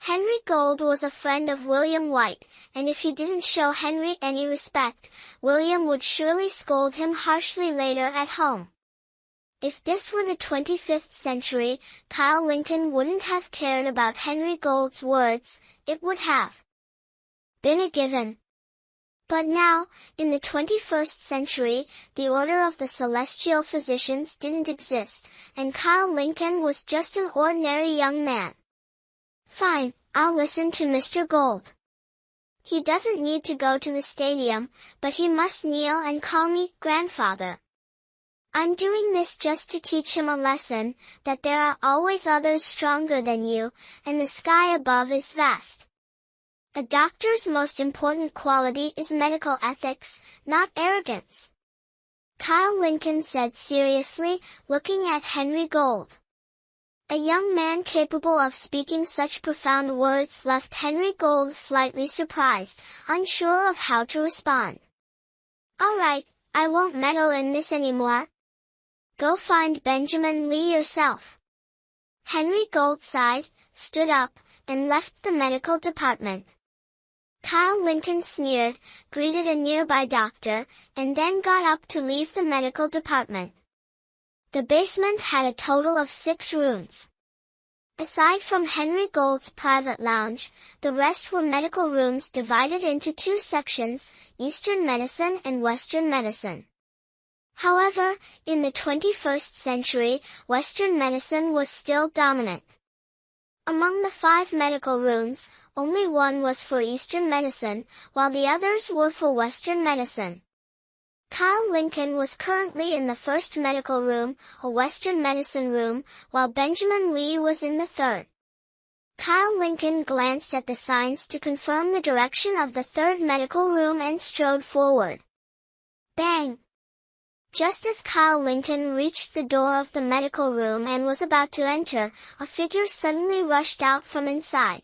Henry Gold was a friend of William White, and if he didn't show Henry any respect, William would surely scold him harshly later at home. If this were the 25th century, Kyle Lincoln wouldn't have cared about Henry Gold's words, it would have been a given. But now, in the 21st century, the Order of the Celestial Physicians didn't exist, and Kyle Lincoln was just an ordinary young man. Fine, I'll listen to Mr. Gold. He doesn't need to go to the stadium, but he must kneel and call me grandfather. I'm doing this just to teach him a lesson, that there are always others stronger than you, and the sky above is vast. A doctor's most important quality is medical ethics, not arrogance. Kyle Lincoln said seriously, looking at Henry Gold. A young man capable of speaking such profound words left Henry Gold slightly surprised, unsure of how to respond. All right, I won't meddle in this anymore. Go find Benjamin Lee yourself. Henry Gold sighed, stood up, and left the medical department. Kyle Lincoln sneered, greeted a nearby doctor, and then got up to leave the medical department. The basement had a total of 6 rooms. Aside from Henry Gold's private lounge, the rest were medical rooms divided into 2 sections, Eastern medicine and Western medicine. However, in the 21st century, Western medicine was still dominant. Among the 5 medical rooms, only 1 was for Eastern medicine, while the others were for Western medicine. Kyle Lincoln was currently in the 1st medical room, a Western medicine room, while Benjamin Lee was in the 3rd. Kyle Lincoln glanced at the signs to confirm the direction of the 3rd medical room and strode forward. Bang! Just as Kyle Lincoln reached the door of the medical room and was about to enter, a figure suddenly rushed out from inside.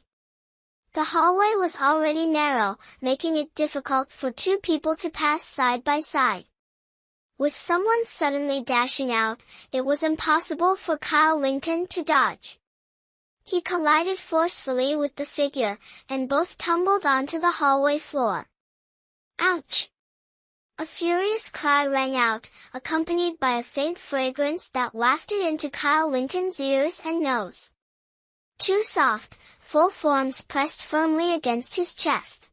The hallway was already narrow, making it difficult for 2 people to pass side by side. With someone suddenly dashing out, it was impossible for Kyle Lincoln to dodge. He collided forcefully with the figure, and both tumbled onto the hallway floor. Ouch! A furious cry rang out, accompanied by a faint fragrance that wafted into Kyle Lincoln's ears and nose. 2 soft, full forms pressed firmly against his chest.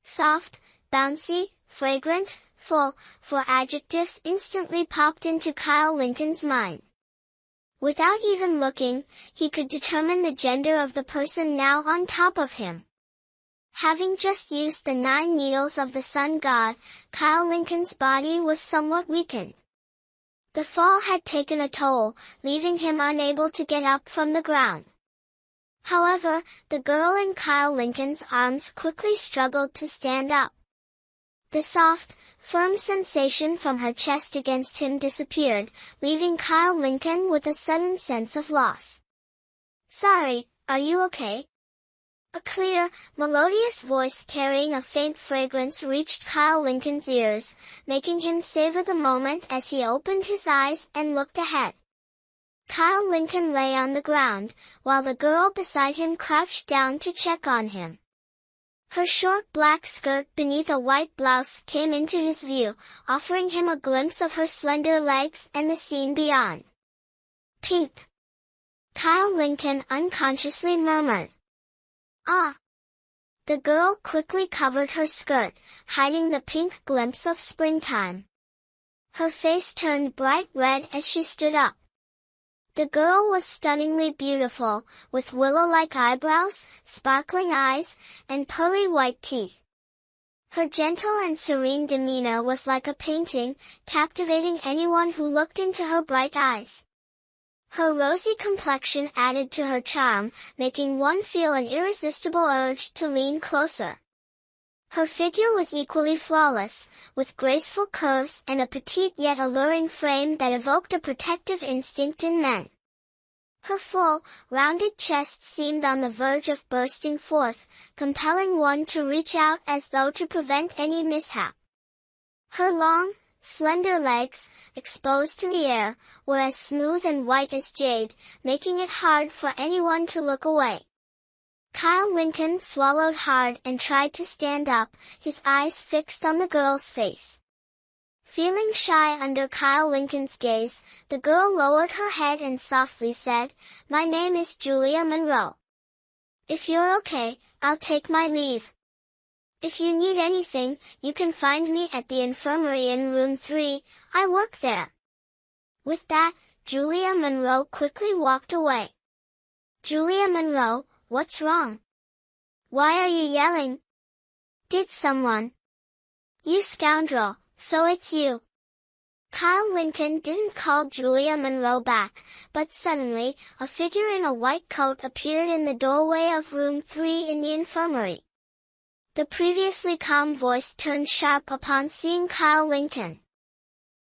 Soft, bouncy, fragrant, full, 4 adjectives instantly popped into Kyle Lincoln's mind. Without even looking, he could determine the gender of the person now on top of him. Having just used the 9 needles of the sun god, Kyle Lincoln's body was somewhat weakened. The fall had taken a toll, leaving him unable to get up from the ground. However, the girl in Kyle Lincoln's arms quickly struggled to stand up. The soft, firm sensation from her chest against him disappeared, leaving Kyle Lincoln with a sudden sense of loss. Sorry, are you okay? A clear, melodious voice carrying a faint fragrance reached Kyle Lincoln's ears, making him savor the moment as he opened his eyes and looked ahead. Kyle Lincoln lay on the ground, while the girl beside him crouched down to check on him. Her short black skirt beneath a white blouse came into his view, offering him a glimpse of her slender legs and the scene beyond. Pink! Kyle Lincoln unconsciously murmured. Ah! The girl quickly covered her skirt, hiding the pink glimpse of springtime. Her face turned bright red as she stood up. The girl was stunningly beautiful, with willow-like eyebrows, sparkling eyes, and pearly white teeth. Her gentle and serene demeanor was like a painting, captivating anyone who looked into her bright eyes. Her rosy complexion added to her charm, making one feel an irresistible urge to lean closer. Her figure was equally flawless, with graceful curves and a petite yet alluring frame that evoked a protective instinct in men. Her full, rounded chest seemed on the verge of bursting forth, compelling one to reach out as though to prevent any mishap. Her long, slender legs, exposed to the air, were as smooth and white as jade, making it hard for anyone to look away. Kyle Lincoln swallowed hard and tried to stand up, his eyes fixed on the girl's face. Feeling shy under Kyle Lincoln's gaze, the girl lowered her head and softly said, "My name is Julia Monroe. If you're okay, I'll take my leave. If you need anything, you can find me at the infirmary in room 3, I work there." With that, Julia Monroe quickly walked away. "Julia Monroe, what's wrong? Why are you yelling? Did someone—" "You scoundrel, so it's you." Kyle Lincoln didn't call Julia Monroe back, but suddenly, a figure in a white coat appeared in the doorway of room 3 in the infirmary. The previously calm voice turned sharp upon seeing Kyle Lincoln.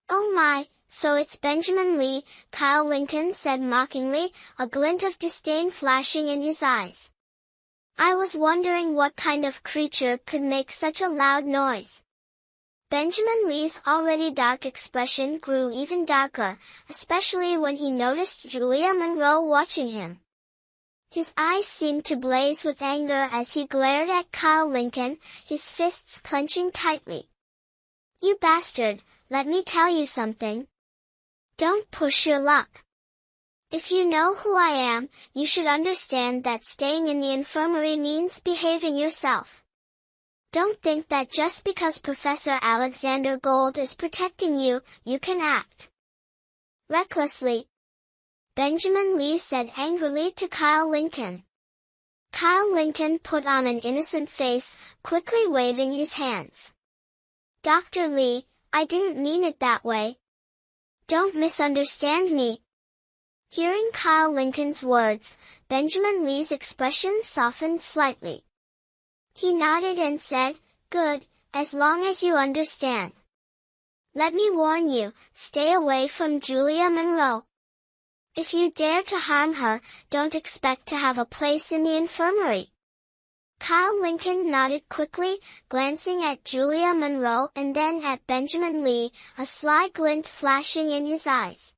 "Oh my, so it's Benjamin Lee," Kyle Lincoln said mockingly, a glint of disdain flashing in his eyes. "I was wondering what kind of creature could make such a loud noise." Benjamin Lee's already dark expression grew even darker, especially when he noticed Julia Monroe watching him. His eyes seemed to blaze with anger as he glared at Kyle Lincoln, his fists clenching tightly. "You bastard, let me tell you something. Don't push your luck. If you know who I am, you should understand that staying in the infirmary means behaving yourself. Don't think that just because Professor Alexander Gold is protecting you, you can act recklessly," Benjamin Lee said angrily to Kyle Lincoln. Kyle Lincoln put on an innocent face, quickly waving his hands. "Dr. Lee, I didn't mean it that way. Don't misunderstand me." Hearing Kyle Lincoln's words, Benjamin Lee's expression softened slightly. He nodded and said, "Good, as long as you understand. Let me warn you, stay away from Julia Monroe. If you dare to harm her, don't expect to have a place in the infirmary." Kyle Lincoln nodded quickly, glancing at Julia Monroe and then at Benjamin Lee, a sly glint flashing in his eyes.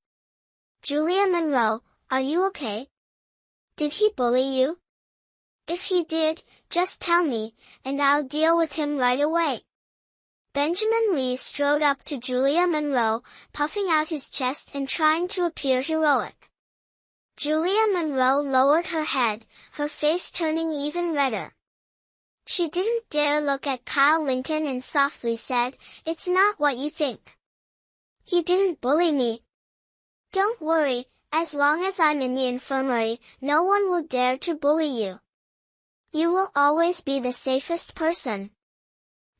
"Julia Monroe, are you okay? Did he bully you? If he did, just tell me, and I'll deal with him right away." Benjamin Lee strode up to Julia Monroe, puffing out his chest and trying to appear heroic. Julia Monroe lowered her head, her face turning even redder. She didn't dare look at Kyle Lincoln and softly said, "It's not what you think. He didn't bully me. Don't worry, as long as I'm in the infirmary, no one will dare to bully you. You will always be the safest person.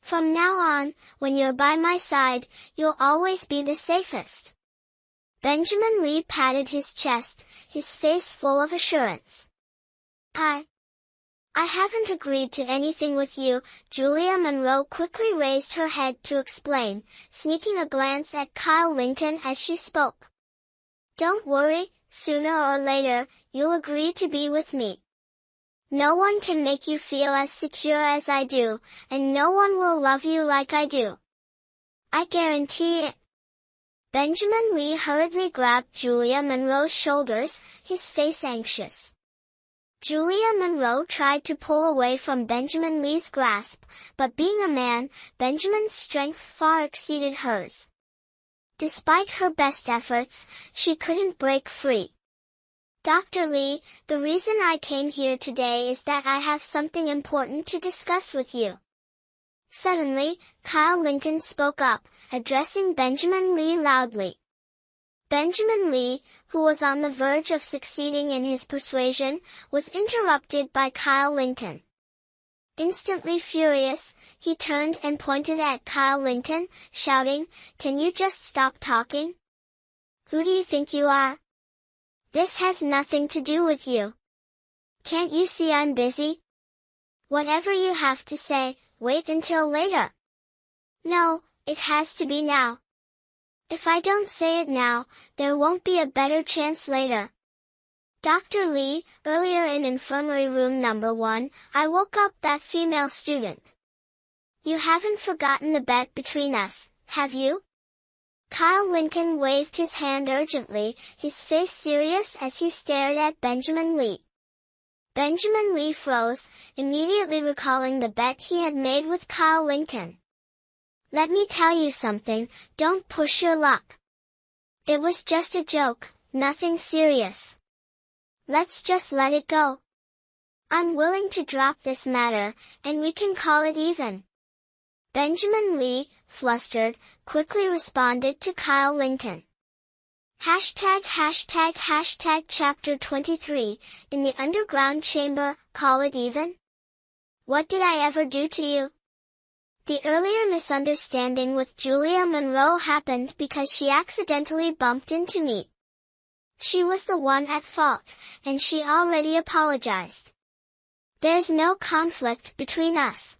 From now on, when you're by my side, you'll always be the safest." Benjamin Lee patted his chest, his face full of assurance. I haven't agreed to anything with you," Julia Monroe quickly raised her head to explain, sneaking a glance at Kyle Lincoln as she spoke. "Don't worry, sooner or later, you'll agree to be with me. No one can make you feel as secure as I do, and no one will love you like I do. I guarantee it." Benjamin Lee hurriedly grabbed Julia Monroe's shoulders, his face anxious. Julia Monroe tried to pull away from Benjamin Lee's grasp, but being a man, Benjamin's strength far exceeded hers. Despite her best efforts, she couldn't break free. "Dr. Lee, the reason I came here today is that I have something important to discuss with you." Suddenly, Kyle Lincoln spoke up, addressing Benjamin Lee loudly. Benjamin Lee, who was on the verge of succeeding in his persuasion, was interrupted by Kyle Lincoln. Instantly furious, he turned and pointed at Kyle Lincoln, shouting, "Can you just stop talking? Who do you think you are? This has nothing to do with you. Can't you see I'm busy? Whatever you have to say, wait until later. No, it has to be now. If I don't say it now, there won't be a better chance later. Dr. Lee, earlier in infirmary room number 1, I woke up that female student. You haven't forgotten the bet between us, have you?" Kyle Lincoln waved his hand urgently, his face serious as he stared at Benjamin Lee. Benjamin Lee froze, immediately recalling the bet he had made with Kyle Lincoln. "Let me tell you something, don't push your luck. It was just a joke, nothing serious. Let's just let it go. I'm willing to drop this matter, and we can call it even." Benjamin Lee, flustered, quickly responded to Kyle Lincoln. Chapter 23, in the underground chamber, call it even? What did I ever do to you? The earlier misunderstanding with Julia Monroe happened because she accidentally bumped into me. She was the one at fault, and she already apologized. There's no conflict between us.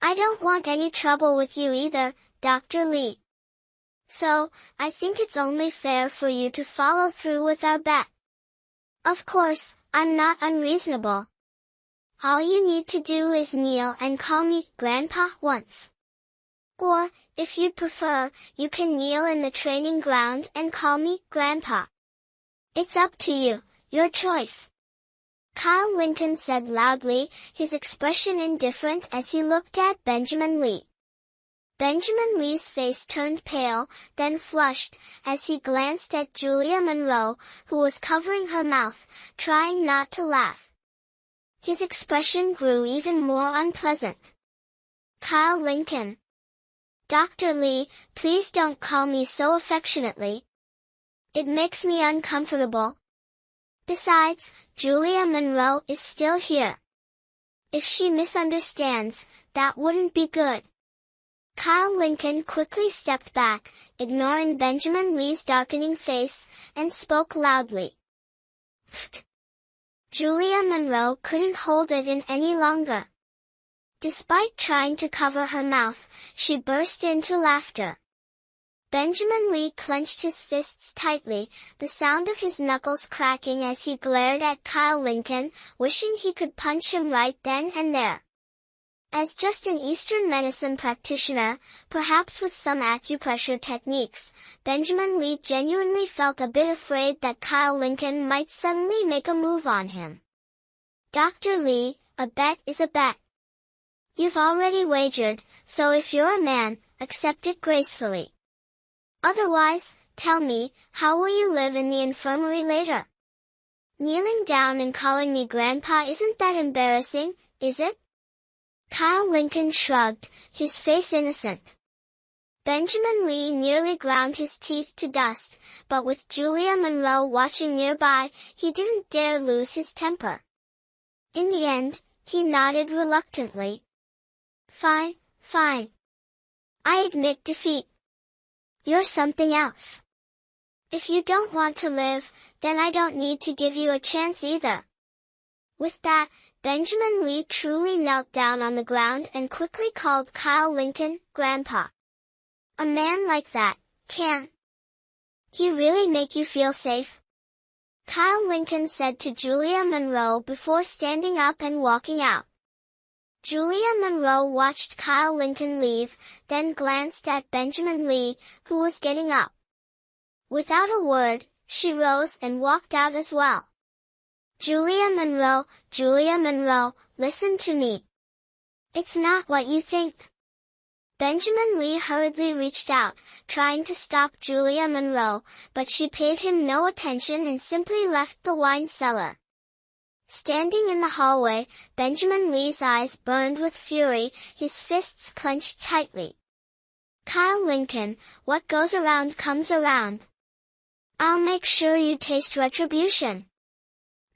I don't want any trouble with you either, Dr. Lee. So, I think it's only fair for you to follow through with our bet. Of course, I'm not unreasonable. All you need to do is kneel and call me Grandpa once. Or, if you'd prefer, you can kneel in the training ground and call me Grandpa. It's up to you, your choice. Kyle Lincoln said loudly, his expression indifferent as he looked at Benjamin Lee. Benjamin Lee's face turned pale, then flushed, as he glanced at Julia Monroe, who was covering her mouth, trying not to laugh. His expression grew even more unpleasant. Kyle Lincoln. Dr. Lee, please don't call me so affectionately. It makes me uncomfortable. Besides, Julia Monroe is still here. If she misunderstands, that wouldn't be good. Kyle Lincoln quickly stepped back, ignoring Benjamin Lee's darkening face, and spoke loudly. Pfft! Julia Monroe couldn't hold it in any longer. Despite trying to cover her mouth, she burst into laughter. Benjamin Lee clenched his fists tightly, the sound of his knuckles cracking as he glared at Kyle Lincoln, wishing he could punch him right then and there. As just an Eastern medicine practitioner, perhaps with some acupressure techniques, Benjamin Lee genuinely felt a bit afraid that Kyle Lincoln might suddenly make a move on him. Dr. Lee, a bet is a bet. You've already wagered, so if you're a man, accept it gracefully. Otherwise, tell me, how will you live in the infirmary later? Kneeling down and calling me Grandpa isn't that embarrassing, is it? Kyle Lincoln shrugged, his face innocent. Benjamin Lee nearly ground his teeth to dust, but with Julia Monroe watching nearby, he didn't dare lose his temper. In the end, he nodded reluctantly. Fine, fine. I admit defeat. You're something else. If you don't want to live, then I don't need to give you a chance either. With that, Benjamin Lee truly knelt down on the ground and quickly called Kyle Lincoln, Grandpa. A man like that, can he really make you feel safe? Kyle Lincoln said to Julia Monroe before standing up and walking out. Julia Monroe watched Kyle Lincoln leave, then glanced at Benjamin Lee, who was getting up. Without a word, she rose and walked out as well. Julia Monroe, listen to me. It's not what you think. Benjamin Lee hurriedly reached out, trying to stop Julia Monroe, but she paid him no attention and simply left the wine cellar. Standing in the hallway, Benjamin Lee's eyes burned with fury, his fists clenched tightly. Kyle Lincoln, what goes around comes around. I'll make sure you taste retribution.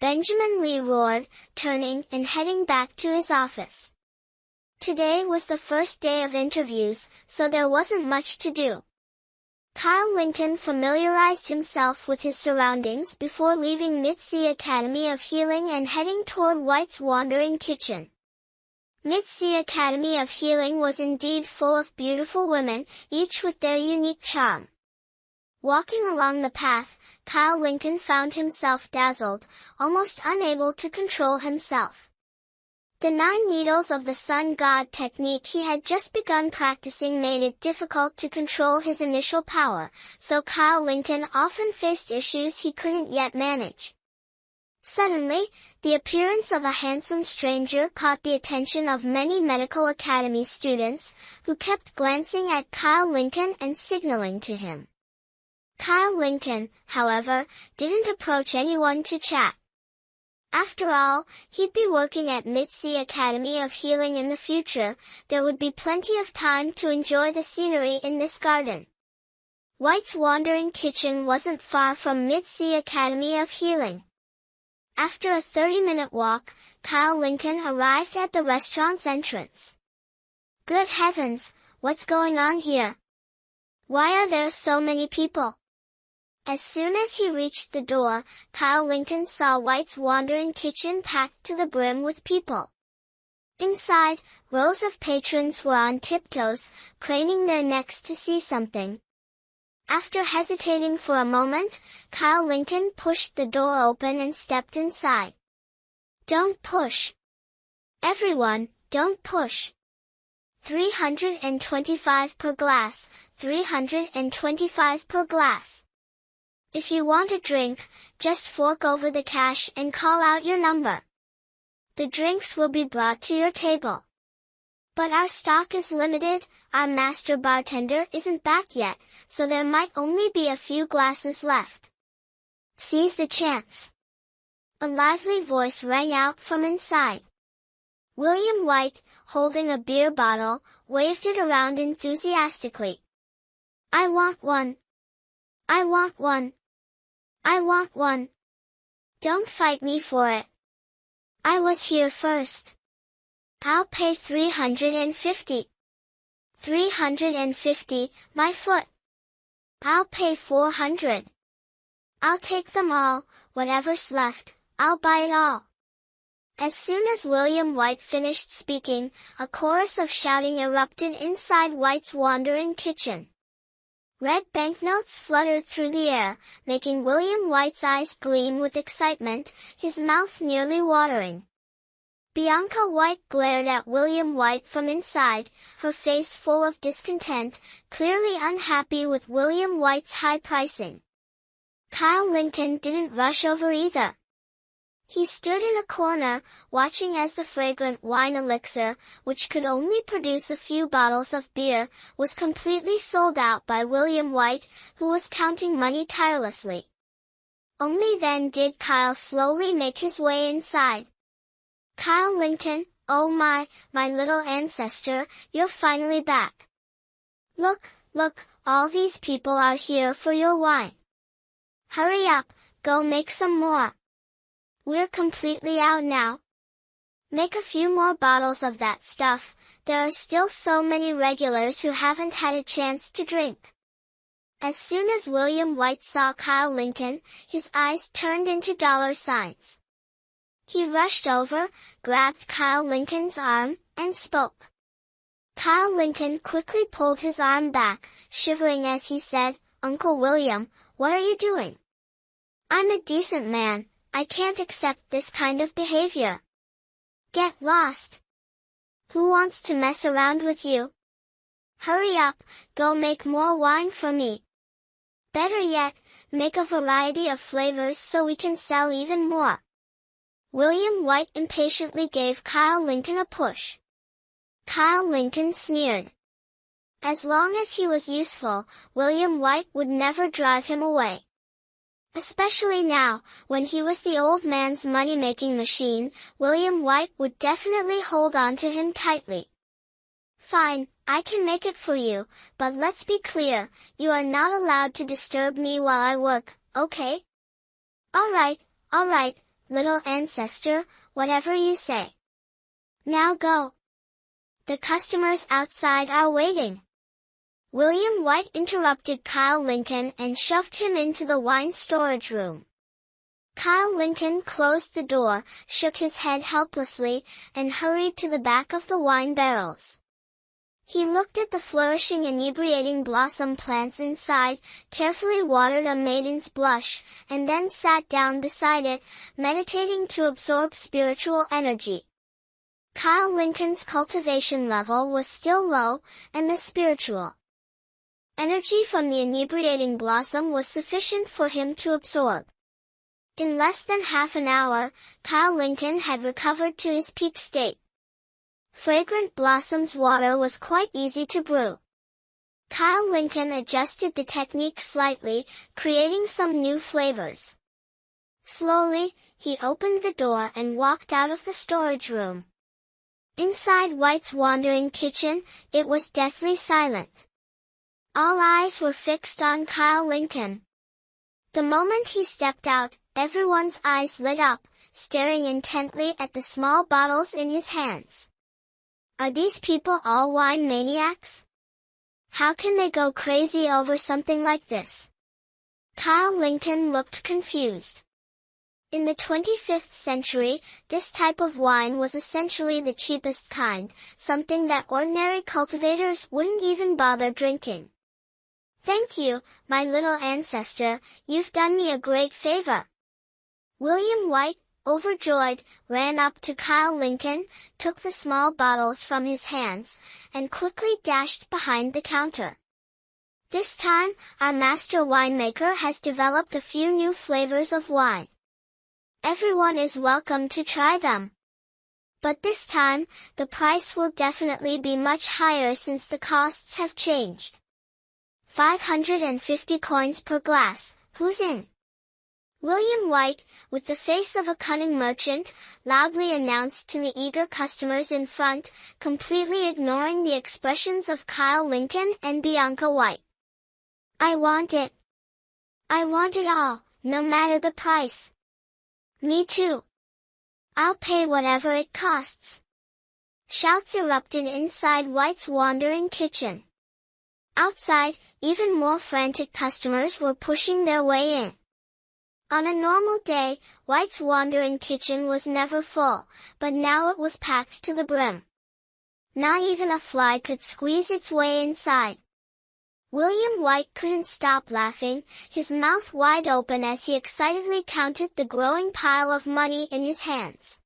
Benjamin Lee roared, turning and heading back to his office. Today was the first day of interviews, so there wasn't much to do. Kyle Lincoln familiarized himself with his surroundings before leaving Mitzi Academy of Healing and heading toward White's Wandering Kitchen. Mitzi Academy of Healing was indeed full of beautiful women, each with their unique charm. Walking along the path, Kyle Lincoln found himself dazzled, almost unable to control himself. The 9 needles of the sun god technique he had just begun practicing made it difficult to control his initial power, so Kyle Lincoln often faced issues he couldn't yet manage. Suddenly, the appearance of a handsome stranger caught the attention of many medical academy students, who kept glancing at Kyle Lincoln and signaling to him. Kyle Lincoln, however, didn't approach anyone to chat. After all, he'd be working at Mitzi Academy of Healing in the future. There would be plenty of time to enjoy the scenery in this garden. White's Wandering Kitchen wasn't far from Mitzi Academy of Healing. After a 30-minute walk, Kyle Lincoln arrived at the restaurant's entrance. Good heavens, what's going on here? Why are there so many people? As soon as he reached the door, Kyle Lincoln saw White's Wandering Kitchen packed to the brim with people. Inside, rows of patrons were on tiptoes, craning their necks to see something. After hesitating for a moment, Kyle Lincoln pushed the door open and stepped inside. Don't push. Everyone, don't push. 325 per glass, 325 per glass. If you want a drink, just fork over the cash and call out your number. The drinks will be brought to your table. But our stock is limited, our master bartender isn't back yet, so there might only be a few glasses left. Seize the chance. A lively voice rang out from inside. William White, holding a beer bottle, waved it around enthusiastically. I want one. I want one. I want one. Don't fight me for it. I was here first. I'll pay 350. 350, my foot. I'll pay 400. I'll take them all, whatever's left, I'll buy it all. As soon as William White finished speaking, a chorus of shouting erupted inside White's Wandering Kitchen. Red banknotes fluttered through the air, making William White's eyes gleam with excitement, his mouth nearly watering. Bianca White glared at William White from inside, her face full of discontent, clearly unhappy with William White's high pricing. Kyle Lincoln didn't rush over either. He stood in a corner, watching as the fragrant wine elixir, which could only produce a few bottles of beer, was completely sold out by William White, who was counting money tirelessly. Only then did Kyle slowly make his way inside. Kyle Lincoln, oh my little ancestor, you're finally back. Look, all these people are here for your wine. Hurry up, go make some more. We're completely out now. Make a few more bottles of that stuff, there are still so many regulars who haven't had a chance to drink. As soon as William White saw Kyle Lincoln, his eyes turned into dollar signs. He rushed over, grabbed Kyle Lincoln's arm, and spoke. Kyle Lincoln quickly pulled his arm back, shivering as he said, Uncle William, what are you doing? I'm a decent man, I can't accept this kind of behavior. Get lost. Who wants to mess around with you? Hurry up, go make more wine for me. Better yet, make a variety of flavors so we can sell even more. William White impatiently gave Kyle Lincoln a push. Kyle Lincoln sneered. As long as he was useful, William White would never drive him away. Especially now, when he was the old man's money-making machine, William White would definitely hold on to him tightly. Fine, I can make it for you, but let's be clear, you are not allowed to disturb me while I work, okay? All right, little ancestor, whatever you say. Now go. The customers outside are waiting. William White interrupted Kyle Lincoln and shoved him into the wine storage room. Kyle Lincoln closed the door, shook his head helplessly, and hurried to the back of the wine barrels. He looked at the flourishing inebriating blossom plants inside, carefully watered a maiden's blush, and then sat down beside it, meditating to absorb spiritual energy. Kyle Lincoln's cultivation level was still low, and the spiritual energy from the inebriating blossom was sufficient for him to absorb. In less than half an hour, Kyle Lincoln had recovered to his peak state. Fragrant Blossoms water was quite easy to brew. Kyle Lincoln adjusted the technique slightly, creating some new flavors. Slowly, he opened the door and walked out of the storage room. Inside White's wandering kitchen, it was deathly silent. All eyes were fixed on Kyle Lincoln. The moment he stepped out, everyone's eyes lit up, staring intently at the small bottles in his hands. Are these people all wine maniacs? How can they go crazy over something like this? Kyle Lincoln looked confused. In the 25th century, this type of wine was essentially the cheapest kind, something that ordinary cultivators wouldn't even bother drinking. Thank you, my little ancestor, you've done me a great favor. William White, overjoyed, ran up to Kyle Lincoln, took the small bottles from his hands, and quickly dashed behind the counter. This time, our master winemaker has developed a few new flavors of wine. Everyone is welcome to try them. But this time, the price will definitely be much higher since the costs have changed. 550 coins per glass, who's in? William White, with the face of a cunning merchant, loudly announced to the eager customers in front, completely ignoring the expressions of Kyle Lincoln and Bianca White. I want it. I want it all, no matter the price. Me too. I'll pay whatever it costs. Shouts erupted inside White's wandering kitchen. Outside, even more frantic customers were pushing their way in. On a normal day, White's wandering kitchen was never full, but now it was packed to the brim. Not even a fly could squeeze its way inside. William White couldn't stop laughing, his mouth wide open as he excitedly counted the growing pile of money in his hands.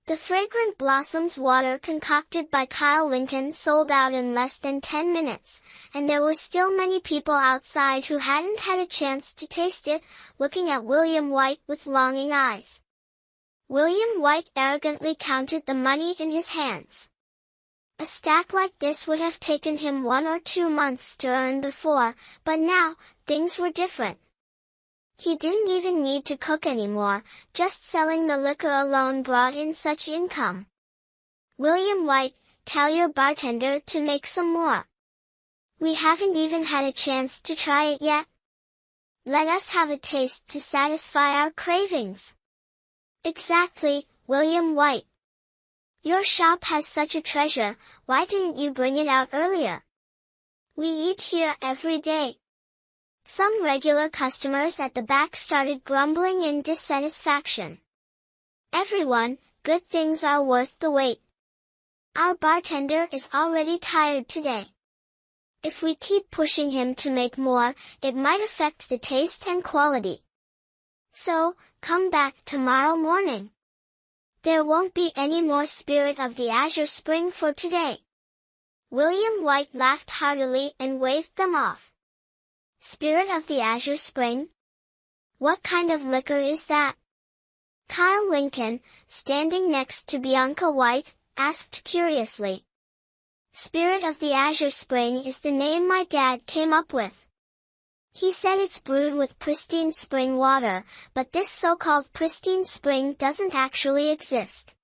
The Fragrant Blossoms water concocted by Kyle Lincoln sold out in less than 10 minutes, and there were still many people outside who hadn't had a chance to taste it, looking at William White with longing eyes. William White arrogantly counted the money in his hands. A stack like this would have taken him 1 or 2 months to earn before, but now, things were different. He didn't even need to cook anymore, just selling the liquor alone brought in such income. William White, tell your bartender to make some more. We haven't even had a chance to try it yet. Let us have a taste to satisfy our cravings. Exactly, William White. Your shop has such a treasure, why didn't you bring it out earlier? We eat here every day. Some regular customers at the back started grumbling in dissatisfaction. Everyone, good things are worth the wait. Our bartender is already tired today. If we keep pushing him to make more, it might affect the taste and quality. So, come back tomorrow morning. There won't be any more Spirit of the Azure Spring for today. William White laughed heartily and waved them off. Spirit of the Azure Spring? What kind of liquor is that? Kyle Lincoln, standing next to Bianca White, asked curiously. Spirit of the Azure Spring is the name my dad came up with. He said it's brewed with pristine spring water, but this so-called pristine spring doesn't actually exist.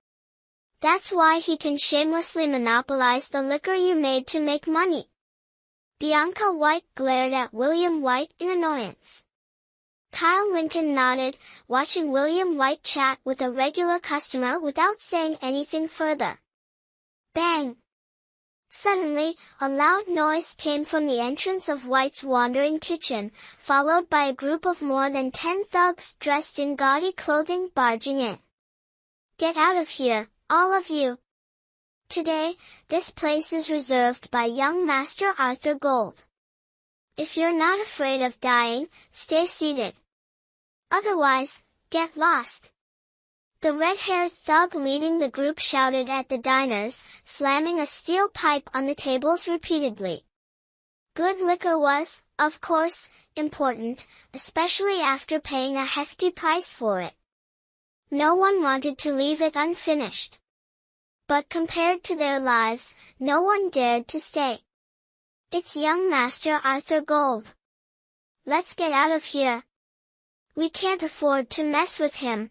That's why he can shamelessly monopolize the liquor you made to make money. Bianca White glared at William White in annoyance. Kyle Lincoln nodded, watching William White chat with a regular customer without saying anything further. Bang! Suddenly, a loud noise came from the entrance of White's wandering kitchen, followed by a group of more than 10 thugs dressed in gaudy clothing barging in. Get out of here, all of you! Today, this place is reserved by young Master Arthur Gold. If you're not afraid of dying, stay seated. Otherwise, get lost. The red-haired thug leading the group shouted at the diners, slamming a steel pipe on the tables repeatedly. Good liquor was, of course, important, especially after paying a hefty price for it. No one wanted to leave it unfinished. But compared to their lives, no one dared to stay. It's young Master Arthur Gold. Let's get out of here. We can't afford to mess with him.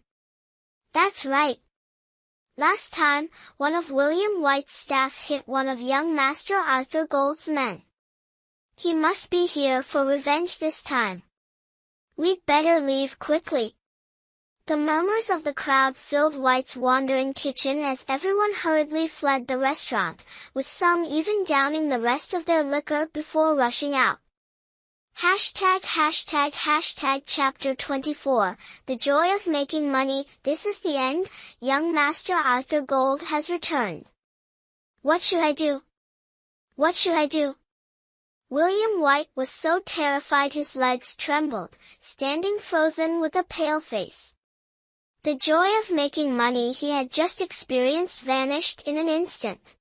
That's right. Last time, one of William White's staff hit one of young Master Arthur Gold's men. He must be here for revenge this time. We'd better leave quickly. The murmurs of the crowd filled White's wandering kitchen as everyone hurriedly fled the restaurant, with some even downing the rest of their liquor before rushing out. Hashtag chapter 24, The Joy of Making Money. This is the end. Young Master Arthur Gold has returned. What should I do? What should I do? William White was so terrified his legs trembled, standing frozen with a pale face. The joy of making money he had just experienced vanished in an instant.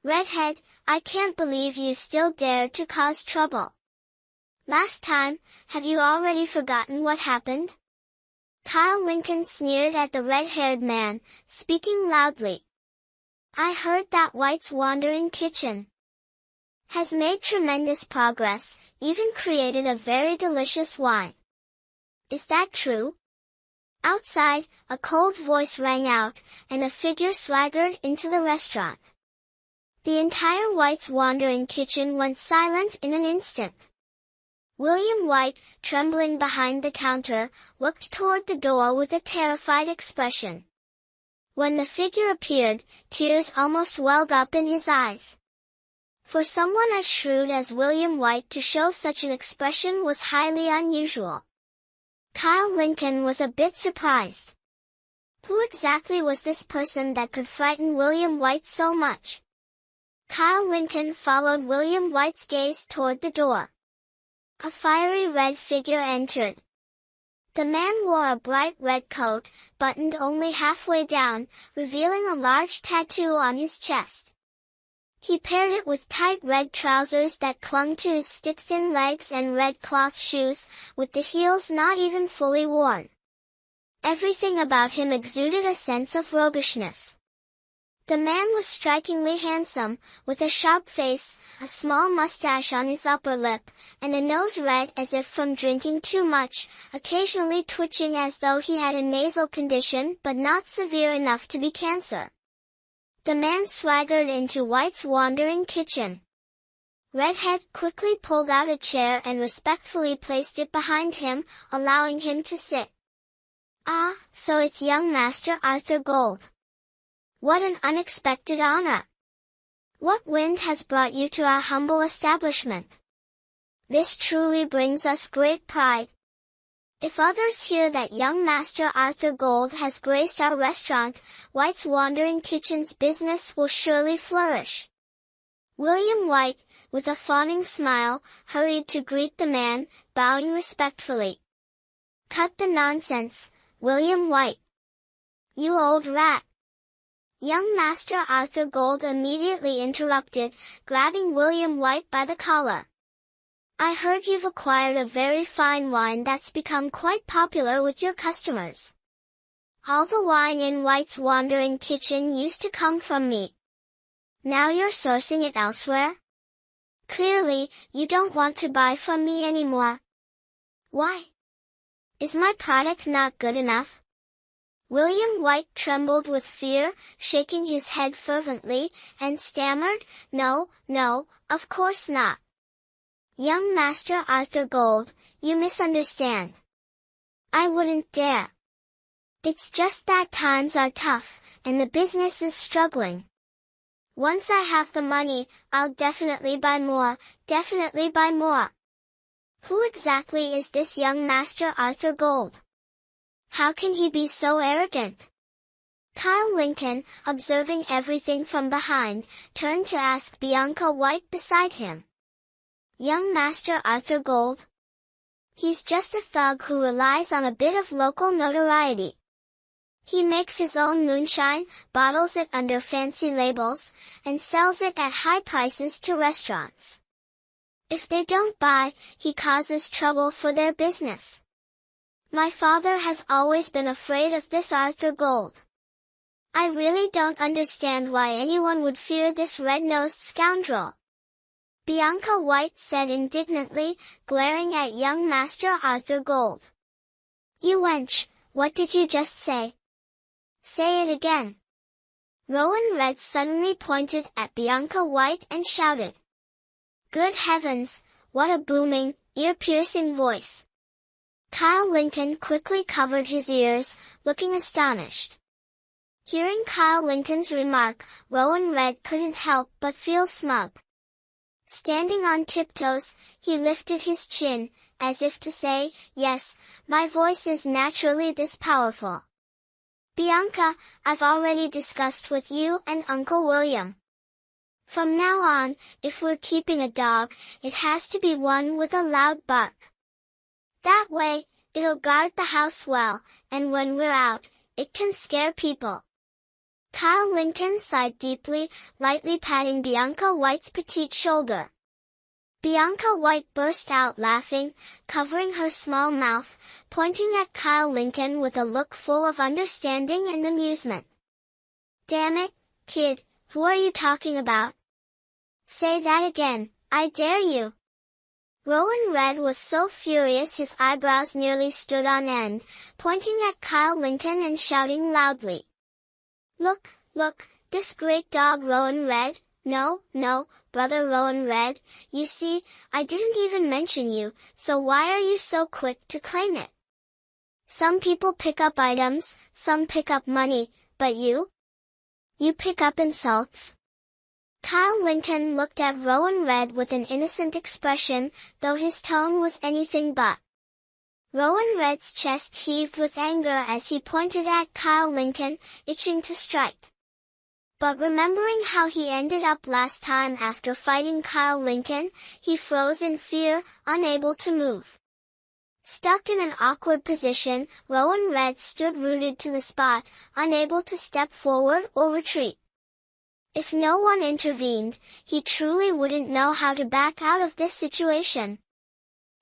Redhead, I can't believe you still dare to cause trouble. Last time, have you already forgotten what happened? Kyle Lincoln sneered at the red-haired man, speaking loudly. I heard that White's wandering kitchen has made tremendous progress, even created a very delicious wine. Is that true? Outside, a cold voice rang out, and a figure swaggered into the restaurant. The entire White's wandering kitchen went silent in an instant. William White, trembling behind the counter, looked toward the door with a terrified expression. When the figure appeared, tears almost welled up in his eyes. For someone as shrewd as William White to show such an expression was highly unusual. Kyle Lincoln was a bit surprised. Who exactly was this person that could frighten William White so much? Kyle Lincoln followed William White's gaze toward the door. A fiery red figure entered. The man wore a bright red coat, buttoned only halfway down, revealing a large tattoo on his chest. He paired it with tight red trousers that clung to his stick-thin legs and red cloth shoes, with the heels not even fully worn. Everything about him exuded a sense of roguishness. The man was strikingly handsome, with a sharp face, a small mustache on his upper lip, and a nose red as if from drinking too much, occasionally twitching as though he had a nasal condition but not severe enough to be cancer. The man swaggered into White's wandering kitchen. Redhead quickly pulled out a chair and respectfully placed it behind him, allowing him to sit. Ah, so it's young Master Arthur Gold. What an unexpected honor! What wind has brought you to our humble establishment? This truly brings us great pride. If others hear that young Master Arthur Gold has graced our restaurant, White's wandering kitchen's business will surely flourish. William White, with a fawning smile, hurried to greet the man, bowing respectfully. Cut the nonsense, William White. You old rat. Young Master Arthur Gold immediately interrupted, grabbing William White by the collar. I heard you've acquired a very fine wine that's become quite popular with your customers. All the wine in White's wandering kitchen used to come from me. Now you're sourcing it elsewhere? Clearly, you don't want to buy from me anymore. Why? Is my product not good enough? William White trembled with fear, shaking his head fervently, and stammered, No, of course not. Young Master Arthur Gold, you misunderstand. I wouldn't dare. It's just that times are tough, and the business is struggling. Once I have the money, I'll definitely buy more. Who exactly is this young Master Arthur Gold? How can he be so arrogant? Kyle Lincoln, observing everything from behind, turned to ask Bianca White beside him. Young Master Arthur Gold? He's just a thug who relies on a bit of local notoriety. He makes his own moonshine, bottles it under fancy labels, and sells it at high prices to restaurants. If they don't buy, he causes trouble for their business. My father has always been afraid of this Arthur Gold. I really don't understand why anyone would fear this red-nosed scoundrel. Bianca White said indignantly, glaring at young Master Arthur Gold. You wench, what did you just say? Say it again. Rowan Red suddenly pointed at Bianca White and shouted. Good heavens, what a booming, ear-piercing voice. Kyle Lincoln quickly covered his ears, looking astonished. Hearing Kyle Lincoln's remark, Rowan Red couldn't help but feel smug. Standing on tiptoes, he lifted his chin, as if to say, yes, my voice is naturally this powerful. Bianca, I've already discussed with you and Uncle William. From now on, if we're keeping a dog, it has to be one with a loud bark. That way, it'll guard the house well, and when we're out, it can scare people. Kyle Lincoln sighed deeply, lightly patting Bianca White's petite shoulder. Bianca White burst out laughing, covering her small mouth, pointing at Kyle Lincoln with a look full of understanding and amusement. Damn it, kid, who are you talking about? Say that again, I dare you. Rowan Red was so furious his eyebrows nearly stood on end, pointing at Kyle Lincoln and shouting loudly. Look, this great dog Rowan Red, no, brother Rowan Red, you see, I didn't even mention you, so why are you so quick to claim it? Some people pick up items, some pick up money, but you? You pick up insults? Kyle Lincoln looked at Rowan Red with an innocent expression, though his tone was anything but. Rowan Red's chest heaved with anger as he pointed at Kyle Lincoln, itching to strike. But remembering how he ended up last time after fighting Kyle Lincoln, he froze in fear, unable to move. Stuck in an awkward position, Rowan Red stood rooted to the spot, unable to step forward or retreat. If no one intervened, he truly wouldn't know how to back out of this situation.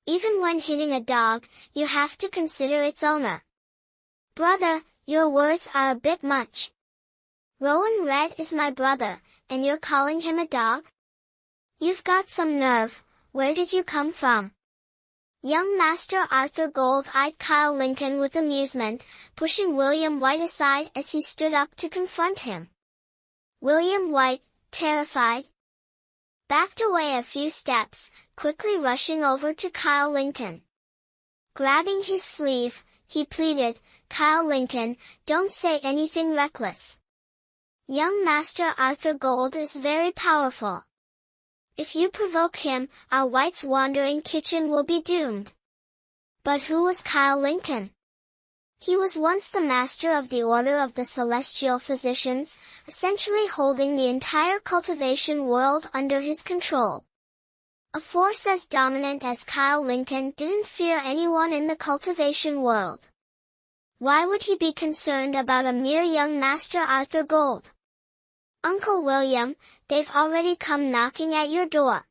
Even when hitting a dog, you have to consider its owner. Brother, your words are a bit much. Rowan Red is my brother, and you're calling him a dog? You've got some nerve, where did you come from? Young Master Arthur Gold eyed Kyle Lincoln with amusement, pushing William White aside as he stood up to confront him. William White, terrified, backed away a few steps, quickly rushing over to Kyle Lincoln. Grabbing his sleeve, he pleaded, Kyle Lincoln, don't say anything reckless. Young Master Arthur Gold is very powerful. If you provoke him, our White's wandering kitchen will be doomed. But who was Kyle Lincoln? He was once the master of the Order of the Celestial Physicians, essentially holding the entire cultivation world under his control. A force as dominant as Kyle Lincoln didn't fear anyone in the cultivation world. Why would he be concerned about a mere young Master Arthur Gold? Uncle William, they've already come knocking at your door.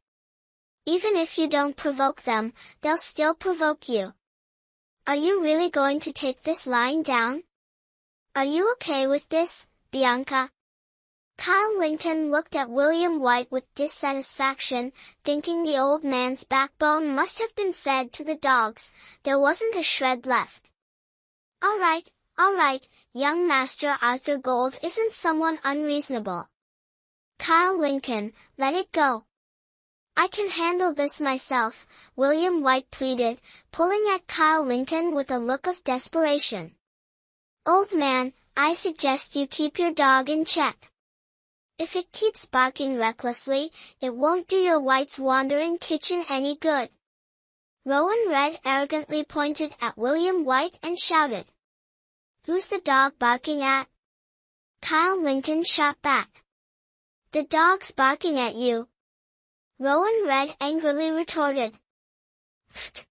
Even if you don't provoke them, they'll still provoke you. Are you really going to take this lying down? Are you okay with this, Bianca? Kyle Lincoln looked at William White with dissatisfaction, thinking the old man's backbone must have been fed to the dogs. There wasn't a shred left. All right, young Master Arthur Gold isn't someone unreasonable. Kyle Lincoln, let it go. I can handle this myself, William White pleaded, pulling at Kyle Lincoln with a look of desperation. Old man, I suggest you keep your dog in check. If it keeps barking recklessly, it won't do your White's wandering kitchen any good. Rowan Red arrogantly pointed at William White and shouted. Who's the dog barking at? Kyle Lincoln shot back. The dog's barking at you. Rowan Red angrily retorted. Pfft.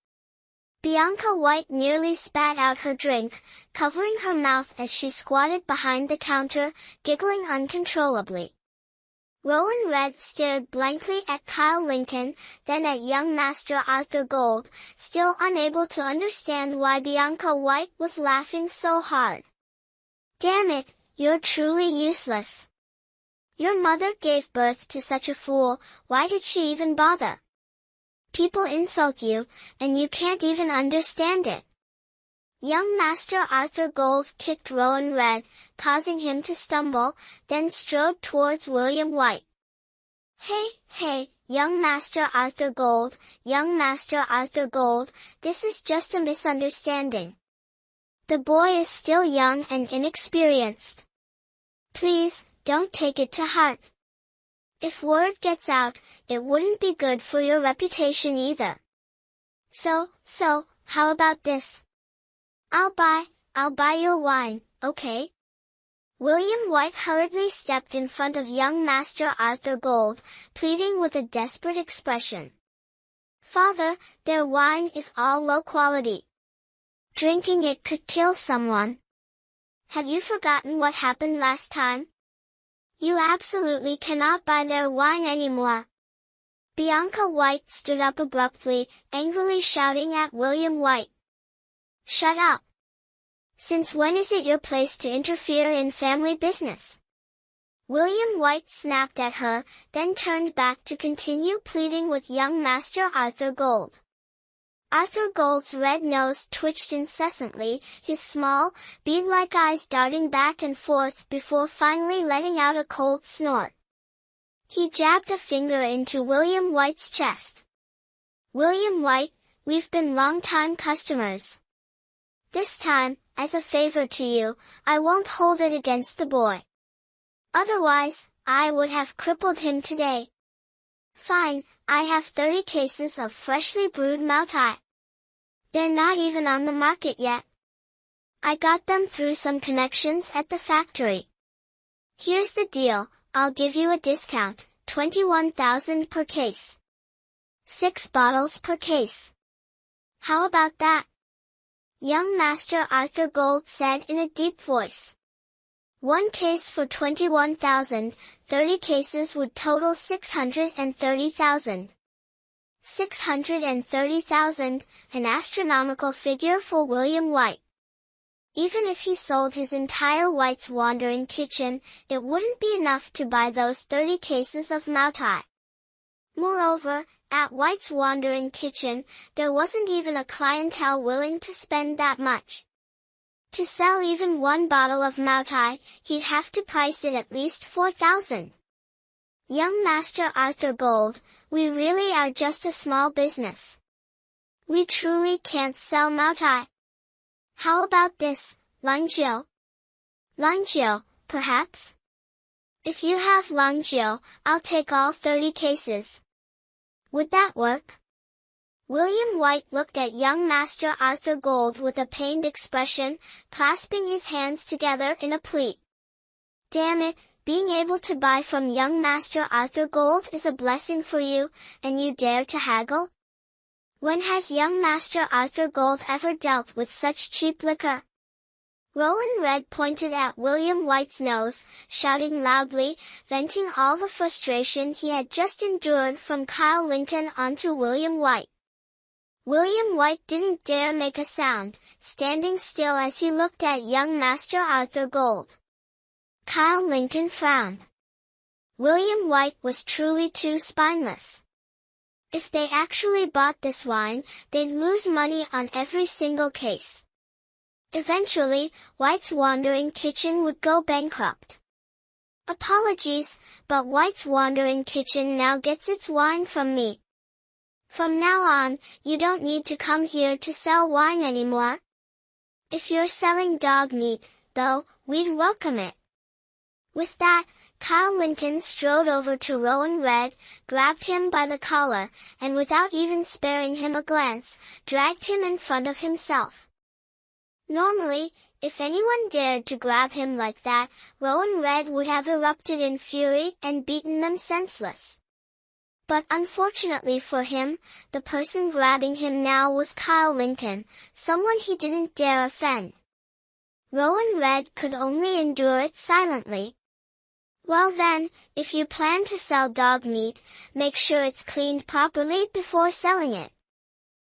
Bianca White nearly spat out her drink, covering her mouth as she squatted behind the counter, giggling uncontrollably. Rowan Red stared blankly at Kyle Lincoln, then at young Master Arthur Gold, still unable to understand why Bianca White was laughing so hard. Damn it, you're truly useless. Your mother gave birth to such a fool, why did she even bother? People insult you, and you can't even understand it. Young Master Arthur Gold kicked Rowan Red, causing him to stumble, then strode towards William White. Hey, young Master Arthur Gold, this is just a misunderstanding. The boy is still young and inexperienced. Please, don't take it to heart. If word gets out, it wouldn't be good for your reputation either. So, how about this? I'll buy your wine, okay? William White hurriedly stepped in front of young Master Arthur Gold, pleading with a desperate expression. Father, their wine is all low quality. Drinking it could kill someone. Have you forgotten what happened last time? You absolutely cannot buy their wine anymore. Bianca White stood up abruptly, angrily shouting at William White. Shut up! Since when is it your place to interfere in family business? William White snapped at her, then turned back to continue pleading with young Master Arthur Gold. Arthur Gold's red nose twitched incessantly, his small, bead-like eyes darting back and forth before finally letting out a cold snort. He jabbed a finger into William White's chest. William White, we've been long-time customers. This time, as a favor to you, I won't hold it against the boy. Otherwise, I would have crippled him today. Fine, I have 30 cases of freshly brewed Moutai. They're not even on the market yet. I got them through some connections at the factory. Here's the deal, I'll give you a discount, 21,000 per case. 6 bottles per case. How about that? Young Master Arthur Gold said in a deep voice. 1 case for 21,000, 30 cases would total 630,000. 630,000, an astronomical figure for William White. Even if he sold his entire White's Wandering Kitchen, it wouldn't be enough to buy those 30 cases of Moutai. Moreover, at White's Wandering Kitchen, there wasn't even a clientele willing to spend that much. To sell even 1 bottle of Moutai, he'd have to price it at least 4,000. Young Master Arthur Gold, we really are just a small business. We truly can't sell Moutai. How about this, Langjiu? Langjiu, perhaps? If you have Langjiu, I'll take all 30 cases. Would that work? William White looked at young Master Arthur Gold with a pained expression, clasping his hands together in a plea. Damn it, being able to buy from young Master Arthur Gold is a blessing for you, and you dare to haggle? When has young Master Arthur Gold ever dealt with such cheap liquor? Rowan Red pointed at William White's nose, shouting loudly, venting all the frustration he had just endured from Kyle Lincoln onto William White. William White didn't dare make a sound, standing still as he looked at young Master Arthur Gold. Kyle Lincoln frowned. William White was truly too spineless. If they actually bought this wine, they'd lose money on every single case. Eventually, White's Wandering Kitchen would go bankrupt. Apologies, but White's Wandering Kitchen now gets its wine from me. From now on, you don't need to come here to sell wine anymore. If you're selling dog meat, though, we'd welcome it. With that, Kyle Lincoln strode over to Rowan Red, grabbed him by the collar, and without even sparing him a glance, dragged him in front of himself. Normally, if anyone dared to grab him like that, Rowan Red would have erupted in fury and beaten them senseless. But unfortunately for him, the person grabbing him now was Kyle Lincoln, someone he didn't dare offend. Rowan Red could only endure it silently. Well then, if you plan to sell dog meat, make sure it's cleaned properly before selling it.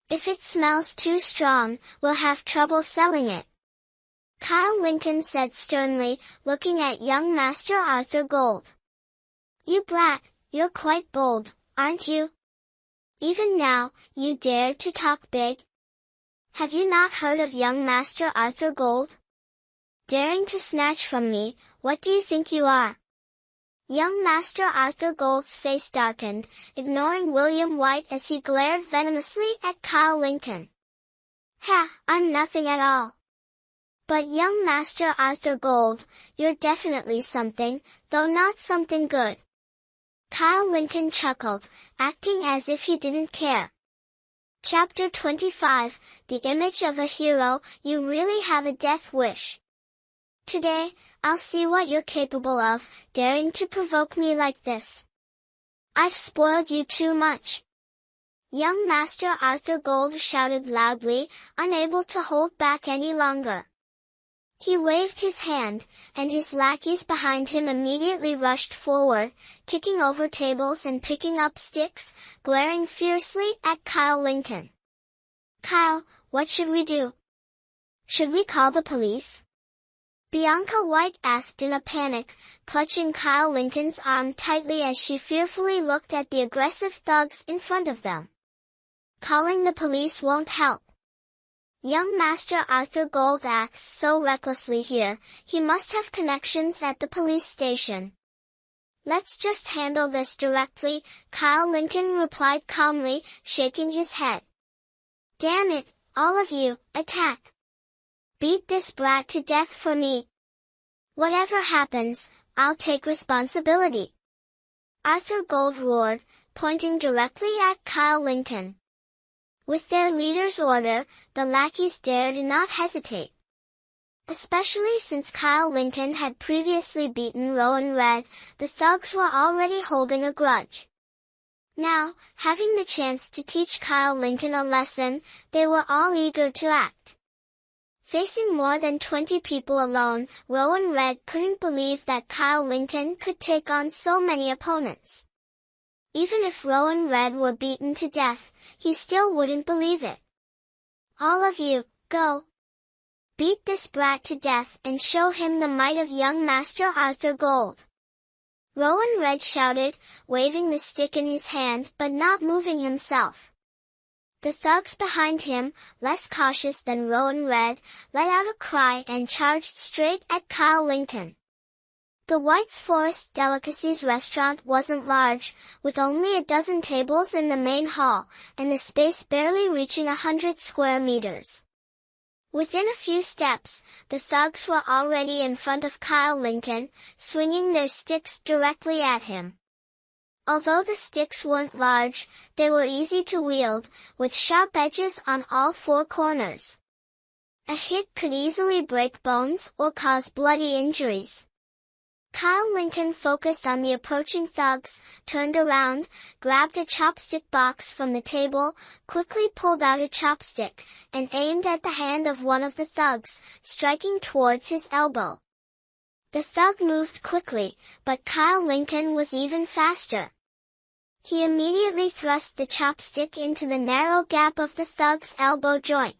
If it smells too strong, we'll have trouble selling it. Kyle Lincoln said sternly, looking at young Master Arthur Gold. You brat, you're quite bold, aren't you? Even now, you dare to talk big? Have you not heard of young Master Arthur Gold? Daring to snatch from me, what do you think you are? Young Master Arthur Gold's face darkened, ignoring William White as he glared venomously at Kyle Lincoln. Ha, I'm nothing at all. But young Master Arthur Gold, you're definitely something, though not something good. Kyle Lincoln chuckled, acting as if he didn't care. Chapter 25, The Image of a Hero. You really have a death wish. Today, I'll see what you're capable of, daring to provoke me like this. I've spoiled you too much. Young Master Arthur Gold shouted loudly, unable to hold back any longer. He waved his hand, and his lackeys behind him immediately rushed forward, kicking over tables and picking up sticks, glaring fiercely at Kyle Lincoln. Kyle, what should we do? Should we call the police? Bianca White asked in a panic, clutching Kyle Lincoln's arm tightly as she fearfully looked at the aggressive thugs in front of them. Calling the police won't help. Young Master Arthur Gold acts so recklessly here, he must have connections at the police station. Let's just handle this directly, Kyle Lincoln replied calmly, shaking his head. Damn it, all of you, attack! Beat this brat to death for me. Whatever happens, I'll take responsibility. Arthur Gold roared, pointing directly at Kyle Lincoln. With their leader's order, the lackeys dared not hesitate. Especially since Kyle Lincoln had previously beaten Rowan Red, the thugs were already holding a grudge. Now, having the chance to teach Kyle Lincoln a lesson, they were all eager to act. Facing more than 20 people alone, Rowan Red couldn't believe that Kyle Lincoln could take on so many opponents. Even if Rowan Red were beaten to death, he still wouldn't believe it. All of you, go! Beat this brat to death and show him the might of young Master Arthur Gold. Rowan Red shouted, waving the stick in his hand but not moving himself. The thugs behind him, less cautious than Rowan Red, let out a cry and charged straight at Kyle Lincoln. The White's Forest Delicacies restaurant wasn't large, with only a dozen tables in the main hall, and the space barely reaching 100 square meters. Within a few steps, the thugs were already in front of Kyle Lincoln, swinging their sticks directly at him. Although the sticks weren't large, they were easy to wield, with sharp edges on all four corners. A hit could easily break bones or cause bloody injuries. Kyle Lincoln focused on the approaching thugs, turned around, grabbed a chopstick box from the table, quickly pulled out a chopstick, and aimed at the hand of one of the thugs, striking towards his elbow. The thug moved quickly, but Kyle Lincoln was even faster. He immediately thrust the chopstick into the narrow gap of the thug's elbow joint.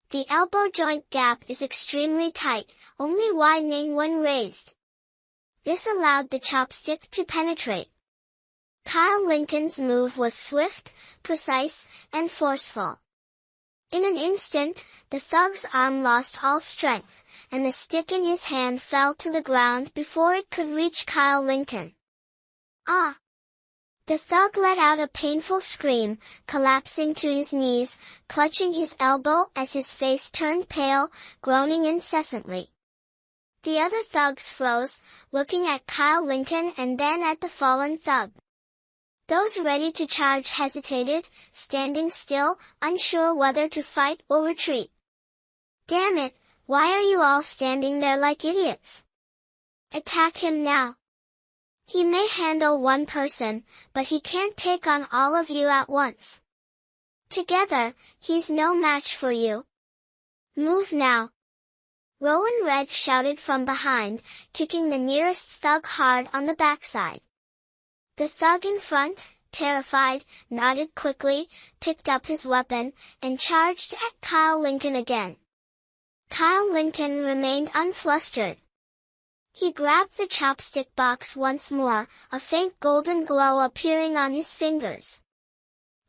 The elbow joint gap is extremely tight, only widening when raised. This allowed the chopstick to penetrate. Kyle Lincoln's move was swift, precise, and forceful. In an instant, the thug's arm lost all strength, and the stick in his hand fell to the ground before it could reach Kyle Lincoln. Ah! The thug let out a painful scream, collapsing to his knees, clutching his elbow as his face turned pale, groaning incessantly. The other thugs froze, looking at Kyle Lincoln and then at the fallen thug. Those ready to charge hesitated, standing still, unsure whether to fight or retreat. Damn it, why are you all standing there like idiots? Attack him now. He may handle one person, but he can't take on all of you at once. Together, he's no match for you. Move now. Rowan Red shouted from behind, kicking the nearest thug hard on the backside. The thug in front, terrified, nodded quickly, picked up his weapon, and charged at Kyle Lincoln again. Kyle Lincoln remained unflustered. He grabbed the chopstick box once more, a faint golden glow appearing on his fingers.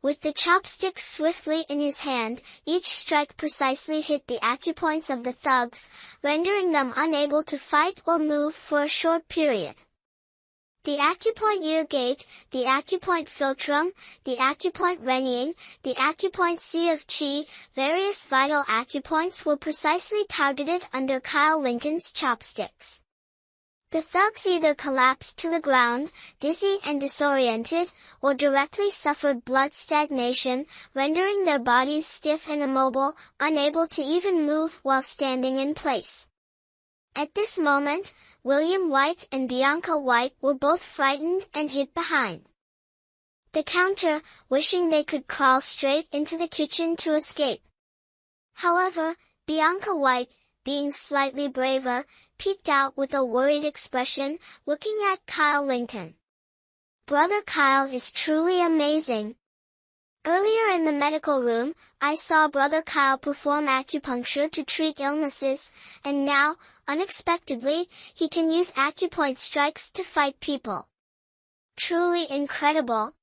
With the chopsticks swiftly in his hand, each strike precisely hit the acupoints of the thugs, rendering them unable to fight or move for a short period. The acupoint ear gate, the acupoint philtrum, the acupoint renying, the acupoint sea of chi, various vital acupoints were precisely targeted under Kyle Lincoln's chopsticks. The thugs either collapsed to the ground, dizzy and disoriented, or directly suffered blood stagnation, rendering their bodies stiff and immobile, unable to even move while standing in place. At this moment, William White and Bianca White were both frightened and hid behind the counter, wishing they could crawl straight into the kitchen to escape. However, Bianca White, being slightly braver, peeked out with a worried expression, looking at Kyle Lincoln. "Brother Kyle is truly amazing. Earlier in the medical room, I saw Brother Kyle perform acupuncture to treat illnesses, and now, unexpectedly, he can use acupoint strikes to fight people. Truly incredible."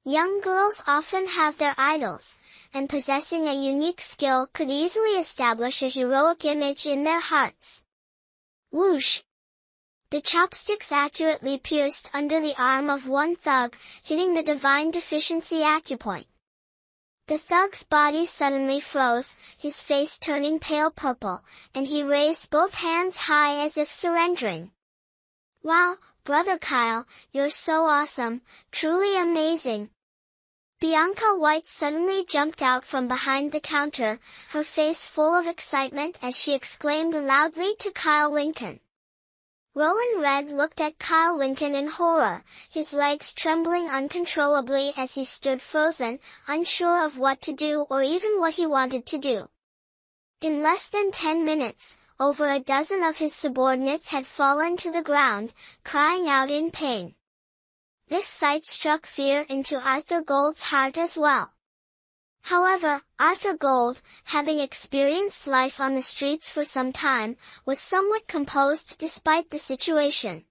Young girls often have their idols, and possessing a unique skill could easily establish a heroic image in their hearts. Whoosh! The chopsticks accurately pierced under the arm of one thug, hitting the divine deficiency acupoint. The thug's body suddenly froze, his face turning pale purple, and he raised both hands high as if surrendering. "Wow, Brother Kyle, you're so awesome, truly amazing." Bianca White suddenly jumped out from behind the counter, her face full of excitement as she exclaimed loudly to Kyle Lincoln. Rowan Red looked at Kyle Lincoln in horror, his legs trembling uncontrollably as he stood frozen, unsure of what to do or even what he wanted to do. In less than 10 minutes, over a dozen of his subordinates had fallen to the ground, crying out in pain. This sight struck fear into Arthur Gold's heart as well. However, Arthur Gold, having experienced life on the streets for some time, was somewhat composed despite the situation.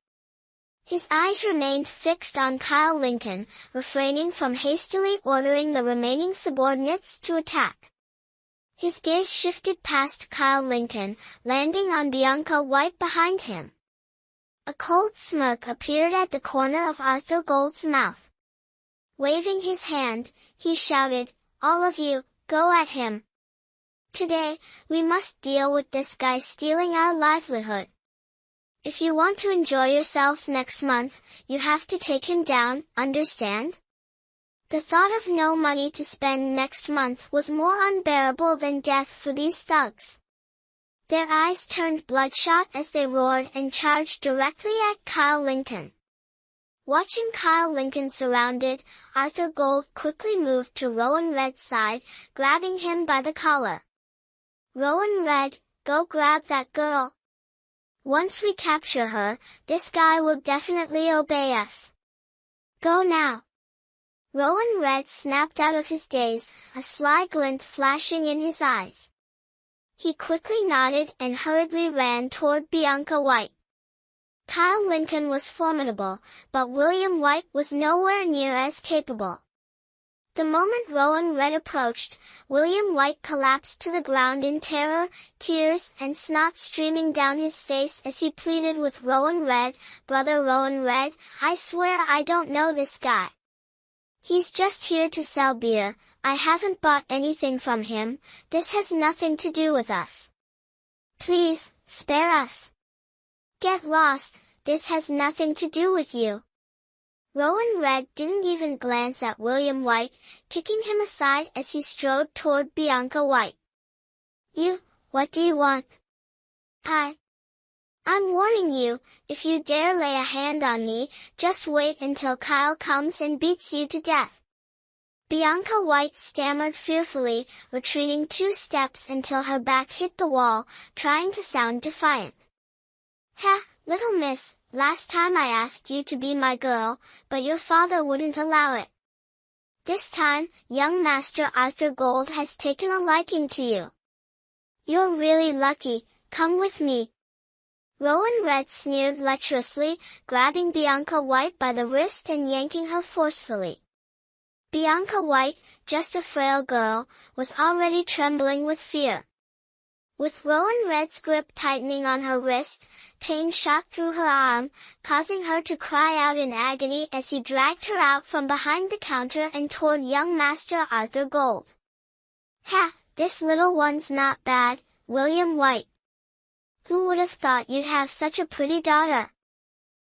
His eyes remained fixed on Kyle Lincoln, refraining from hastily ordering the remaining subordinates to attack. His gaze shifted past Kyle Lincoln, landing on Bianca White behind him. A cold smirk appeared at the corner of Arthur Gold's mouth. Waving his hand, he shouted, "All of you, go at him. Today, we must deal with this guy stealing our livelihood. If you want to enjoy yourselves next month, you have to take him down, understand?" The thought of no money to spend next month was more unbearable than death for these thugs. Their eyes turned bloodshot as they roared and charged directly at Kyle Lincoln. Watching Kyle Lincoln surrounded, Arthur Gold quickly moved to Rowan Red's side, grabbing him by the collar. "Rowan Red, go grab that girl. Once we capture her, this guy will definitely obey us. Go now." Rowan Red snapped out of his daze, a sly glint flashing in his eyes. He quickly nodded and hurriedly ran toward Bianca White. Kyle Lincoln was formidable, but William White was nowhere near as capable. The moment Rowan Red approached, William White collapsed to the ground in terror, tears and snot streaming down his face as he pleaded with Rowan Red, "Brother Rowan Red, I swear I don't know this guy. He's just here to sell beer, I haven't bought anything from him, this has nothing to do with us. Please, spare us. Get lost, this has nothing to do with you." Rowan Red didn't even glance at William White, kicking him aside as he strode toward Bianca White. What do you want?" I'm warning you, if you dare lay a hand on me, just wait until Kyle comes and beats you to death." Bianca White stammered fearfully, retreating 2 steps until her back hit the wall, trying to sound defiant. "Ha, little miss, last time I asked you to be my girl, but your father wouldn't allow it. This time, young Master Arthur Gold has taken a liking to you. You're really lucky, come with me." Rowan Red sneered lecherously, grabbing Bianca White by the wrist and yanking her forcefully. Bianca White, just a frail girl, was already trembling with fear. With Rowan Red's grip tightening on her wrist, pain shot through her arm, causing her to cry out in agony as he dragged her out from behind the counter and toward young Master Arthur Gold. "Ha, this little one's not bad, William White. Who would have thought you'd have such a pretty daughter?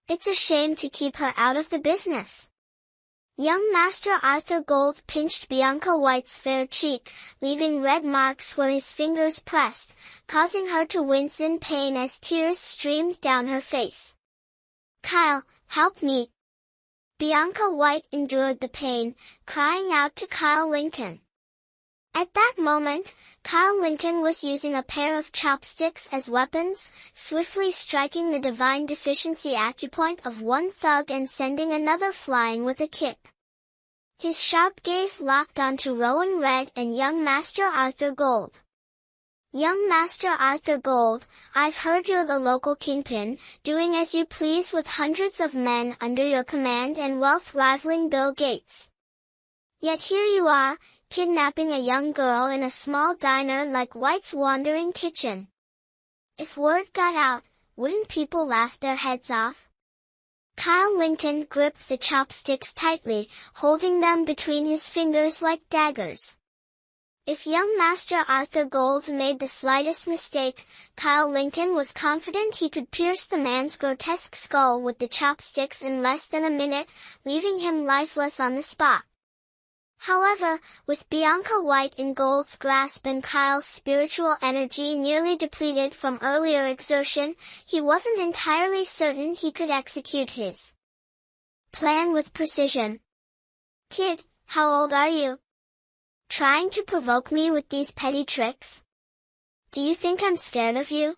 It's a shame to keep her out of the business." Young Master Arthur Gold pinched Bianca White's fair cheek, leaving red marks where his fingers pressed, causing her to wince in pain as tears streamed down her face. "Kyle, help me!" Bianca White endured the pain, crying out to Kyle Lincoln. At that moment, Kyle Lincoln was using a pair of chopsticks as weapons, swiftly striking the divine deficiency acupoint of one thug and sending another flying with a kick. His sharp gaze locked onto Rowan Red and young Master Arthur Gold. "Young Master Arthur Gold, I've heard you're the local kingpin, doing as you please with hundreds of men under your command and wealth rivaling Bill Gates. Yet here you are, kidnapping a young girl in a small diner like White's Wandering Kitchen. If word got out, wouldn't people laugh their heads off?" Kyle Lincoln gripped the chopsticks tightly, holding them between his fingers like daggers. If young Master Arthur Gold made the slightest mistake, Kyle Lincoln was confident he could pierce the man's grotesque skull with the chopsticks in less than a minute, leaving him lifeless on the spot. However, with Bianca White in Gold's grasp and Kyle's spiritual energy nearly depleted from earlier exertion, he wasn't entirely certain he could execute his plan with precision. "Kid, how old are you? Trying to provoke me with these petty tricks? Do you think I'm scared of you?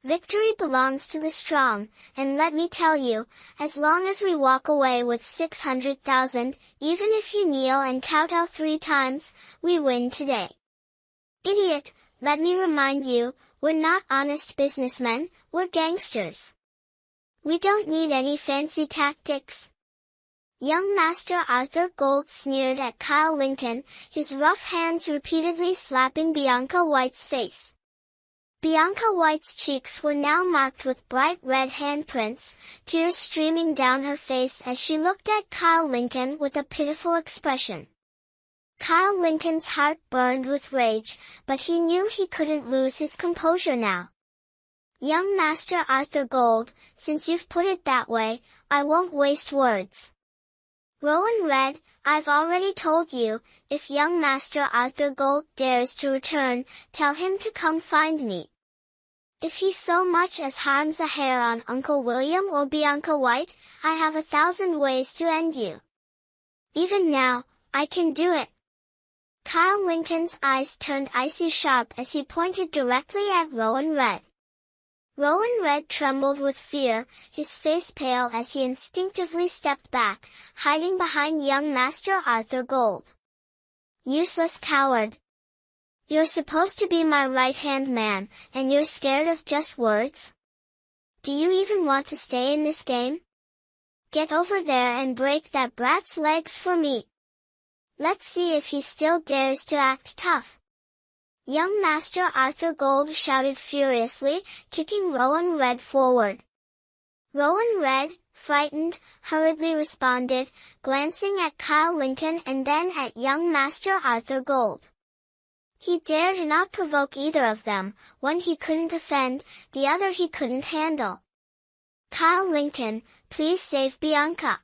Victory belongs to the strong, and let me tell you, as long as we walk away with 600,000, even if you kneel and kowtow 3 times, we win today. Idiot, let me remind you, we're not honest businessmen, we're gangsters. We don't need any fancy tactics." Young Master Arthur Gold sneered at Kyle Lincoln, his rough hands repeatedly slapping Bianca White's face. Bianca White's cheeks were now marked with bright red handprints, tears streaming down her face as she looked at Kyle Lincoln with a pitiful expression. Kyle Lincoln's heart burned with rage, but he knew he couldn't lose his composure now. "Young Master Arthur Gold, since you've put it that way, I won't waste words. Rowan Red, I've already told you, if young Master Arthur Gold dares to return, tell him to come find me. If he so much as harms a hair on Uncle William or Bianca White, I have 1,000 ways to end you. Even now, I can do it." Kyle Lincoln's eyes turned icy sharp as he pointed directly at Rowan Red. Rowan Red trembled with fear, his face pale as he instinctively stepped back, hiding behind young Master Arthur Gold. "Useless coward. You're supposed to be my right-hand man, and you're scared of just words? Do you even want to stay in this game? Get over there and break that brat's legs for me. Let's see if he still dares to act tough." Young Master Arthur Gold shouted furiously, kicking Rowan Red forward. Rowan Red, frightened, hurriedly responded, glancing at Kyle Lincoln and then at young Master Arthur Gold. He dared not provoke either of them, one he couldn't offend, the other he couldn't handle. "Kyle Lincoln, please save Bianca.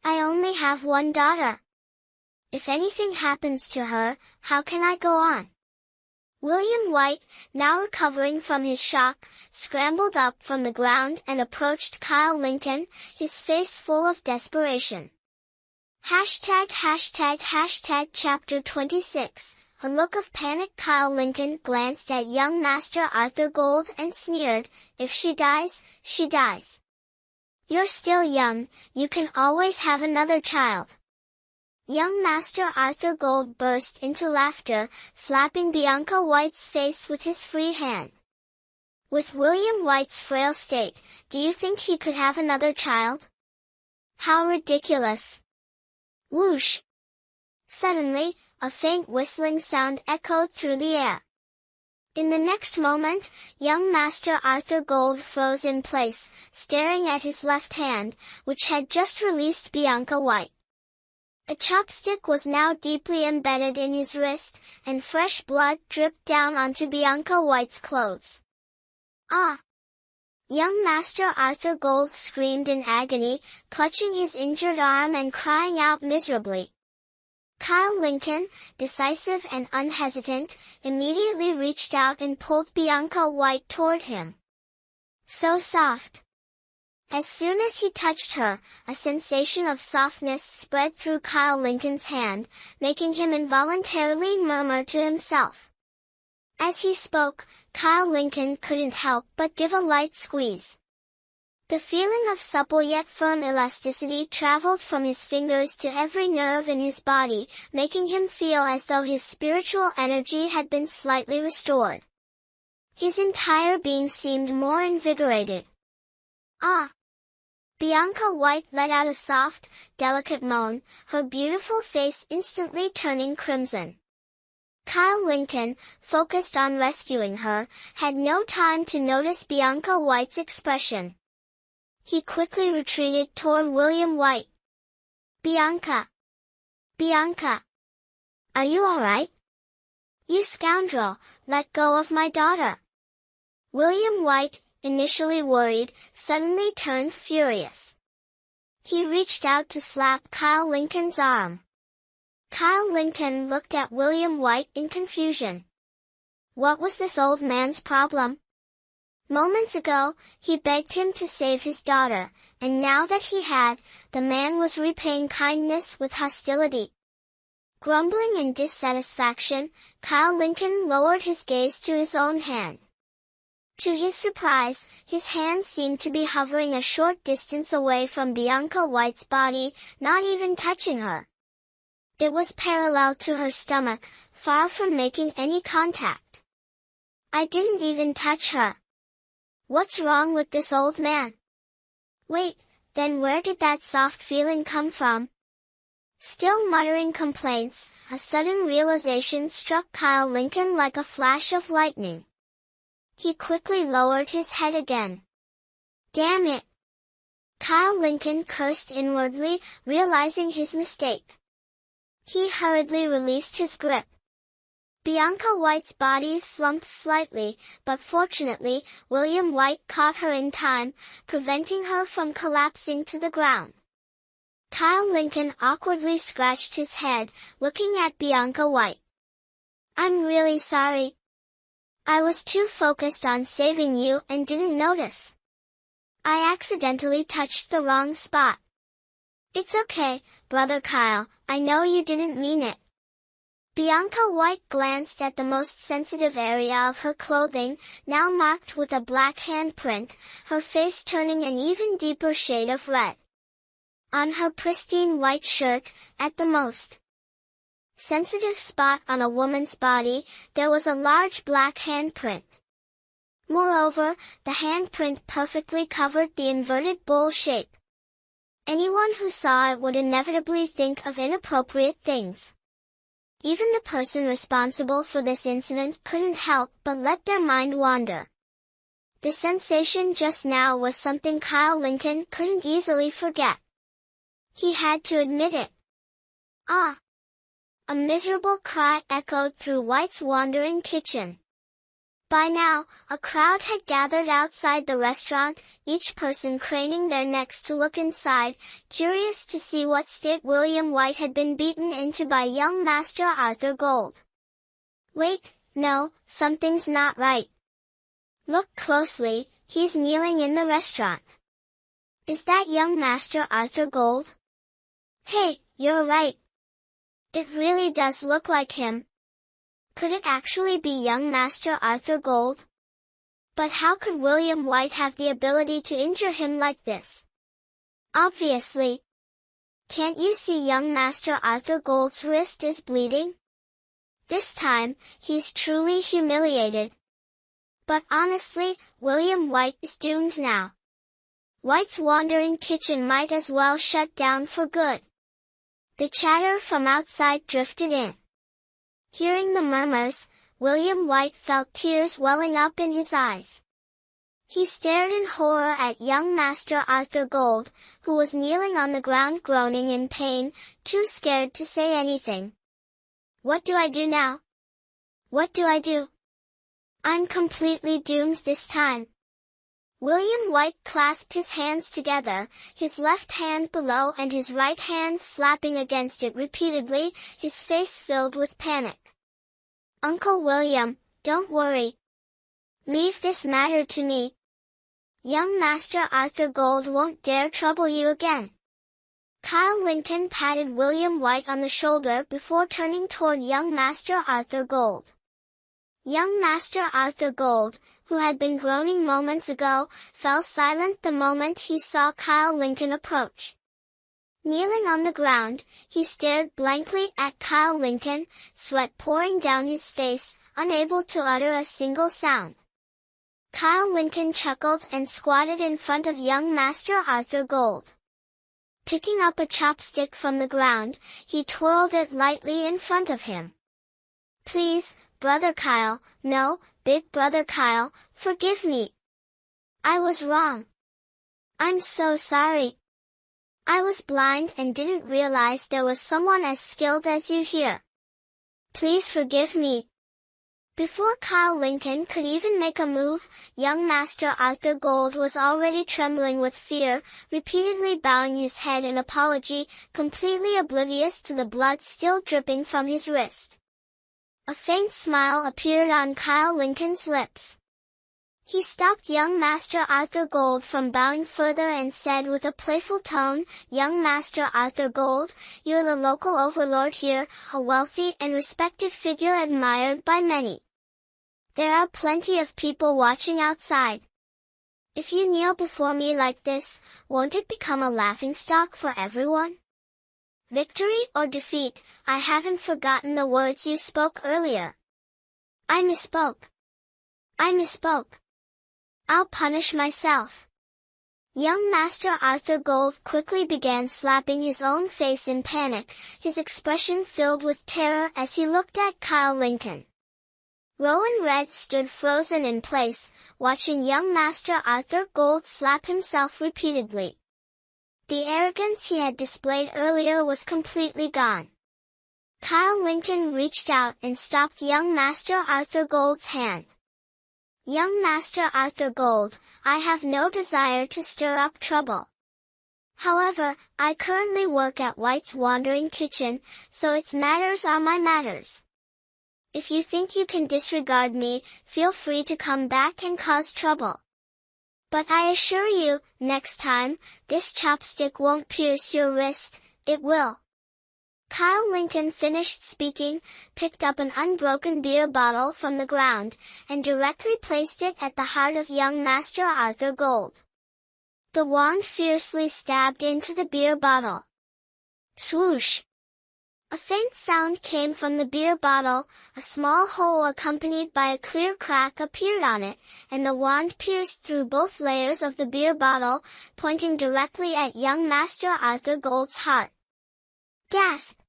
I only have one daughter. If anything happens to her, how can I go on?" William White, now recovering from his shock, scrambled up from the ground and approached Kyle Lincoln, his face full of desperation. Hashtag chapter 26. A look of panic. Kyle Lincoln glanced at young Master Arthur Gold and sneered, "If she dies, she dies. You're still young, you can always have another child." Young Master Arthur Gold burst into laughter, slapping Bianca White's face with his free hand. With William White's frail state, do you think he could have another child? How ridiculous. Whoosh! Suddenly, a faint whistling sound echoed through the air. In the next moment, young Master Arthur Gold froze in place, staring at his left hand, which had just released Bianca White. A chopstick was now deeply embedded in his wrist, and fresh blood dripped down onto Bianca White's clothes. Ah! Young Master Arthur Gold screamed in agony, clutching his injured arm and crying out miserably. Kyle Lincoln, decisive and unhesitant, immediately reached out and pulled Bianca White toward him. So soft. As soon as he touched her, a sensation of softness spread through Kyle Lincoln's hand, making him involuntarily murmur to himself. As he spoke, Kyle Lincoln couldn't help but give a light squeeze. The feeling of supple yet firm elasticity traveled from his fingers to every nerve in his body, making him feel as though his spiritual energy had been slightly restored. His entire being seemed more invigorated. Ah! Bianca White let out a soft, delicate moan, her beautiful face instantly turning crimson. Kyle Lincoln, focused on rescuing her, had no time to notice Bianca White's expression. He quickly retreated toward William White. "Bianca! Bianca! Are you all right? You scoundrel, let go of my daughter!" William White, initially worried, suddenly turned furious. He reached out to slap Kyle Lincoln's arm. Kyle Lincoln looked at William White in confusion. What was this old man's problem? Moments ago, he begged him to save his daughter, and now that he had, the man was repaying kindness with hostility. Grumbling in dissatisfaction, Kyle Lincoln lowered his gaze to his own hand. To his surprise, his hand seemed to be hovering a short distance away from Bianca White's body, not even touching her. It was parallel to her stomach, far from making any contact. "I didn't even touch her. What's wrong with this old man? Wait, then where did that soft feeling come from?" Still muttering complaints, a sudden realization struck Kyle Lincoln like a flash of lightning. He quickly lowered his head again. Damn it! Kyle Lincoln cursed inwardly, realizing his mistake. He hurriedly released his grip. Bianca White's body slumped slightly, but fortunately, William White caught her in time, preventing her from collapsing to the ground. Kyle Lincoln awkwardly scratched his head, looking at Bianca White. "I'm really sorry. I was too focused on saving you and didn't notice. I accidentally touched the wrong spot." "It's okay, Brother Kyle, I know you didn't mean it." Bianca White glanced at the most sensitive area of her clothing, now marked with a black handprint, her face turning an even deeper shade of red. On her pristine white shirt, at the most sensitive spot on a woman's body, there was a large black handprint. Moreover, the handprint perfectly covered the inverted bowl shape. Anyone who saw it would inevitably think of inappropriate things. Even the person responsible for this incident couldn't help but let their mind wander. The sensation just now was something Kyle Lincoln couldn't easily forget. He had to admit it. "Ah!" A miserable cry echoed through White's wandering kitchen. By now, a crowd had gathered outside the restaurant, each person craning their necks to look inside, curious to see what state William White had been beaten into by young Master Arthur Gold. "Wait, no, something's not right. Look closely, he's kneeling in the restaurant. Is that young Master Arthur Gold?" Hey, you're right. It really does look like him. Could it actually be young Master Arthur Gold? But how could William White have the ability to injure him like this? Obviously. Can't you see young Master Arthur Gold's wrist is bleeding? This time, he's truly humiliated. But honestly, William White is doomed now. White's wandering kitchen might as well shut down for good. The chatter from outside drifted in. Hearing the murmurs, William White felt tears welling up in his eyes. He stared in horror at young Master Arthur Gold, who was kneeling on the ground groaning in pain, too scared to say anything. What do I do now? What do I do? I'm completely doomed this time. William White clasped his hands together, his left hand below and his right hand slapping against it repeatedly, his face filled with panic. Uncle William, don't worry. Leave this matter to me. Young Master Arthur Gold won't dare trouble you again. Kyle Lincoln patted William White on the shoulder before turning toward young Master Arthur Gold. Young Master Arthur Gold, who had been groaning moments ago, fell silent the moment he saw Kyle Lincoln approach. Kneeling on the ground, he stared blankly at Kyle Lincoln, sweat pouring down his face, unable to utter a single sound. Kyle Lincoln chuckled and squatted in front of young Master Arthur Gold. Picking up a chopstick from the ground, he twirled it lightly in front of him. Please, Brother Kyle, no, Big Brother Kyle, forgive me. I was wrong. I'm so sorry. I was blind and didn't realize there was someone as skilled as you here. Please forgive me. Before Kyle Lincoln could even make a move, young Master Arthur Gold was already trembling with fear, repeatedly bowing his head in apology, completely oblivious to the blood still dripping from his wrist. A faint smile appeared on Kyle Lincoln's lips. He stopped young Master Arthur Gold from bowing further and said with a playful tone, Young Master Arthur Gold, you're the local overlord here, a wealthy and respected figure admired by many. There are plenty of people watching outside. If you kneel before me like this, won't it become a laughingstock for everyone? Victory or defeat, I haven't forgotten the words you spoke earlier. I misspoke. I'll punish myself. Young Master Arthur Gold quickly began slapping his own face in panic, his expression filled with terror as he looked at Kyle Lincoln. Rowan Red stood frozen in place, watching young Master Arthur Gold slap himself repeatedly. The arrogance he had displayed earlier was completely gone. Kyle Lincoln reached out and stopped young Master Arthur Gold's hand. Young Master Arthur Gold, I have no desire to stir up trouble. However, I currently work at White's Wandering Kitchen, so its matters are my matters. If you think you can disregard me, feel free to come back and cause trouble. But I assure you, next time, this chopstick won't pierce your wrist, it will. Kyle Lincoln finished speaking, picked up an unbroken beer bottle from the ground, and directly placed it at the heart of young Master Arthur Gold. The wand fiercely stabbed into the beer bottle. Swoosh! A faint sound came from the beer bottle, a small hole accompanied by a clear crack appeared on it, and the wand pierced through both layers of the beer bottle, pointing directly at young Master Arthur Gold's heart. Gasp!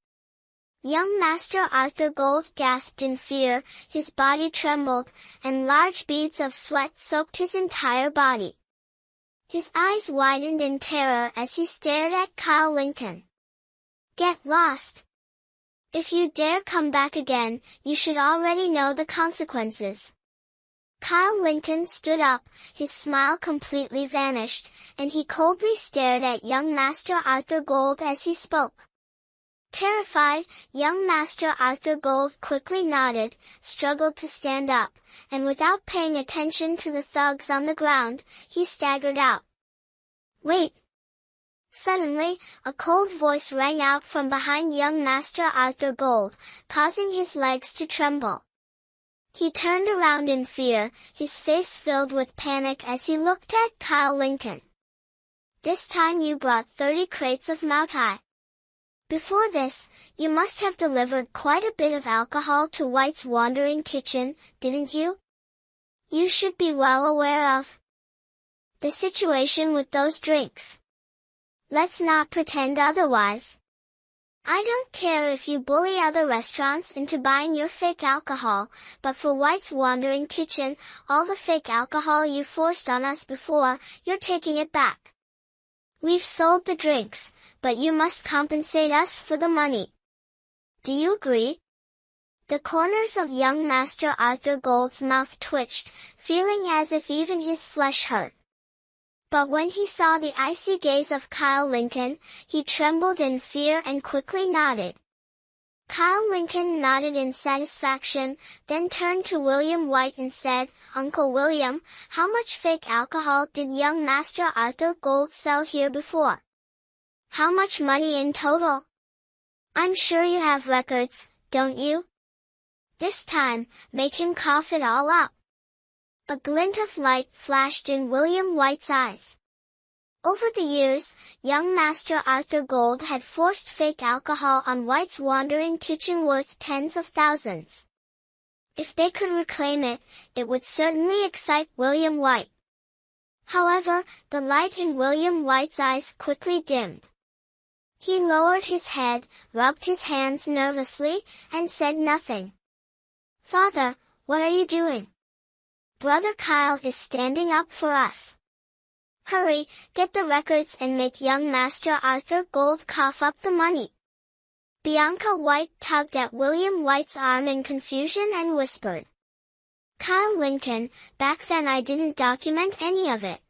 Young Master Arthur Gold gasped in fear, his body trembled, and large beads of sweat soaked his entire body. His eyes widened in terror as he stared at Kyle Lincoln. Get lost! If you dare come back again, you should already know the consequences. Kyle Lincoln stood up, his smile completely vanished, and he coldly stared at young Master Arthur Gold as he spoke. Terrified, young Master Arthur Gold quickly nodded, struggled to stand up, and without paying attention to the thugs on the ground, he staggered out. Wait! Suddenly, a cold voice rang out from behind young Master Arthur Gold, causing his legs to tremble. He turned around in fear, his face filled with panic as he looked at Kyle Lincoln. "This time you brought 30 crates of Mautai. Before this, you must have delivered quite a bit of alcohol to White's wandering kitchen, didn't you? You should be well aware of the situation with those drinks. Let's not pretend otherwise. I don't care if you bully other restaurants into buying your fake alcohol, but for White's wandering kitchen, all the fake alcohol you forced on us before, you're taking it back. We've sold the drinks, but you must compensate us for the money. Do you agree?" The corners of young Master Arthur Gold's mouth twitched, feeling as if even his flesh hurt. But when he saw the icy gaze of Kyle Lincoln, he trembled in fear and quickly nodded. Kyle Lincoln nodded in satisfaction, then turned to William White and said, "Uncle William, how much fake alcohol did young Master Arthur Gold sell here before? How much money in total? I'm sure you have records, don't you? This time, make him cough it all up." A glint of light flashed in William White's eyes. Over the years, young Master Arthur Gold had forced fake alcohol on White's wandering kitchen worth tens of thousands. If they could reclaim it, it would certainly excite William White. However, the light in William White's eyes quickly dimmed. He lowered his head, rubbed his hands nervously, and said nothing. "Father, what are you doing? Brother Kyle is standing up for us. Hurry, get the records and make young Master Arthur Gold cough up the money." Bianca White tugged at William White's arm in confusion and whispered, "Kyle Lincoln, back then I didn't document any of it.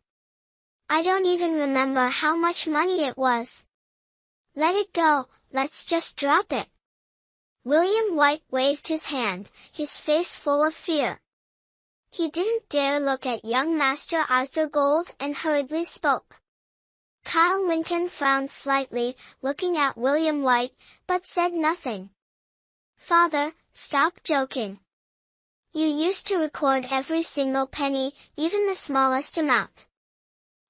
I don't even remember how much money it was. Let it go, let's just drop it." William White waved his hand, his face full of fear. He didn't dare look at young Master Arthur Gold and hurriedly spoke. Kyle Lincoln frowned slightly, looking at William White, but said nothing. "Father, stop joking. You used to record every single penny, even the smallest amount.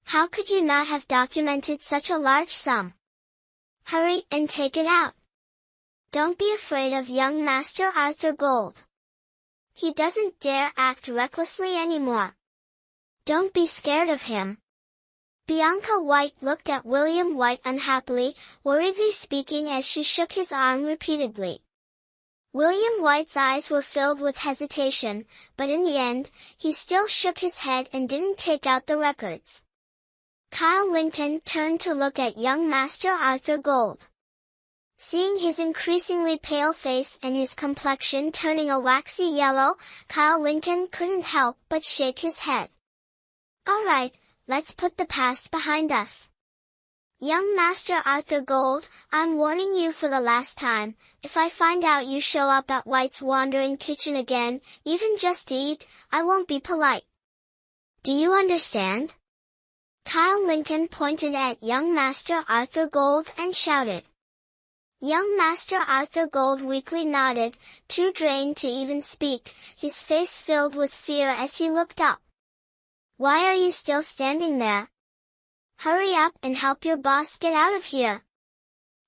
How could you not have documented such a large sum? Hurry and take it out. Don't be afraid of young Master Arthur Gold. He doesn't dare act recklessly anymore. Don't be scared of him." Bianca White looked at William White unhappily, worriedly speaking as she shook his arm repeatedly. William White's eyes were filled with hesitation, but in the end, he still shook his head and didn't take out the records. Kyle Lincoln turned to look at young Master Arthur Gold. Seeing his increasingly pale face and his complexion turning a waxy yellow, Kyle Lincoln couldn't help but shake his head. "All right, let's put the past behind us. Young Master Arthur Gold, I'm warning you for the last time, if I find out you show up at White's wandering kitchen again, even just to eat, I won't be polite. Do you understand?" Kyle Lincoln pointed at young Master Arthur Gold and shouted. Young Master Arthur Gold weakly nodded, too drained to even speak, his face filled with fear as he looked up. "Why are you still standing there? Hurry up and help your boss get out of here."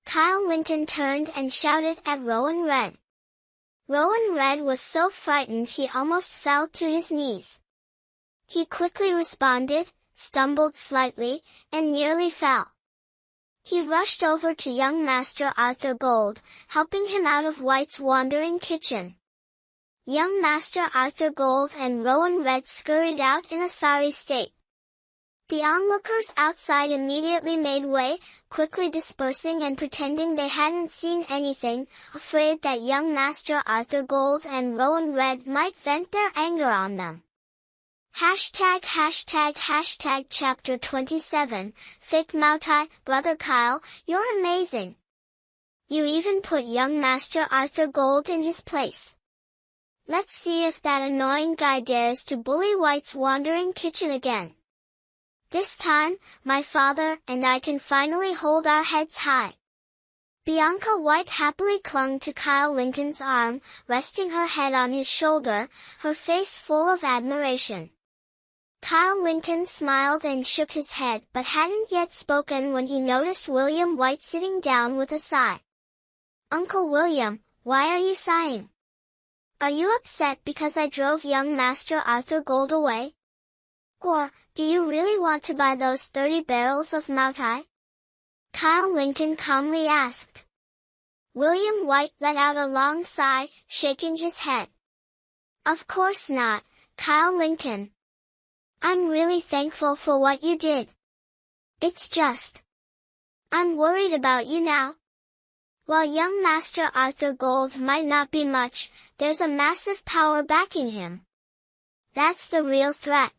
Kyle Lincoln turned and shouted at Rowan Red. Rowan Red was so frightened he almost fell to his knees. He quickly responded, stumbled slightly, and nearly fell. He rushed over to young Master Arthur Gold, helping him out of White's wandering kitchen. Young Master Arthur Gold and Rowan Red scurried out in a sorry state. The onlookers outside immediately made way, quickly dispersing and pretending they hadn't seen anything, afraid that young Master Arthur Gold and Rowan Red might vent their anger on them. Hashtag Chapter 27, Fake Mautai, Brother Kyle, you're amazing. You even put young Master Arthur Gold in his place. Let's see if that annoying guy dares to bully White's wandering kitchen again. This time, my father and I can finally hold our heads high." Bianca White happily clung to Kyle Lincoln's arm, resting her head on his shoulder, her face full of admiration. Kyle Lincoln smiled and shook his head but hadn't yet spoken when he noticed William White sitting down with a sigh. "Uncle William, why are you sighing? Are you upset because I drove young Master Arthur Gold away? Or, do you really want to buy those 30 barrels of Mautai?" Kyle Lincoln calmly asked. William White let out a long sigh, shaking his head. "Of course not, Kyle Lincoln. I'm really thankful for what you did. It's just, I'm worried about you now. While young Master Arthur Gold might not be much, there's a massive power backing him. That's the real threat.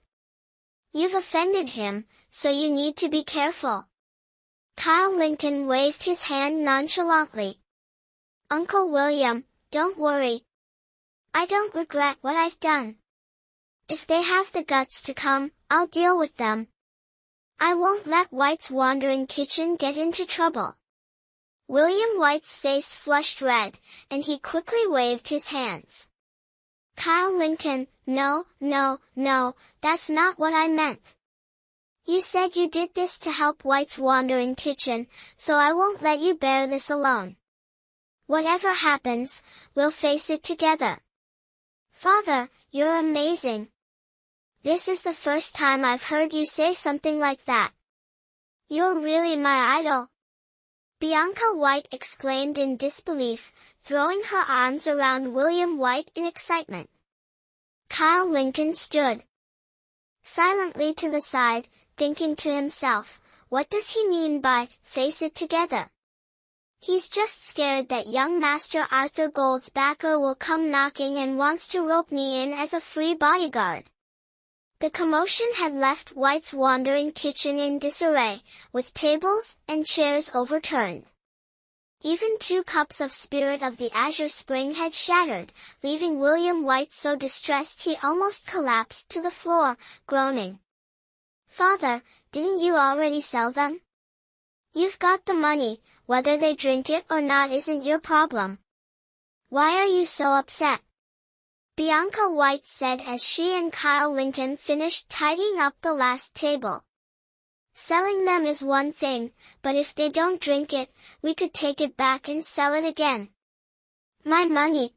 You've offended him, so you need to be careful." Kyle Lincoln waved his hand nonchalantly. "Uncle William, don't worry. I don't regret what I've done. If they have the guts to come, I'll deal with them. I won't let White's Wandering Kitchen get into trouble." William White's face flushed red, and he quickly waved his hands. "Kyle Lincoln, no, that's not what I meant. You said you did this to help White's Wandering Kitchen, so I won't let you bear this alone. Whatever happens, we'll face it together." "Father, you're amazing. This is the first time I've heard you say something like that. You're really my idol." Bianca White exclaimed in disbelief, throwing her arms around William White in excitement. Kyle Lincoln stood silently to the side, thinking to himself, what does he mean by, face it together? He's just scared that young Master Arthur Gold's backer will come knocking and wants to rope me in as a free bodyguard. The commotion had left White's Wandering Kitchen in disarray, with tables and chairs overturned. Even 2 cups of Spirit of the Azure Spring had shattered, leaving William White so distressed he almost collapsed to the floor, groaning. "Father, didn't you already sell them? You've got the money, whether they drink it or not isn't your problem. Why are you so upset?" Bianca White said as she and Kyle Lincoln finished tidying up the last table. "Selling them is one thing, but if they don't drink it, we could take it back and sell it again. My money!"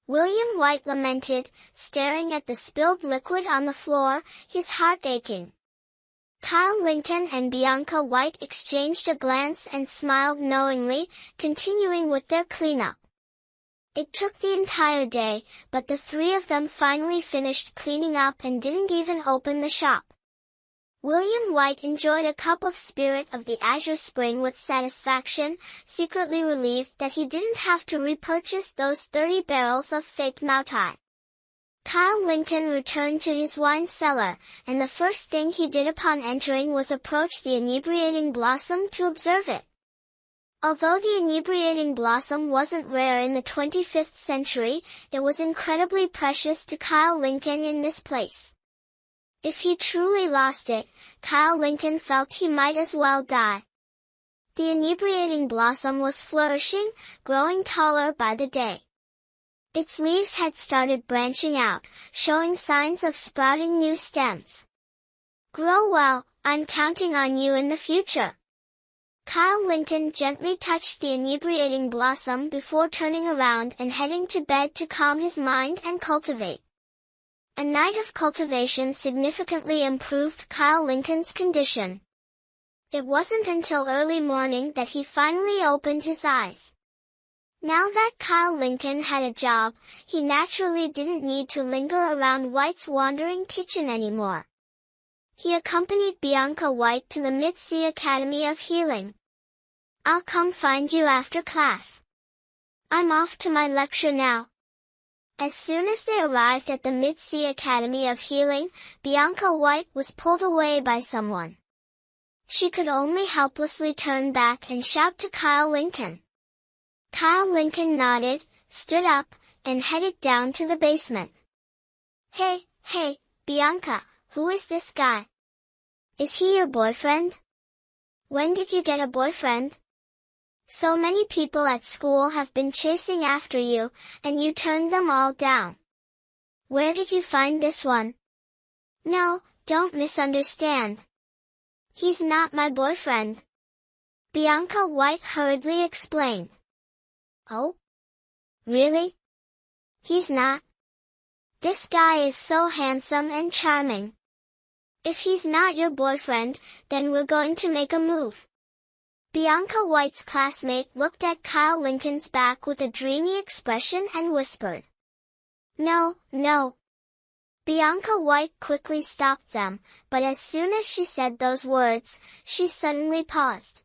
William White lamented, staring at the spilled liquid on the floor, his heart aching. Kyle Lincoln and Bianca White exchanged a glance and smiled knowingly, continuing with their cleanup. It took the entire day, but the 3 of them finally finished cleaning up and didn't even open the shop. William White enjoyed a cup of Spirit of the Azure Spring with satisfaction, secretly relieved that he didn't have to repurchase those 30 barrels of fake Mautai. Kyle Lincoln returned to his wine cellar, and the first thing he did upon entering was approach the inebriating blossom to observe it. Although the inebriating blossom wasn't rare in the 25th century, it was incredibly precious to Kyle Lincoln in this place. If he truly lost it, Kyle Lincoln felt he might as well die. The inebriating blossom was flourishing, growing taller by the day. Its leaves had started branching out, showing signs of sprouting new stems. "Grow well, I'm counting on you in the future." Kyle Lincoln gently touched the inebriating blossom before turning around and heading to bed to calm his mind and cultivate. A night of cultivation significantly improved Kyle Lincoln's condition. It wasn't until early morning that he finally opened his eyes. Now that Kyle Lincoln had a job, he naturally didn't need to linger around White's Wandering Kitchen anymore. He accompanied Bianca White to the Mid-Sea Academy of Healing. "I'll come find you after class. I'm off to my lecture now." As soon as they arrived at the Mid-Sea Academy of Healing, Bianca White was pulled away by someone. She could only helplessly turn back and shout to Kyle Lincoln. Kyle Lincoln nodded, stood up, and headed down to the basement. Hey, Bianca, who is this guy? Is he your boyfriend? When did you get a boyfriend? So many people at school have been chasing after you, and you turned them all down. Where did you find this one? No, don't misunderstand. He's not my boyfriend. Bianca White hurriedly explained. Oh? Really? He's not? This guy is so handsome and charming. If he's not your boyfriend, then we're going to make a move. Bianca White's classmate looked at Kyle Lincoln's back with a dreamy expression and whispered. No, no. Bianca White quickly stopped them, but as soon as she said those words, she suddenly paused.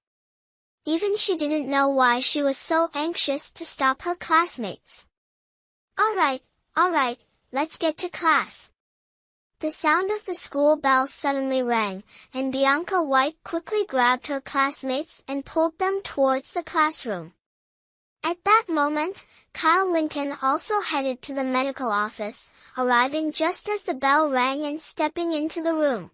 Even she didn't know why she was so anxious to stop her classmates. All right, let's get to class. The sound of the school bell suddenly rang, and Bianca White quickly grabbed her classmates and pulled them towards the classroom. At that moment, Kyle Lincoln also headed to the medical office, arriving just as the bell rang and stepping into the room.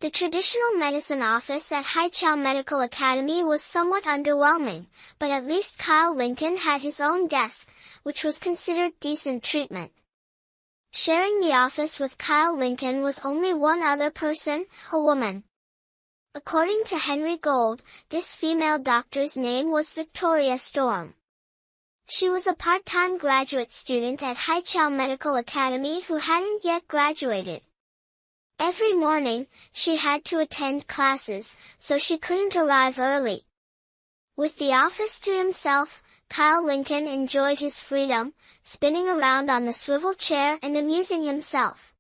The traditional medicine office at Haichao Medical Academy was somewhat underwhelming, but at least Kyle Lincoln had his own desk, which was considered decent treatment. Sharing the office with Kyle Lincoln was only one other person, a woman. According to Henry Gold, this female doctor's name was Victoria Storm. She was a part-time graduate student at Haichao Medical Academy who hadn't yet graduated. Every morning, she had to attend classes, so she couldn't arrive early. With the office to himself, Kyle Lincoln enjoyed his freedom, spinning around on the swivel chair and amusing himself.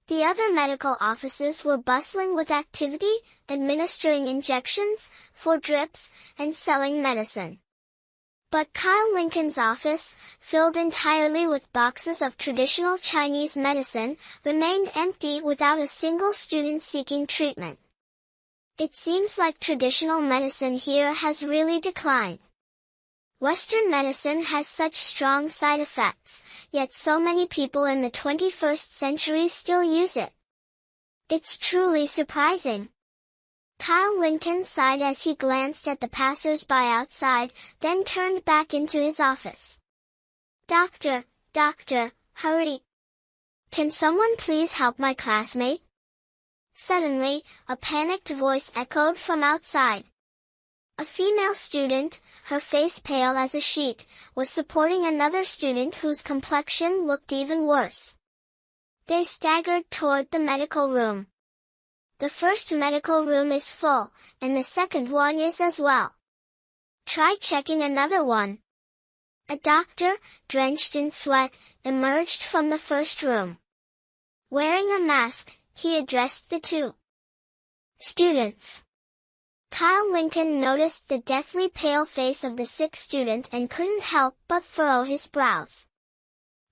The other medical offices were bustling with activity, administering injections, for drips, and selling medicine. But Kyle Lincoln's office, filled entirely with boxes of traditional Chinese medicine, remained empty without a single student seeking treatment. It seems like traditional medicine here has really declined. Western medicine has such strong side effects, yet so many people in the 21st century still use it. It's truly surprising. Kyle Lincoln sighed as he glanced at the passers-by outside, then turned back into his office. Doctor, hurry! Can someone please help my classmate? Suddenly, a panicked voice echoed from outside. A female student, her face pale as a sheet, was supporting another student whose complexion looked even worse. They staggered toward the medical room. The first medical room is full, and the second one is as well. Try checking another one. A doctor, drenched in sweat, emerged from the first room. Wearing a mask, he addressed the two students. Kyle Lincoln noticed the deathly pale face of the sick student and couldn't help but furrow his brows.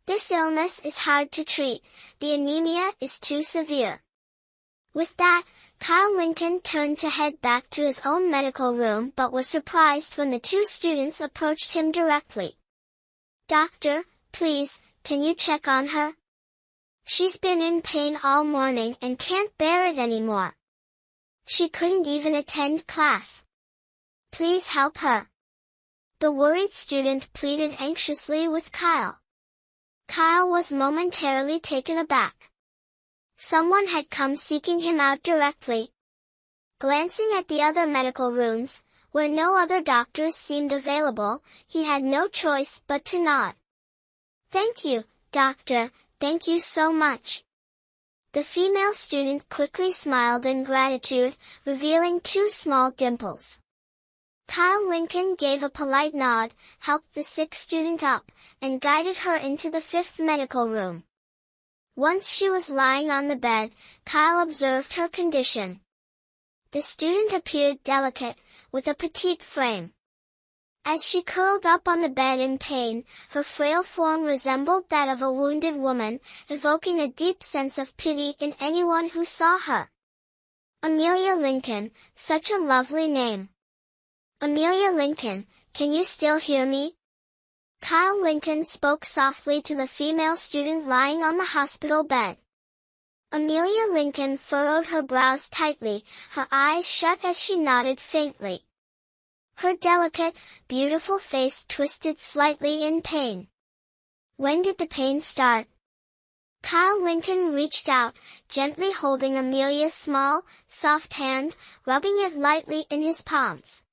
This illness is hard to treat, the anemia is too severe. With that, Kyle Lincoln turned to head back to his own medical room but was surprised when the two students approached him directly. Doctor, please, can you check on her? She's been in pain all morning and can't bear it anymore. She couldn't even attend class. Please help her. The worried student pleaded anxiously with Kyle. Kyle was momentarily taken aback. Someone had come seeking him out directly. Glancing at the other medical rooms, where no other doctors seemed available, he had no choice but to nod. Thank you, doctor, thank you so much. The female student quickly smiled in gratitude, revealing two small dimples. Kyle Lincoln gave a polite nod, helped the sick student up, and guided her into the fifth medical room. Once she was lying on the bed, Kyle observed her condition. The student appeared delicate, with a petite frame. As she curled up on the bed in pain, her frail form resembled that of a wounded woman, evoking a deep sense of pity in anyone who saw her. Amelia Lincoln, such a lovely name. Amelia Lincoln, can you still hear me? Kyle Lincoln spoke softly to the female student lying on the hospital bed. Amelia Lincoln furrowed her brows tightly, her eyes shut as she nodded faintly. Her delicate, beautiful face twisted slightly in pain. When did the pain start? Kyle Lincoln reached out, gently holding Amelia's small, soft hand, rubbing it lightly in his palms.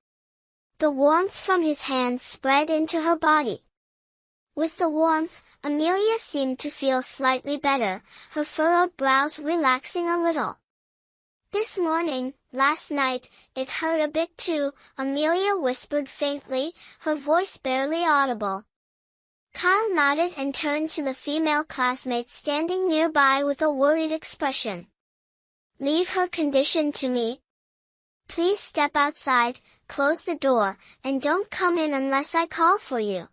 The warmth from his hands spread into her body. With the warmth, Amelia seemed to feel slightly better, her furrowed brows relaxing a little. This morning, last night, it hurt a bit too, Amelia whispered faintly, her voice barely audible. Kyle nodded and turned to the female classmate standing nearby with a worried expression. Leave her condition to me. Please step outside, close the door, and don't come in unless I call for you.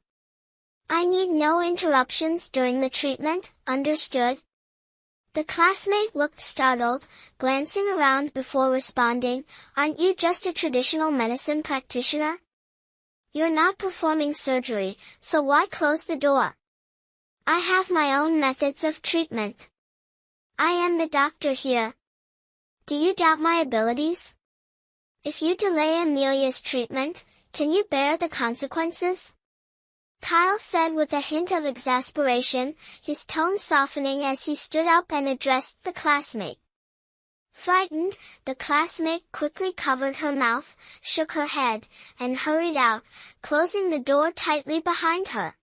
I need no interruptions during the treatment, understood? The classmate looked startled, glancing around before responding, aren't you just a traditional medicine practitioner? You're not performing surgery, so why close the door? I have my own methods of treatment. I am the doctor here. Do you doubt my abilities? If you delay Amelia's treatment, can you bear the consequences? Kyle said with a hint of exasperation, his tone softening as he stood up and addressed the classmate. Frightened, the classmate quickly covered her mouth, shook her head, and hurried out, closing the door tightly behind her.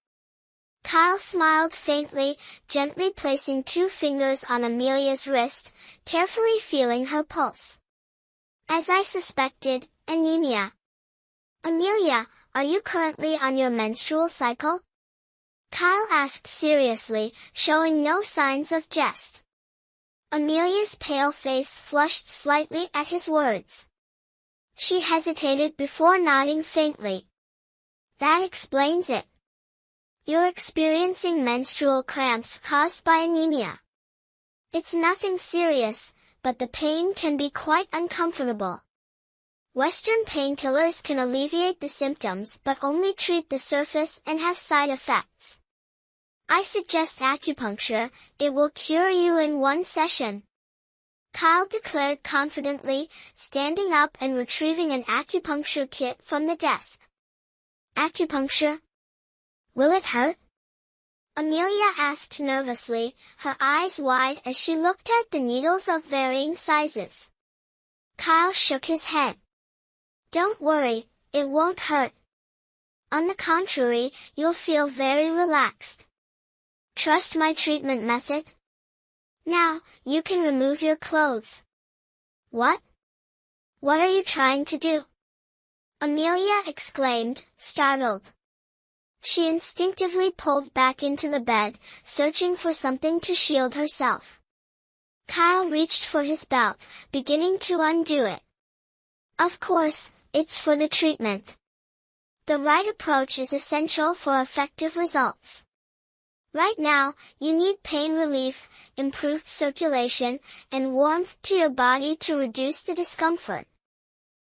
Kyle smiled faintly, gently placing 2 fingers on Amelia's wrist, carefully feeling her pulse. As I suspected, anemia. Amelia, are you currently on your menstrual cycle? Kyle asked seriously, showing no signs of jest. Amelia's pale face flushed slightly at his words. She hesitated before nodding faintly. That explains it. You're experiencing menstrual cramps caused by anemia. It's nothing serious, but the pain can be quite uncomfortable. Western painkillers can alleviate the symptoms but only treat the surface and have side effects. I suggest acupuncture, it will cure you in 1 session. Kyle declared confidently, standing up and retrieving an acupuncture kit from the desk. Acupuncture? Will it hurt? Amelia asked nervously, her eyes wide as she looked at the needles of varying sizes. Kyle shook his head. Don't worry, it won't hurt. On the contrary, you'll feel very relaxed. Trust my treatment method. Now, you can remove your clothes. What? What are you trying to do? Amelia exclaimed, startled. She instinctively pulled back into the bed, searching for something to shield herself. Kyle reached for his belt, beginning to undo it. Of course, it's for the treatment. The right approach is essential for effective results. Right now, you need pain relief, improved circulation, and warmth to your body to reduce the discomfort.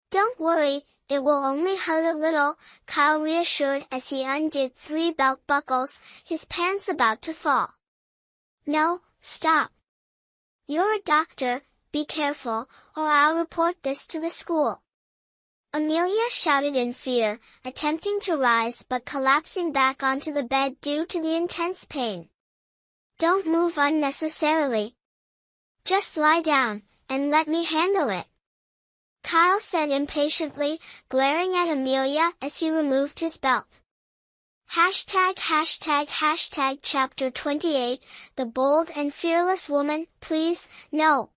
Don't worry, it will only hurt a little, Kyle reassured as he undid 3 belt buckles, his pants about to fall. No, stop. You're a doctor, be careful, or I'll report this to the school. Amelia shouted in fear, attempting to rise but collapsing back onto the bed due to the intense pain. Don't move unnecessarily. Just lie down, and let me handle it. Kyle said impatiently, glaring at Amelia as he removed his belt. Hashtag chapter 28, the bold and fearless woman, please, no.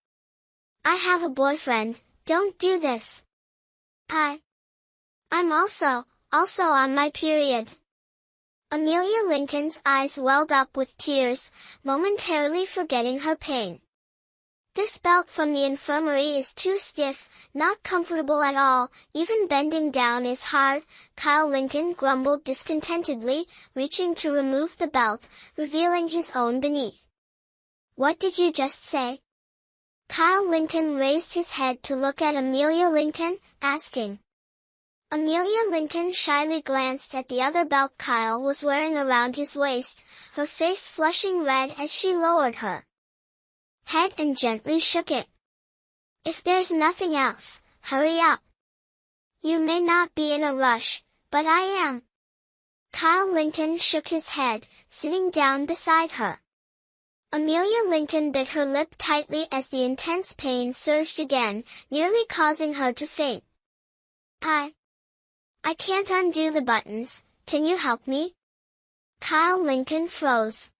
I have a boyfriend, don't do this. I'm also on my period. Amelia Lincoln's eyes welled up with tears, momentarily forgetting her pain. This belt from the infirmary is too stiff, not comfortable at all, even bending down is hard, Kyle Lincoln grumbled discontentedly, reaching to remove the belt, revealing his own beneath. What did you just say? Kyle Lincoln raised his head to look at Amelia Lincoln, asking. Amelia Lincoln shyly glanced at the other belt Kyle was wearing around his waist, her face flushing red as she lowered her head and gently shook it. If there's nothing else, hurry up. You may not be in a rush, but I am. Kyle Lincoln shook his head, sitting down beside her. Amelia Lincoln bit her lip tightly as the intense pain surged again, nearly causing her to faint. I can't undo the buttons, can you help me? Kyle Lincoln froze.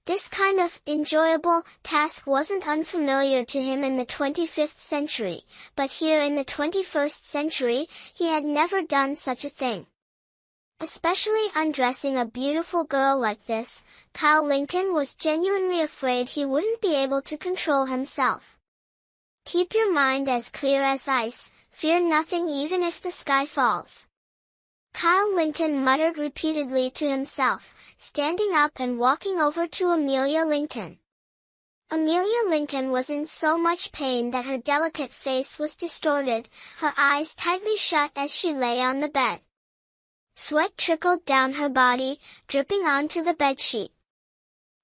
This kind of enjoyable task wasn't unfamiliar to him in the 25th century, but here in the 21st century, he had never done such a thing. Especially undressing a beautiful girl like this, Kyle Lincoln was genuinely afraid he wouldn't be able to control himself. Keep your mind as clear as ice, fear nothing even if the sky falls. Kyle Lincoln muttered repeatedly to himself, standing up and walking over to Amelia Lincoln. Amelia Lincoln was in so much pain that her delicate face was distorted, her eyes tightly shut as she lay on the bed. Sweat trickled down her body, dripping onto the bedsheet.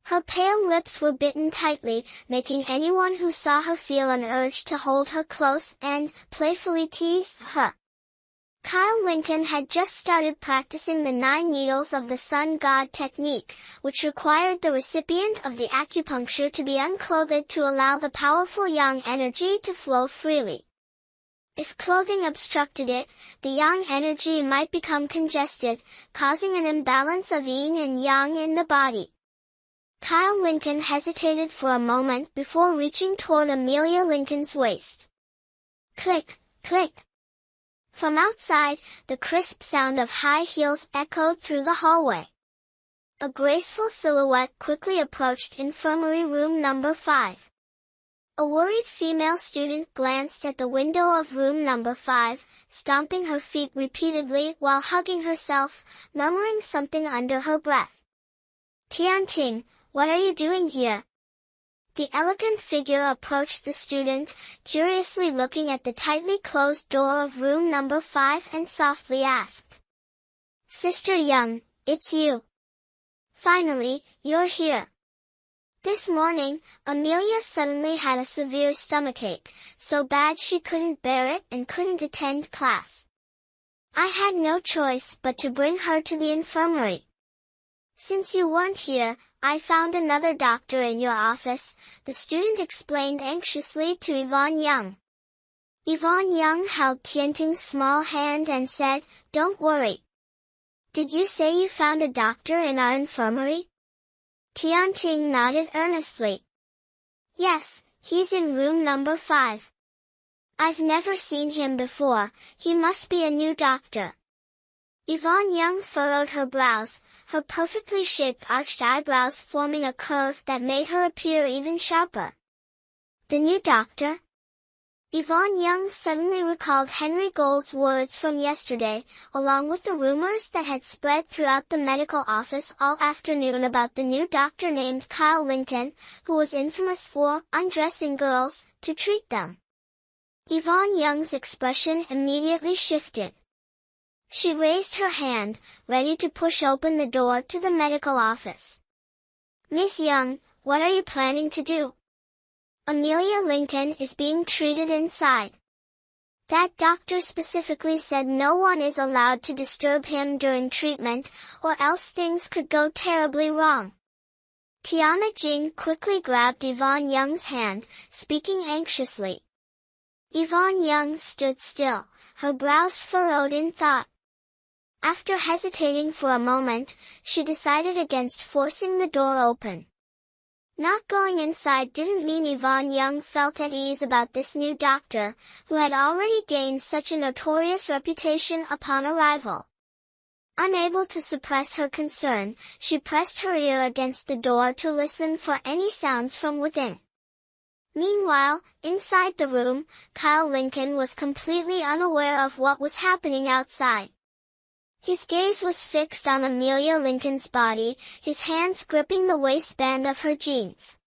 Her pale lips were bitten tightly, making anyone who saw her feel an urge to hold her close and playfully tease her. Kyle Lincoln had just started practicing the 9 needles of the sun god technique, which required the recipient of the acupuncture to be unclothed to allow the powerful yang energy to flow freely. If clothing obstructed it, the yang energy might become congested, causing an imbalance of yin and yang in the body. Kyle Lincoln hesitated for a moment before reaching toward Amelia Lincoln's waist. Click, click. From outside, the crisp sound of high heels echoed through the hallway. A graceful silhouette quickly approached infirmary room number 5. A worried female student glanced at the window of room number 5, stomping her feet repeatedly while hugging herself, murmuring something under her breath. Tianting, what are you doing here? The elegant figure approached the student, curiously looking at the tightly closed door of room number 5 and softly asked. Sister Young, it's you. Finally, you're here. This morning, Amelia suddenly had a severe stomachache, so bad she couldn't bear it and couldn't attend class. I had no choice but to bring her to the infirmary. Since you weren't here, I found another doctor in your office, the student explained anxiously to Yvonne Young. Yvonne Young held Tianting's small hand and said, Don't worry. Did you say you found a doctor in our infirmary? Tianting nodded earnestly. Yes, he's in room number 5. I've never seen him before, he must be a new doctor. Yvonne Young furrowed her brows, her perfectly shaped arched eyebrows forming a curve that made her appear even sharper. The new doctor? Yvonne Young suddenly recalled Henry Gould's words from yesterday, along with the rumors that had spread throughout the medical office all afternoon about the new doctor named Kyle Lincoln, who was infamous for undressing girls to treat them. Yvonne Young's expression immediately shifted. She raised her hand, ready to push open the door to the medical office. Miss Young, what are you planning to do? Amelia Lincoln is being treated inside. That doctor specifically said no one is allowed to disturb him during treatment, or else things could go terribly wrong. Tiana Jing quickly grabbed Yvonne Young's hand, speaking anxiously. Yvonne Young stood still, her brows furrowed in thought. After hesitating for a moment, she decided against forcing the door open. Not going inside didn't mean Yvonne Young felt at ease about this new doctor, who had already gained such a notorious reputation upon arrival. Unable to suppress her concern, she pressed her ear against the door to listen for any sounds from within. Meanwhile, inside the room, Kyle Lincoln was completely unaware of what was happening outside. His gaze was fixed on Amelia Lincoln's body, his hands gripping the waistband of her jeans.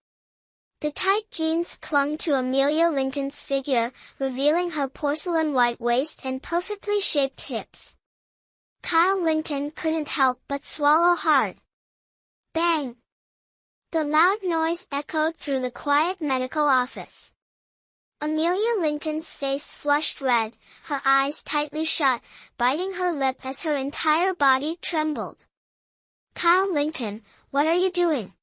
The tight jeans clung to Amelia Lincoln's figure, revealing her porcelain white waist and perfectly shaped hips. Kyle Lincoln couldn't help but swallow hard. Bang! The loud noise echoed through the quiet medical office. Amelia Lincoln's face flushed red, her eyes tightly shut, biting her lip as her entire body trembled. "Kyle Lincoln, what are you doing?"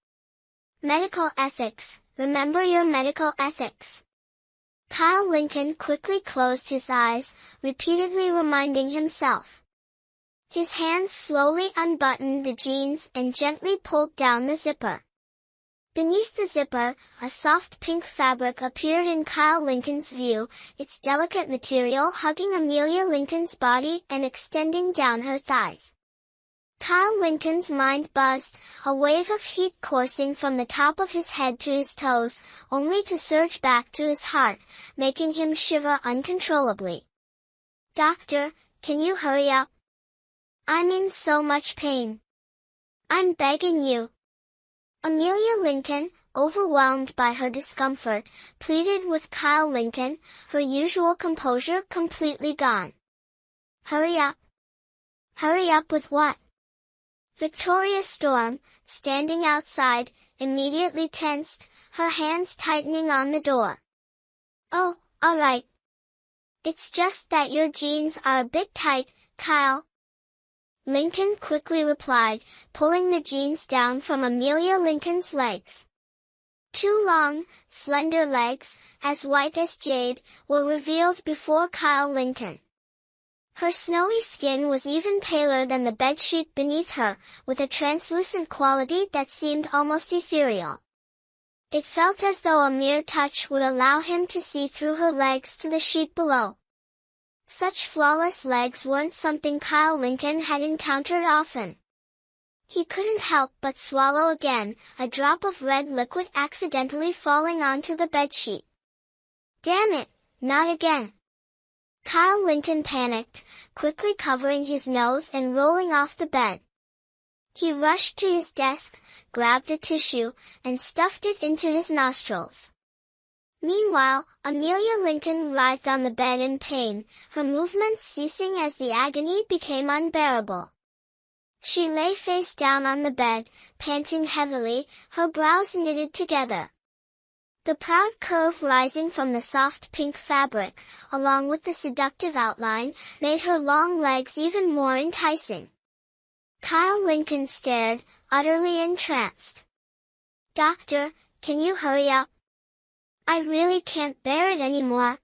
"Medical ethics, remember your medical ethics." Kyle Lincoln quickly closed his eyes, repeatedly reminding himself. His hands slowly unbuttoned the jeans and gently pulled down the zipper. Beneath the zipper, a soft pink fabric appeared in Kyle Lincoln's view, its delicate material hugging Amelia Lincoln's body and extending down her thighs. Kyle Lincoln's mind buzzed, a wave of heat coursing from the top of his head to his toes, only to surge back to his heart, making him shiver uncontrollably. "Doctor, can you hurry up? I'm in so much pain. I'm begging you." Amelia Lincoln, overwhelmed by her discomfort, pleaded with Kyle Lincoln, her usual composure completely gone. "Hurry up." "Hurry up with what?" Victoria Storm, standing outside, immediately tensed, her hands tightening on the door. "Oh, all right. It's just that your jeans are a bit tight, Kyle." Lincoln quickly replied, pulling the jeans down from Amelia Lincoln's legs. Two long, slender legs, as white as jade, were revealed before Kyle Lincoln. Her snowy skin was even paler than the bedsheet beneath her, with a translucent quality that seemed almost ethereal. It felt as though a mere touch would allow him to see through her legs to the sheet below. Such flawless legs weren't something Kyle Lincoln had encountered often. He couldn't help but swallow again, a drop of red liquid accidentally falling onto the bedsheet. "Damn it, not again." Kyle Lincoln panicked, quickly covering his nose and rolling off the bed. He rushed to his desk, grabbed a tissue, and stuffed it into his nostrils. Meanwhile, Amelia Lincoln writhed on the bed in pain, her movements ceasing as the agony became unbearable. She lay face down on the bed, panting heavily, her brows knitted together. The proud curve rising from the soft pink fabric, along with the seductive outline, made her long legs even more enticing. Kyle Lincoln stared, utterly entranced. "Doctor, can you hurry up? I really can't bear it anymore."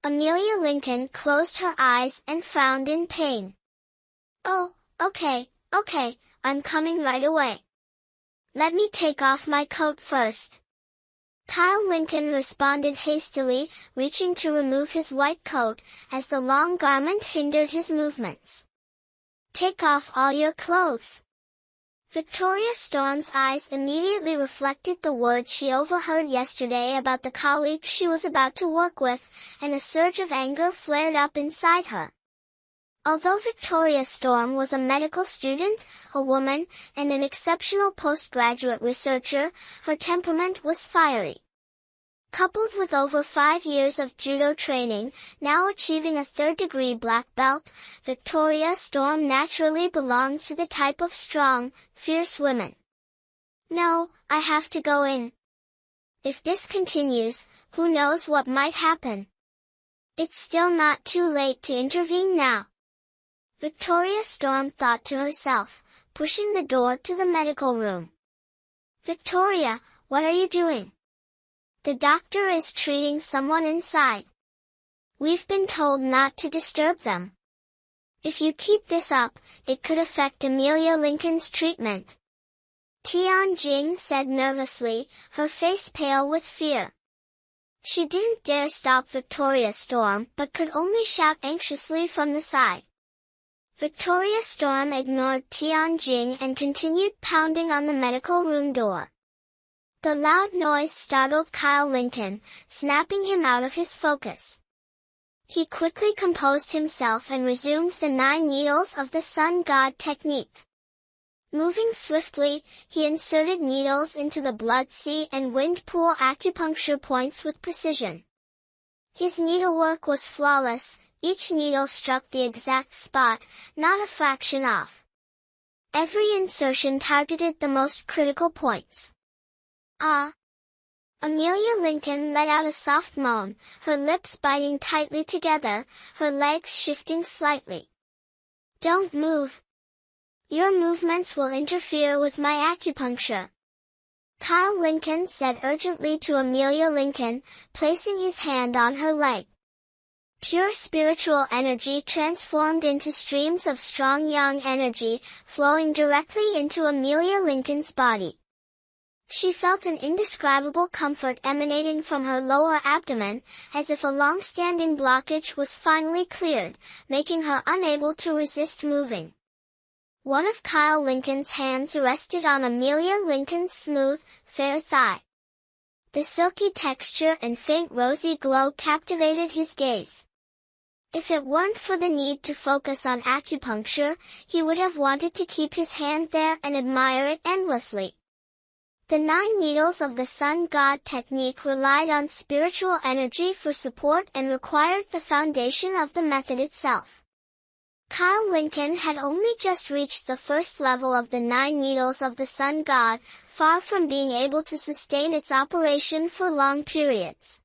Amelia Lincoln closed her eyes and frowned in pain. "Oh, okay, I'm coming right away. Let me take off my coat first." Kyle Lincoln responded hastily, reaching to remove his white coat, as the long garment hindered his movements. "Take off all your clothes." Victoria Storm's eyes immediately reflected the words she overheard yesterday about the colleague she was about to work with, and a surge of anger flared up inside her. Although Victoria Storm was a medical student, a woman, and an exceptional postgraduate researcher, her temperament was fiery. Coupled with over 5 years of judo training, now achieving a third-degree black belt, Victoria Storm naturally belonged to the type of strong, fierce women. "No, I have to go in. If this continues, who knows what might happen. It's still not too late to intervene now." Victoria Storm thought to herself, pushing the door to the medical room. "Victoria, what are you doing?" "The doctor is treating someone inside. We've been told not to disturb them. If you keep this up, it could affect Amelia Lincoln's treatment." Tianjing said nervously, her face pale with fear. She didn't dare stop Victoria Storm but could only shout anxiously from the side. Victoria Storm ignored Tianjing and continued pounding on the medical room door. The loud noise startled Kyle Lincoln, snapping him out of his focus. He quickly composed himself and resumed the 9 needles of the sun god technique. Moving swiftly, he inserted needles into the blood sea and wind pool acupuncture points with precision. His needlework was flawless, each needle struck the exact spot, not a fraction off. Every insertion targeted the most critical points. Ah! Amelia Lincoln let out a soft moan, her lips biting tightly together, her legs shifting slightly. Don't move. Your movements will interfere with my acupuncture. Kyle Lincoln said urgently to Amelia Lincoln, placing his hand on her leg. Pure spiritual energy transformed into streams of strong yang energy, flowing directly into Amelia Lincoln's body. She felt an indescribable comfort emanating from her lower abdomen, as if a long-standing blockage was finally cleared, making her unable to resist moving. One of Kyle Lincoln's hands rested on Amelia Lincoln's smooth, fair thigh. The silky texture and faint rosy glow captivated his gaze. If it weren't for the need to focus on acupuncture, he would have wanted to keep his hand there and admire it endlessly. The 9 needles of the sun god technique relied on spiritual energy for support and required the foundation of the method itself. Kyle Lincoln had only just reached the first level of the 9 needles of the sun god, far from being able to sustain its operation for long periods.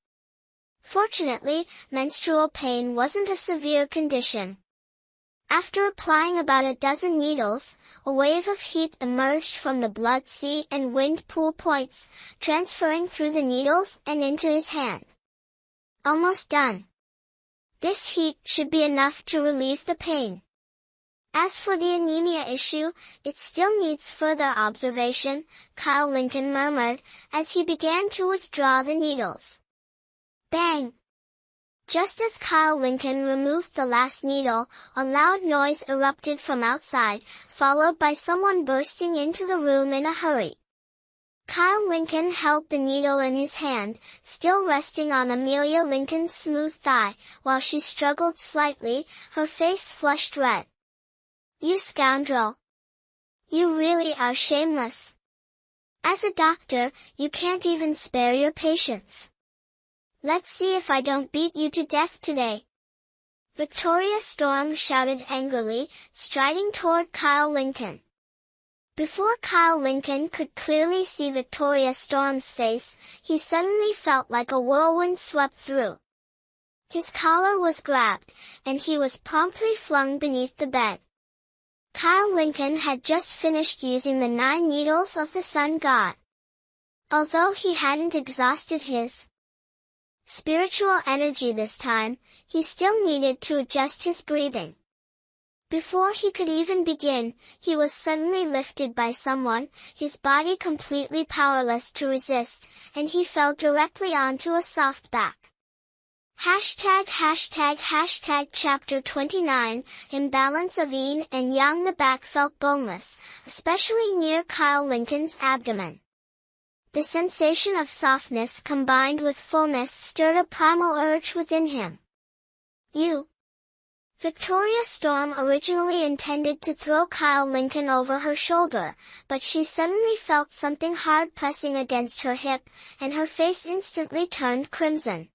Fortunately, menstrual pain wasn't a severe condition. After applying about a dozen needles, a wave of heat emerged from the blood sea and wind pool points, transferring through the needles and into his hand. Almost done. This heat should be enough to relieve the pain. As for the anemia issue, it still needs further observation, Kyle Lincoln murmured, as he began to withdraw the needles. Bang! Just as Kyle Lincoln removed the last needle, a loud noise erupted from outside, followed by someone bursting into the room in a hurry. Kyle Lincoln held the needle in his hand, still resting on Amelia Lincoln's smooth thigh, while she struggled slightly, her face flushed red. You scoundrel! You really are shameless. As a doctor, you can't even spare your patients. Let's see if I don't beat you to death today. Victoria Storm shouted angrily, striding toward Kyle Lincoln. Before Kyle Lincoln could clearly see Victoria Storm's face, he suddenly felt like a whirlwind swept through. His collar was grabbed, and he was promptly flung beneath the bed. Kyle Lincoln had just finished using the 9 needles of the sun god. Although he hadn't exhausted his spiritual energy this time, he still needed to adjust his breathing. Before he could even begin, he was suddenly lifted by someone, his body completely powerless to resist, and he fell directly onto a soft back. Hashtag chapter 29, imbalance of yin and yang. The back felt boneless, especially near Kyle Lincoln's abdomen. The sensation of softness combined with fullness stirred a primal urge within him. You! Victoria Storm originally intended to throw Kyle Lincoln over her shoulder, but she suddenly felt something hard pressing against her hip, and her face instantly turned crimson.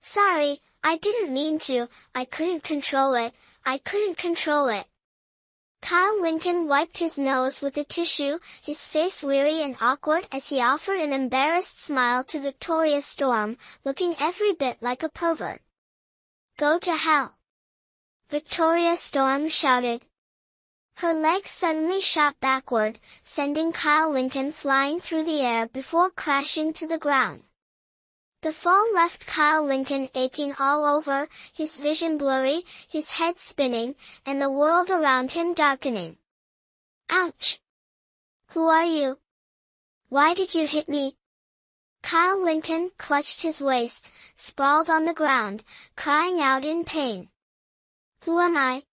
Sorry, I didn't mean to, I couldn't control it. Kyle Lincoln wiped his nose with a tissue, his face weary and awkward as he offered an embarrassed smile to Victoria Storm, looking every bit like a pervert. Go to hell! Victoria Storm shouted. Her legs suddenly shot backward, sending Kyle Lincoln flying through the air before crashing to the ground. The fall left Kyle Lincoln aching all over, his vision blurry, his head spinning, and the world around him darkening. Ouch! Who are you? Why did you hit me? Kyle Lincoln clutched his waist, sprawled on the ground, crying out in pain. Who am I?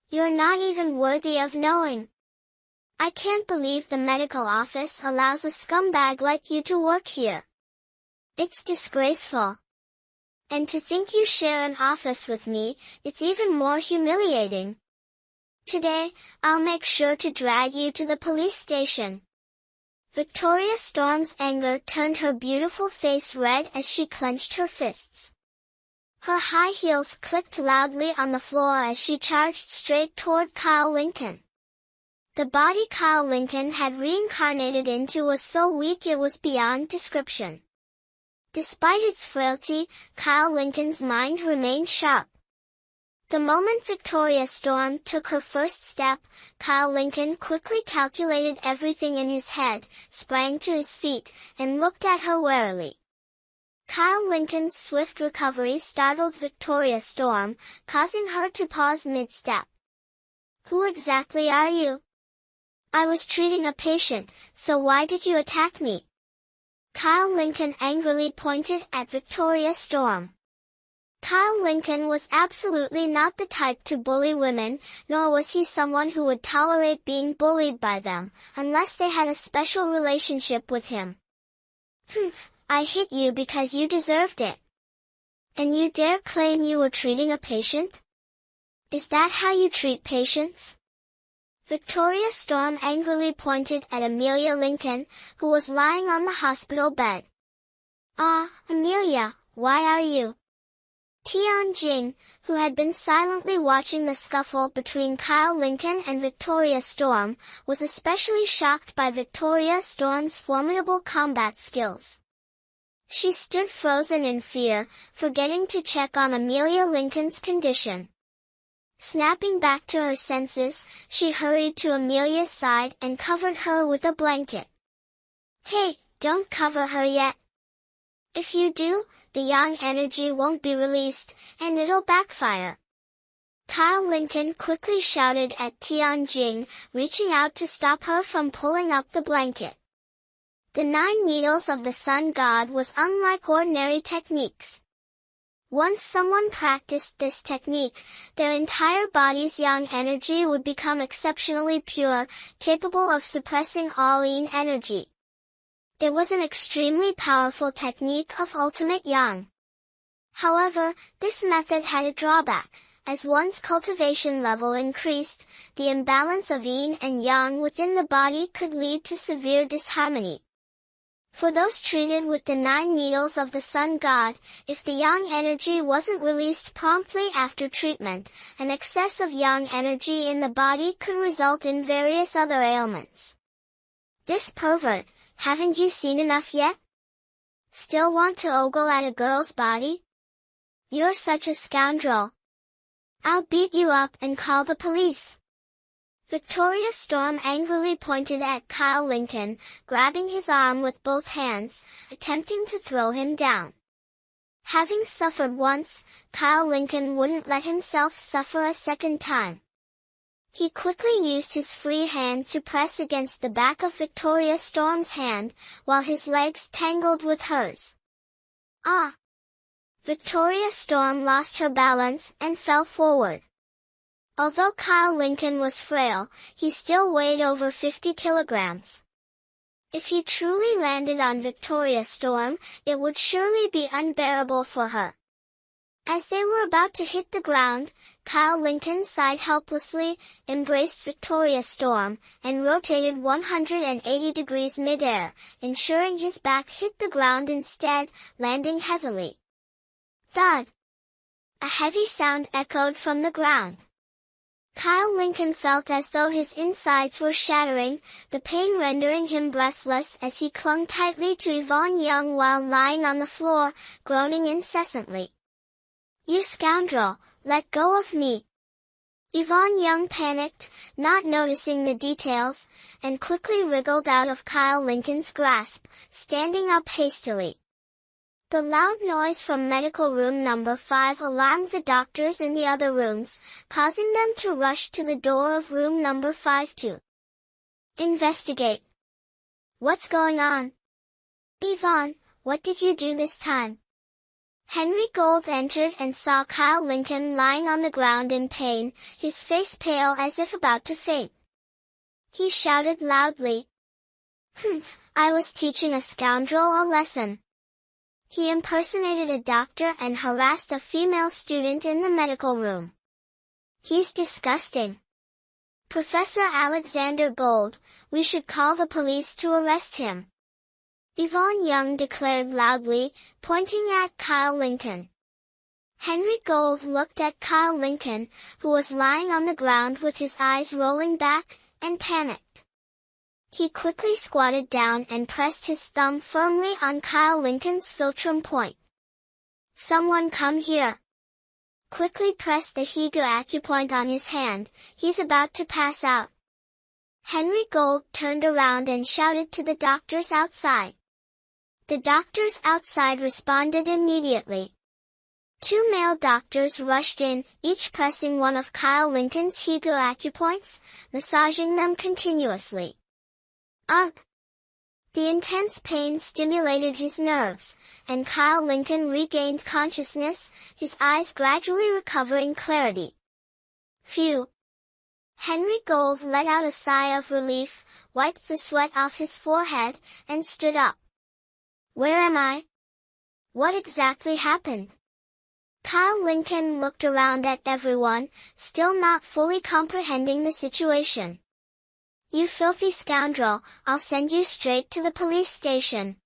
You're not even worthy of knowing. I can't believe the medical office allows a scumbag like you to work here. It's disgraceful. And to think you share an office with me, it's even more humiliating. Today, I'll make sure to drag you to the police station. Victoria Storm's anger turned her beautiful face red as she clenched her fists. Her high heels clicked loudly on the floor as she charged straight toward Kyle Lincoln. The body Kyle Lincoln had reincarnated into was so weak it was beyond description. Despite its frailty, Kyle Lincoln's mind remained sharp. The moment Victoria Storm took her first step, Kyle Lincoln quickly calculated everything in his head, sprang to his feet, and looked at her warily. Kyle Lincoln's swift recovery startled Victoria Storm, causing her to pause mid-step. "Who exactly are you?" "I was treating a patient, so why did you attack me?" Kyle Lincoln angrily pointed at Victoria Storm. Kyle Lincoln was absolutely not the type to bully women, nor was he someone who would tolerate being bullied by them, unless they had a special relationship with him. "Humph, I hit you because you deserved it. And you dare claim you were treating a patient? Is that how you treat patients?" Victoria Storm angrily pointed at Amelia Lincoln, who was lying on the hospital bed. "Ah, Amelia, why are you?" Tianjing, who had been silently watching the scuffle between Kyle Lincoln and Victoria Storm, was especially shocked by Victoria Storm's formidable combat skills. She stood frozen in fear, forgetting to check on Amelia Lincoln's condition. Snapping back to her senses, she hurried to Amelia's side and covered her with a blanket. "Hey, don't cover her yet. If you do, the yang energy won't be released, and it'll backfire." Kyle Lincoln quickly shouted at Tianjing, reaching out to stop her from pulling up the blanket. The 9 needles of the sun god was unlike ordinary techniques. Once someone practiced this technique, their entire body's yang energy would become exceptionally pure, capable of suppressing all yin energy. It was an extremely powerful technique of ultimate yang. However, this method had a drawback. As one's cultivation level increased, the imbalance of yin and yang within the body could lead to severe disharmony. For those treated with the 9 needles of the sun god, if the yang energy wasn't released promptly after treatment, an excess of yang energy in the body could result in various other ailments. "This pervert, haven't you seen enough yet? Still want to ogle at a girl's body? You're such a scoundrel. I'll beat you up and call the police." Victoria Storm angrily pointed at Kyle Lincoln, grabbing his arm with both hands, attempting to throw him down. Having suffered once, Kyle Lincoln wouldn't let himself suffer a second time. He quickly used his free hand to press against the back of Victoria Storm's hand, while his legs tangled with hers. "Ah!" Victoria Storm lost her balance and fell forward. Although Kyle Lincoln was frail, he still weighed over 50 kilograms. If he truly landed on Victoria Storm, it would surely be unbearable for her. As they were about to hit the ground, Kyle Lincoln sighed helplessly, embraced Victoria Storm, and rotated 180 degrees midair, ensuring his back hit the ground instead, landing heavily. Thud! A heavy sound echoed from the ground. Kyle Lincoln felt as though his insides were shattering, the pain rendering him breathless as he clung tightly to Yvonne Young while lying on the floor, groaning incessantly. "You scoundrel, let go of me!" Yvonne Young panicked, not noticing the details, and quickly wriggled out of Kyle Lincoln's grasp, standing up hastily. The loud noise from medical room number 5 alarmed the doctors in the other rooms, causing them to rush to the door of room number 5 to investigate. "What's going on? Yvonne, what did you do this time?" Henry Gold entered and saw Kyle Lincoln lying on the ground in pain, his face pale as if about to faint. He shouted loudly, "Humph, I was teaching a scoundrel a lesson." He impersonated a doctor and harassed a female student in the medical room. "He's disgusting. Professor Alexander Gold, we should call the police to arrest him," Yvonne Young declared loudly, pointing at Kyle Lincoln. Henry Gold looked at Kyle Lincoln, who was lying on the ground with his eyes rolling back, and panicked. He quickly squatted down and pressed his thumb firmly on Kyle Lincoln's philtrum point. "Someone come here." Quickly press the Higu acupoint on his hand, he's about to pass out. Henry Gold turned around and shouted to the doctors outside. The doctors outside responded immediately. 2 male doctors rushed in, each pressing one of Kyle Lincoln's Higu acupoints, massaging them continuously. Ugh! The intense pain stimulated his nerves, and Kyle Lincoln regained consciousness, his eyes gradually recovering clarity. Phew! Henry Gold let out a sigh of relief, wiped the sweat off his forehead, and stood up. "Where am I? What exactly happened?" Kyle Lincoln looked around at everyone, still not fully comprehending the situation. "You filthy scoundrel, I'll send you straight to the police station."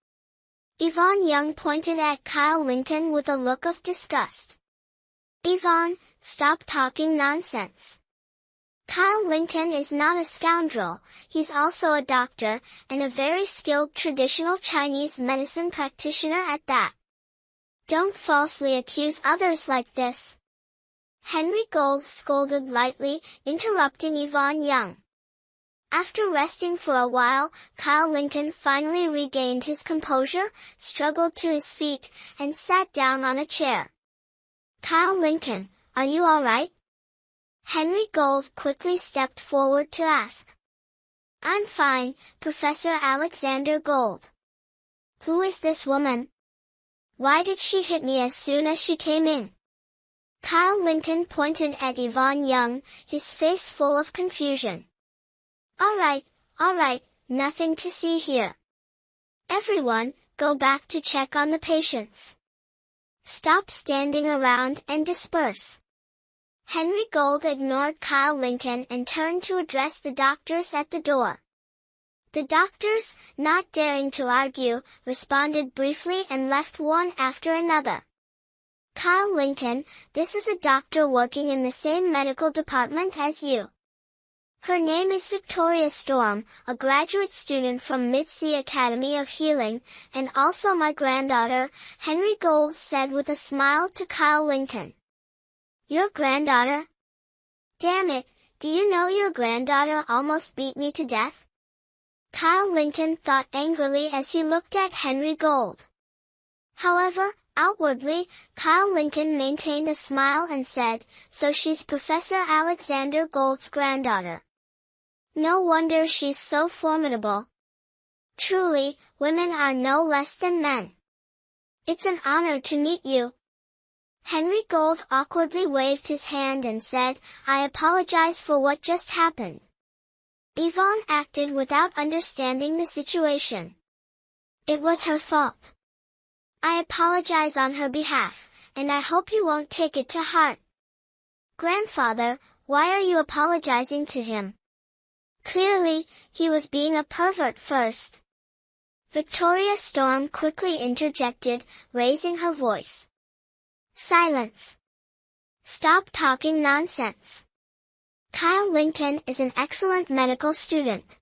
Yvonne Young pointed at Kyle Lincoln with a look of disgust. "Yvonne, stop talking nonsense. Kyle Lincoln is not a scoundrel, he's also a doctor, and a very skilled traditional Chinese medicine practitioner at that. Don't falsely accuse others like this." Henry Gold scolded lightly, interrupting Yvonne Young. After resting for a while, Kyle Lincoln finally regained his composure, struggled to his feet, and sat down on a chair. "Kyle Lincoln, are you all right?" Henry Gold quickly stepped forward to ask. "I'm fine, Professor Alexander Gold." "Who is this woman? Why did she hit me as soon as she came in?" Kyle Lincoln pointed at Yvonne Young, his face full of confusion. All right, nothing to see here. Everyone, go back to check on the patients. Stop standing around and disperse." Henry Gold ignored Kyle Lincoln and turned to address the doctors at the door. The doctors, not daring to argue, responded briefly and left one after another. "Kyle Lincoln, this is a doctor working in the same medical department as you. Her name is Victoria Storm, a graduate student from Mid-Sea Academy of Healing, and also my granddaughter," Henry Gold said with a smile to Kyle Lincoln. "Your granddaughter? Damn it, do you know your granddaughter almost beat me to death?" Kyle Lincoln thought angrily as he looked at Henry Gold. However, outwardly, Kyle Lincoln maintained a smile and said, "So she's Professor Alexander Gold's granddaughter. No wonder she's so formidable. Truly, women are no less than men. It's an honor to meet you." Henry Gold awkwardly waved his hand and said, "I apologize for what just happened." Yvonne acted without understanding the situation. "It was her fault. I apologize on her behalf, and I hope you won't take it to heart." "Grandfather, why are you apologizing to him? Clearly, he was being a pervert first." Victoria Storm quickly interjected, raising her voice. "Silence. Stop talking nonsense. Kyle Lincoln is an excellent medical student.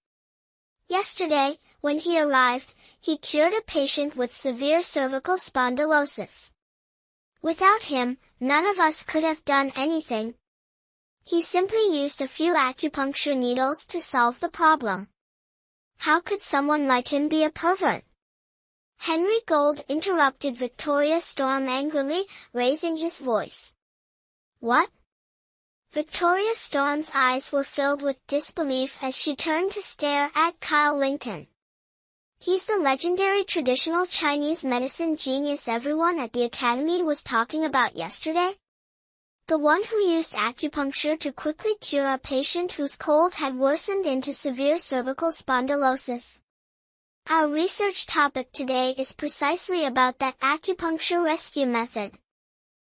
Yesterday, when he arrived, he cured a patient with severe cervical spondylosis. Without him, none of us could have done anything. He simply used a few acupuncture needles to solve the problem. How could someone like him be a pervert?" Henry Gold interrupted Victoria Storm angrily, raising his voice. "What?" Victoria Storm's eyes were filled with disbelief as she turned to stare at Kyle Lincoln. "He's the legendary traditional Chinese medicine genius everyone at the academy was talking about yesterday? The one who used acupuncture to quickly cure a patient whose cold had worsened into severe cervical spondylosis. Our research topic today is precisely about that acupuncture rescue method."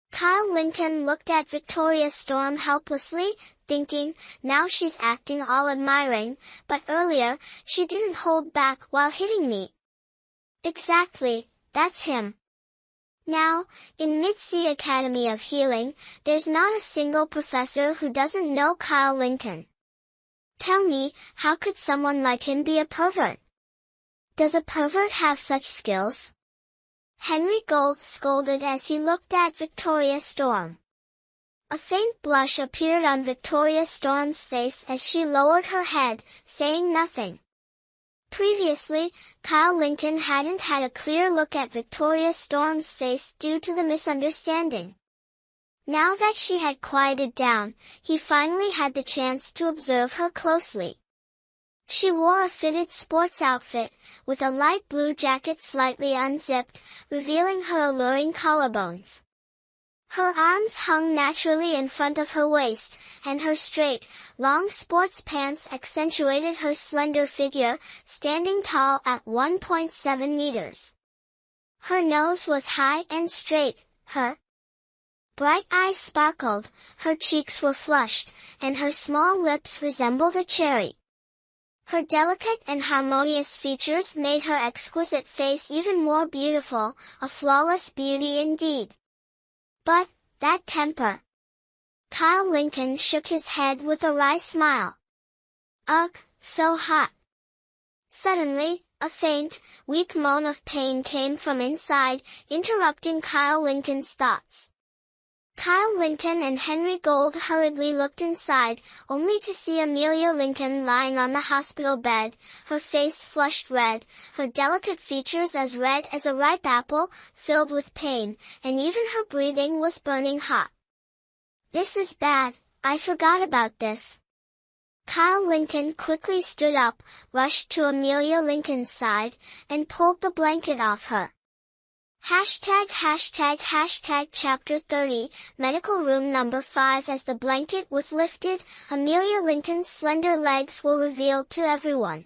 Kyle Lincoln looked at Victoria Storm helplessly, thinking, now she's acting all admiring, but earlier, she didn't hold back while hitting me. Exactly, that's him. Now, in Mid-Sea Academy of Healing, there's not a single professor who doesn't know Kyle Lincoln. Tell me, how could someone like him be a pervert? Does a pervert have such skills? Henry Gold scolded as he looked at Victoria Storm. A faint blush appeared on Victoria Storm's face as she lowered her head, saying nothing. Previously, Kyle Lincoln hadn't had a clear look at Victoria Storm's face due to the misunderstanding. Now that she had quieted down, he finally had the chance to observe her closely. She wore a fitted sports outfit, with a light blue jacket slightly unzipped, revealing her alluring collarbones. Her arms hung naturally in front of her waist, and her straight, long sports pants accentuated her slender figure, standing tall at 1.7 meters. Her nose was high and straight, her bright eyes sparkled, her cheeks were flushed, and her small lips resembled a cherry. Her delicate and harmonious features made her exquisite face even more beautiful, a flawless beauty indeed. But, that temper. Kyle Lincoln shook his head with a wry smile. Ugh, so hot. Suddenly, a faint, weak moan of pain came from inside, interrupting Kyle Lincoln's thoughts. Kyle Lincoln and Henry Gold hurriedly looked inside, only to see Amelia Lincoln lying on the hospital bed, her face flushed red, her delicate features as red as a ripe apple, filled with pain, and even her breathing was burning hot. This is bad, I forgot about this. Kyle Lincoln quickly stood up, rushed to Amelia Lincoln's side, and pulled the blanket off her. Hashtag chapter 30, medical room number 5. As the blanket was lifted, Amelia Lincoln's slender legs were revealed to everyone.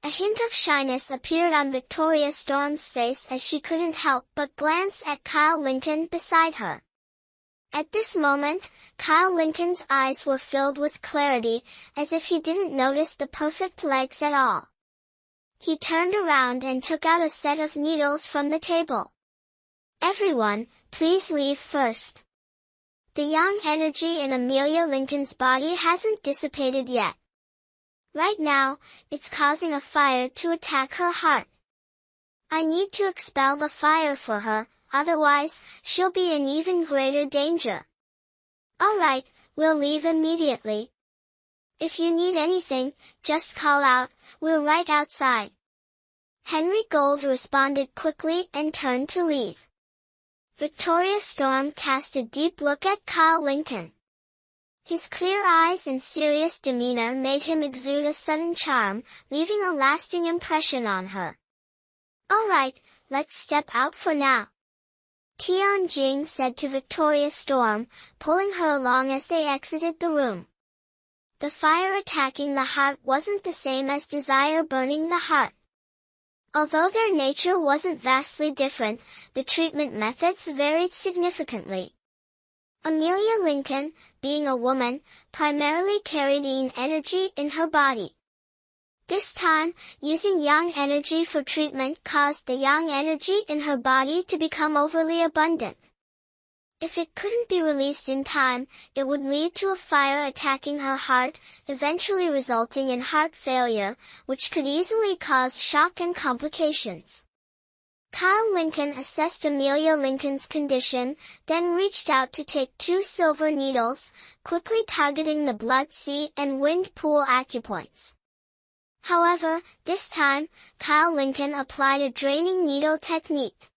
A hint of shyness appeared on Victoria Storm's face as she couldn't help but glance at Kyle Lincoln beside her. At this moment, Kyle Lincoln's eyes were filled with clarity, as if he didn't notice the perfect legs at all. He turned around and took out a set of needles from the table. Everyone, please leave first. The young energy in Amelia Lincoln's body hasn't dissipated yet. Right now, it's causing a fire to attack her heart. I need to expel the fire for her, otherwise, she'll be in even greater danger. All right, we'll leave immediately. If you need anything, just call out, we're right outside. Henry Gold responded quickly and turned to leave. Victoria Storm cast a deep look at Kyle Lincoln. His clear eyes and serious demeanor made him exude a sudden charm, leaving a lasting impression on her. All right, let's step out for now. Tianjing said to Victoria Storm, pulling her along as they exited the room. The fire attacking the heart wasn't the same as desire burning the heart. Although their nature wasn't vastly different, the treatment methods varied significantly. Amelia Lincoln, being a woman, primarily carried yin energy in her body. This time, using yang energy for treatment caused the yang energy in her body to become overly abundant. If it couldn't be released in time, it would lead to a fire attacking her heart, eventually resulting in heart failure, which could easily cause shock and complications. Kyle Lincoln assessed Amelia Lincoln's condition, then reached out to take 2 silver needles, quickly targeting the blood sea and wind pool acupoints. However, this time, Kyle Lincoln applied a draining needle technique.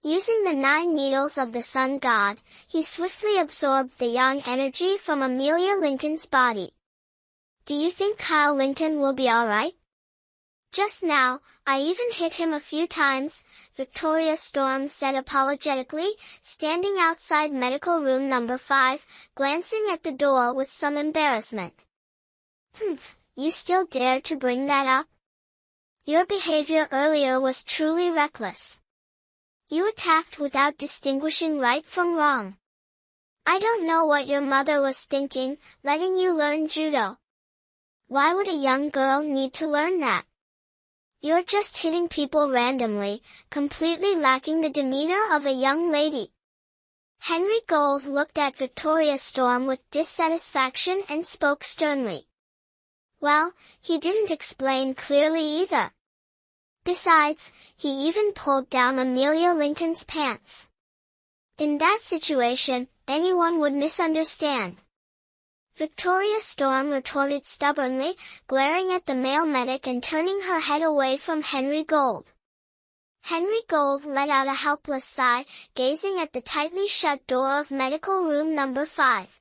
Using the 9 needles of the sun god, he swiftly absorbed the yang energy from Amelia Lincoln's body. Do you think Kyle Lincoln will be alright? Just now, I even hit him a few times, Victoria Storm said apologetically, standing outside medical room number 5, glancing at the door with some embarrassment. You still dare to bring that up? Your behavior earlier was truly reckless. You attacked without distinguishing right from wrong. I don't know what your mother was thinking, letting you learn judo. Why would a young girl need to learn that? You're just hitting people randomly, completely lacking the demeanor of a young lady. Henry Gold looked at Victoria Storm with dissatisfaction and spoke sternly. Well, he didn't explain clearly either. Besides, he even pulled down Amelia Lincoln's pants. In that situation, anyone would misunderstand. Victoria Storm retorted stubbornly, glaring at the male medic and turning her head away from Henry Gold. Henry Gold let out a helpless sigh, gazing at the tightly shut door of medical room number 5.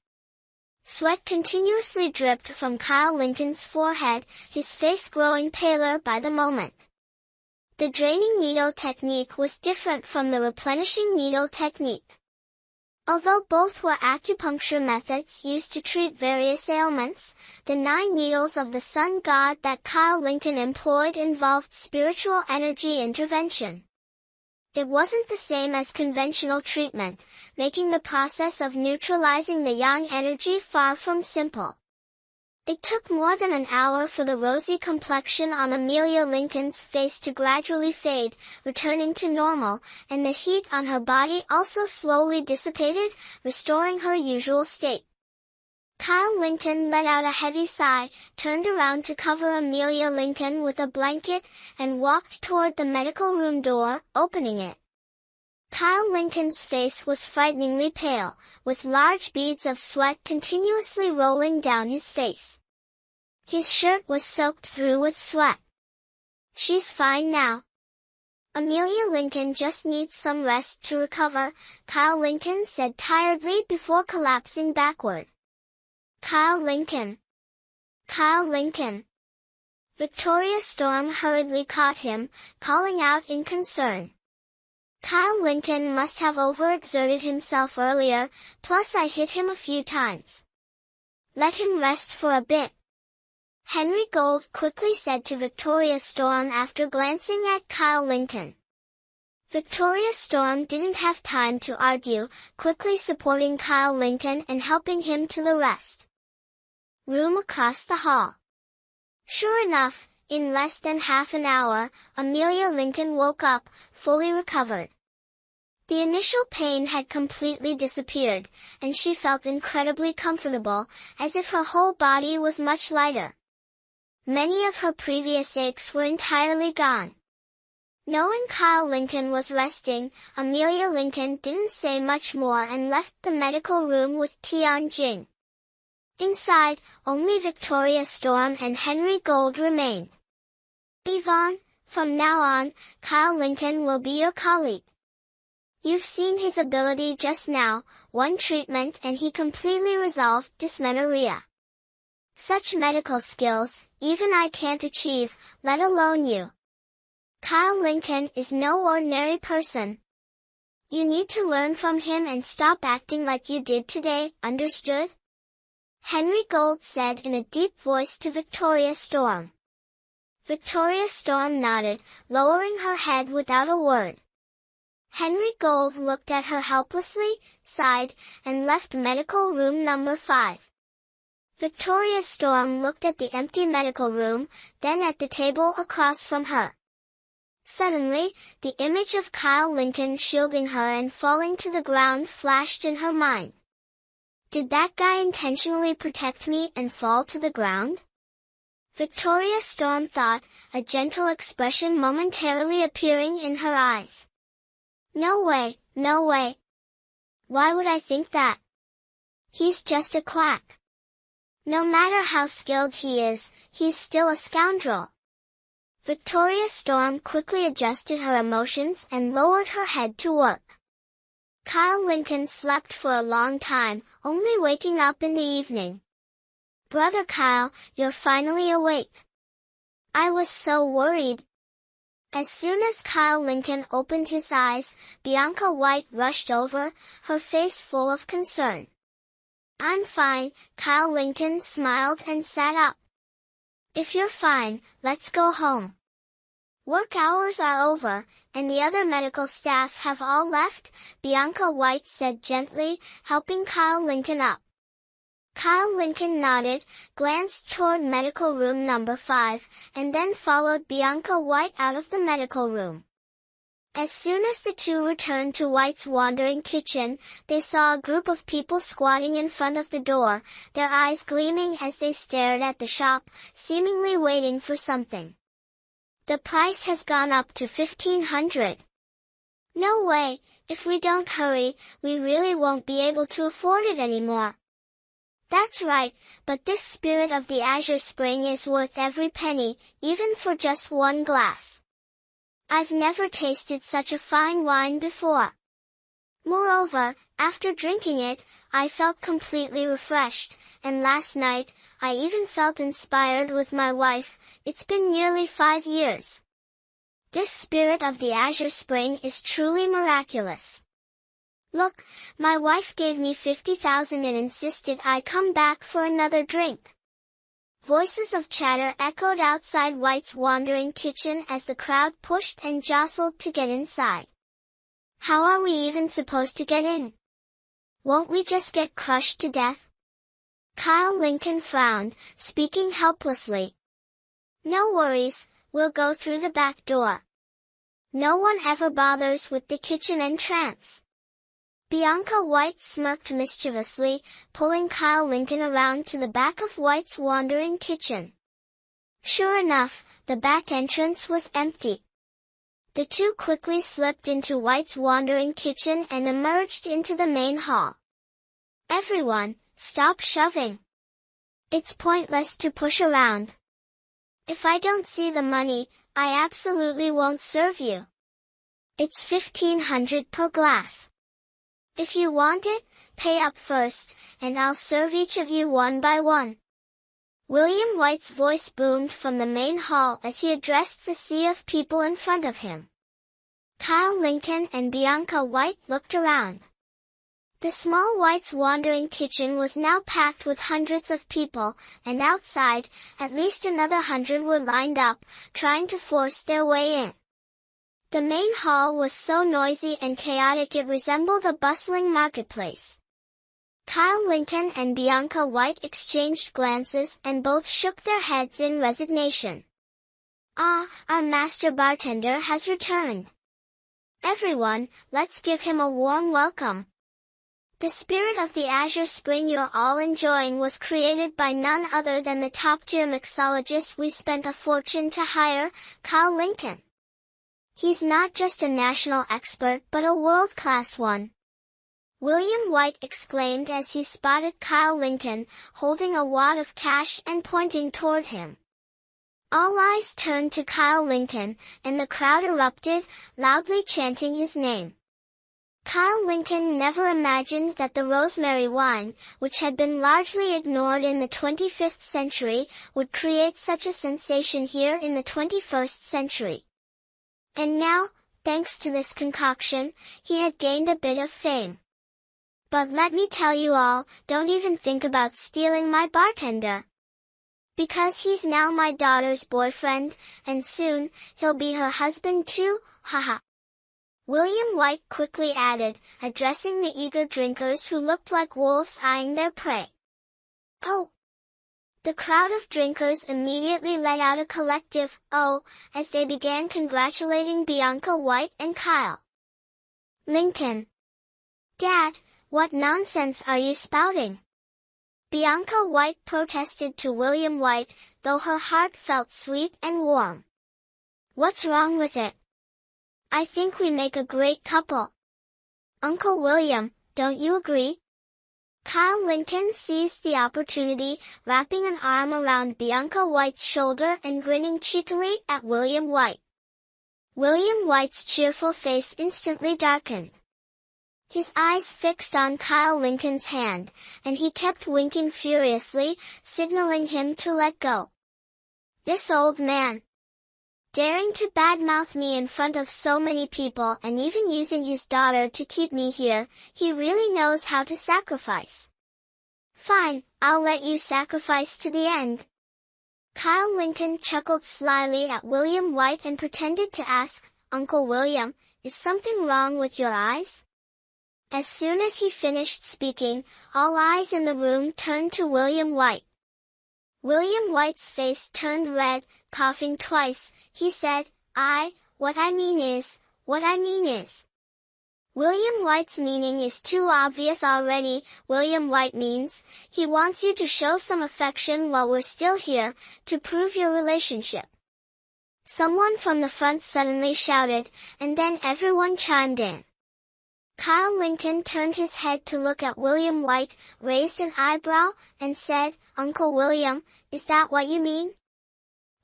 Sweat continuously dripped from Kyle Lincoln's forehead, his face growing paler by the moment. The draining needle technique was different from the replenishing needle technique. Although both were acupuncture methods used to treat various ailments, the 9 needles of the sun god that Kyle Lincoln employed involved spiritual energy intervention. It wasn't the same as conventional treatment, making the process of neutralizing the yang energy far from simple. It took more than an hour for the rosy complexion on Amelia Lincoln's face to gradually fade, returning to normal, and the heat on her body also slowly dissipated, restoring her usual state. Kyle Lincoln let out a heavy sigh, turned around to cover Amelia Lincoln with a blanket, and walked toward the medical room door, opening it. Kyle Lincoln's face was frighteningly pale, with large beads of sweat continuously rolling down his face. His shirt was soaked through with sweat. "She's fine now. Amelia Lincoln just needs some rest to recover," Kyle Lincoln said tiredly before collapsing backward. "Kyle Lincoln! Kyle Lincoln!" Victoria Storm hurriedly caught him, calling out in concern. "Kyle Lincoln must have overexerted himself earlier, plus I hit him a few times. Let him rest for a bit," Henry Gold quickly said to Victoria Storm after glancing at Kyle Lincoln. Victoria Storm didn't have time to argue, quickly supporting Kyle Lincoln and helping him to the rest room across the hall. Sure enough, in less than half an hour, Amelia Lincoln woke up, fully recovered. The initial pain had completely disappeared, and she felt incredibly comfortable, as if her whole body was much lighter. Many of her previous aches were entirely gone. Knowing Kyle Lincoln was resting, Amelia Lincoln didn't say much more and left the medical room with Tian Jing. Inside, only Victoria Storm and Henry Gold remained. "Yvonne, from now on, Kyle Lincoln will be your colleague. You've seen his ability just now, one treatment and he completely resolved dysmenorrhea. Such medical skills, even I can't achieve, let alone you. Kyle Lincoln is no ordinary person. You need to learn from him and stop acting like you did today, understood?" Henry Gold said in a deep voice to Victoria Storm. Victoria Storm nodded, lowering her head without a word. Henry Gold looked at her helplessly, sighed, and left medical room number 5. Victoria Storm looked at the empty medical room, then at the table across from her. Suddenly, the image of Kyle Lincoln shielding her and falling to the ground flashed in her mind. Did that guy intentionally protect me and fall to the ground? Victoria Storm thought, a gentle expression momentarily appearing in her eyes. No way, no way. Why would I think that? He's just a quack. No matter how skilled he is, he's still a scoundrel. Victoria Storm quickly adjusted her emotions and lowered her head to work. Kyle Lincoln slept for a long time, only waking up in the evening. "Brother Kyle, you're finally awake. I was so worried." As soon as Kyle Lincoln opened his eyes, Bianca White rushed over, her face full of concern. "I'm fine," Kyle Lincoln smiled and sat up. "If you're fine, let's go home. Work hours are over, and the other medical staff have all left," Bianca White said gently, helping Kyle Lincoln up. Kyle Lincoln nodded, glanced toward medical room number 5, and then followed Bianca White out of the medical room. As soon as the two returned to White's wandering kitchen, they saw a group of people squatting in front of the door, their eyes gleaming as they stared at the shop, seemingly waiting for something. The price has gone up to 1,500. No way, if we don't hurry, we really won't be able to afford it anymore. That's right, but this spirit of the azure spring is worth every penny, even for just one glass. I've never tasted such a fine wine before. Moreover, after drinking it, I felt completely refreshed, and last night, I even felt inspired with my wife. It's been nearly 5 years. This spirit of the azure spring is truly miraculous. Look, my wife gave me 50,000 and insisted I come back for another drink. Voices of chatter echoed outside White's wandering kitchen as the crowd pushed and jostled to get inside. How are we even supposed to get in? Won't we just get crushed to death? Kyle Lincoln frowned, speaking helplessly. No worries, we'll go through the back door. No one ever bothers with the kitchen entrance. Bianca White smirked mischievously, pulling Kyle Lincoln around to the back of White's wandering kitchen. Sure enough, the back entrance was empty. The two quickly slipped into White's wandering kitchen and emerged into the main hall. Everyone, stop shoving. It's pointless to push around. If I don't see the money, I absolutely won't serve you. It's 1,500 per glass. If you want it, pay up first, and I'll serve each of you one by one. William White's voice boomed from the main hall as he addressed the sea of people in front of him. Kyle Lincoln and Bianca White looked around. The small White's wandering kitchen was now packed with hundreds of people, and outside, at least another 100 were lined up, trying to force their way in. The main hall was so noisy and chaotic it resembled a bustling marketplace. Kyle Lincoln and Bianca White exchanged glances and both shook their heads in resignation. Ah, our master bartender has returned. Everyone, let's give him a warm welcome. The spirit of the azure spring you're all enjoying was created by none other than the top-tier mixologist we spent a fortune to hire, Kyle Lincoln. He's not just a national expert but a world-class one. William White exclaimed as he spotted Kyle Lincoln, holding a wad of cash and pointing toward him. All eyes turned to Kyle Lincoln, and the crowd erupted, loudly chanting his name. Kyle Lincoln never imagined that the rosemary wine, which had been largely ignored in the 25th century, would create such a sensation here in the 21st century. And now, thanks to this concoction, he had gained a bit of fame. But let me tell you all, don't even think about stealing my bartender. Because he's now my daughter's boyfriend, and soon, he'll be her husband too, haha. William White quickly added, addressing the eager drinkers who looked like wolves eyeing their prey. Oh! The crowd of drinkers immediately let out a collective, oh, as they began congratulating Bianca White and Kyle Lincoln. Dad, what nonsense are you spouting? Bianca White protested to William White, though her heart felt sweet and warm. What's wrong with it? I think we make a great couple. Uncle William, don't you agree? Kyle Lincoln seized the opportunity, wrapping an arm around Bianca White's shoulder and grinning cheekily at William White. William White's cheerful face instantly darkened. His eyes fixed on Kyle Lincoln's hand, and he kept winking furiously, signaling him to let go. This old man! Daring to badmouth me in front of so many people and even using his daughter to keep me here, he really knows how to sacrifice. Fine, I'll let you sacrifice to the end. Kyle Lincoln chuckled slyly at William White and pretended to ask, Uncle William, is something wrong with your eyes? As soon as he finished speaking, all eyes in the room turned to William White. William White's face turned red, coughing twice. He said, what I mean is, What I mean is, William White's meaning is too obvious already. William White means, he wants you to show some affection while we're still here, to prove your relationship. Someone from the front suddenly shouted, and then everyone chimed in. Kyle Lincoln turned his head to look at William White, raised an eyebrow, and said, "Uncle William, is that what you mean?"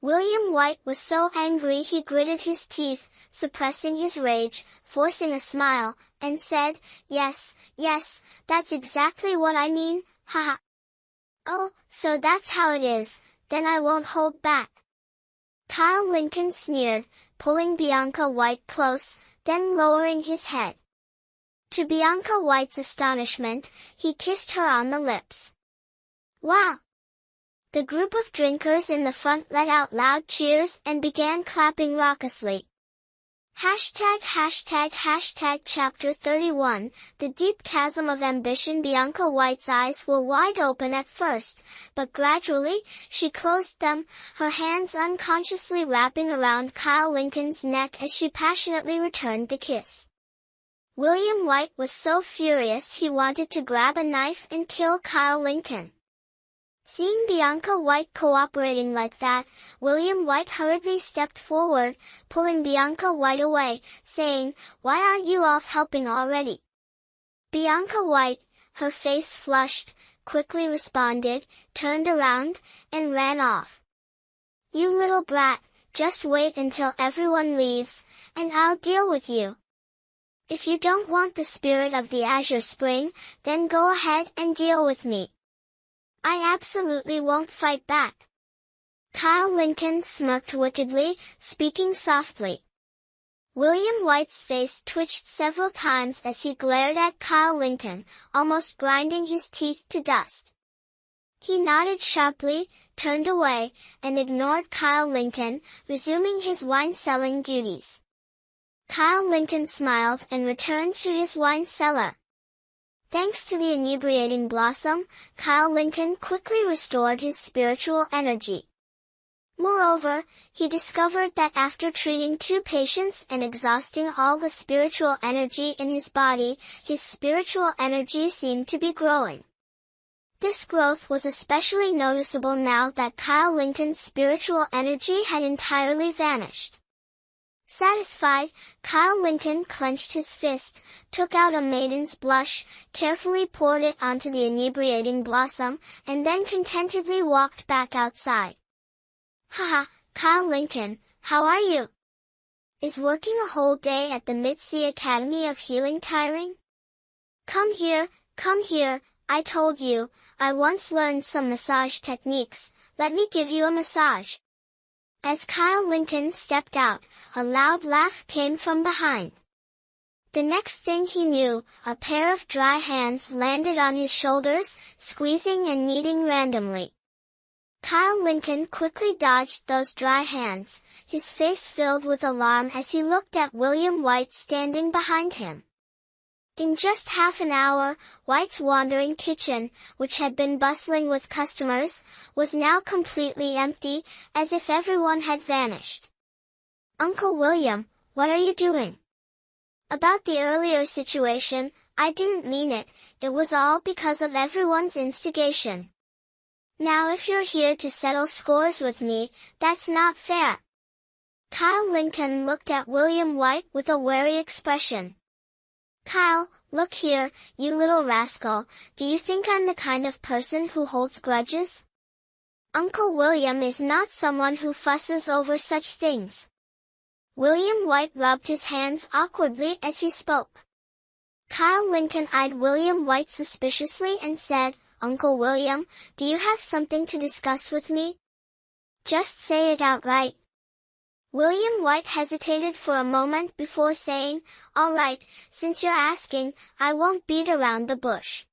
William White was so angry he gritted his teeth, suppressing his rage, forcing a smile, and said, yes, that's exactly what I mean, haha. Oh, so that's how it is, then I won't hold back. Kyle Lincoln sneered, pulling Bianca White close, then lowering his head. To Bianca White's astonishment, he kissed her on the lips. Wow! The group of drinkers in the front let out loud cheers and began clapping raucously. #### Chapter 31, The Deep Chasm of Ambition. Bianca White's eyes were wide open at first, but gradually, she closed them, her hands unconsciously wrapping around Kyle Lincoln's neck as she passionately returned the kiss. William White was so furious he wanted to grab a knife and kill Kyle Lincoln. Seeing Bianca White cooperating like that, William White hurriedly stepped forward, pulling Bianca White away, saying, "Why aren't you off helping already?" Bianca White, her face flushed, quickly responded, turned around, and ran off. "You little brat, just wait until everyone leaves, and I'll deal with you. If you don't want the spirit of the Azure Spring, then go ahead and deal with me. I absolutely won't fight back." Kyle Lincoln smirked wickedly, speaking softly. William White's face twitched several times as he glared at Kyle Lincoln, almost grinding his teeth to dust. He nodded sharply, turned away, and ignored Kyle Lincoln, resuming his wine-selling duties. Kyle Lincoln smiled and returned to his wine cellar. Thanks to the inebriating blossom, Kyle Lincoln quickly restored his spiritual energy. Moreover, he discovered that after treating 2 patients and exhausting all the spiritual energy in his body, his spiritual energy seemed to be growing. This growth was especially noticeable now that Kyle Lincoln's spiritual energy had entirely vanished. Satisfied, Kyle Lincoln clenched his fist, took out a maiden's blush, carefully poured it onto the inebriating blossom, and then contentedly walked back outside. Haha, Kyle Lincoln, how are you? Is working a whole day at the Mitzi Academy of Healing tiring? Come here, I told you, I once learned some massage techniques, let me give you a massage. As Kyle Lincoln stepped out, a loud laugh came from behind. The next thing he knew, a pair of dry hands landed on his shoulders, squeezing and kneading randomly. Kyle Lincoln quickly dodged those dry hands, his face filled with alarm as he looked at William White standing behind him. In just half an hour, White's wandering kitchen, which had been bustling with customers, was now completely empty, as if everyone had vanished. Uncle William, what are you doing? About the earlier situation, I didn't mean it, it was all because of everyone's instigation. Now if you're here to settle scores with me, that's not fair. Kyle Lincoln looked at William White with a wary expression. Kyle, look here, you little rascal, do you think I'm the kind of person who holds grudges? Uncle William is not someone who fusses over such things. William White rubbed his hands awkwardly as he spoke. Kyle Lincoln eyed William White suspiciously and said, Uncle William, do you have something to discuss with me? Just say it outright. William White hesitated for a moment before saying, all right, since you're asking, I won't beat around the bush.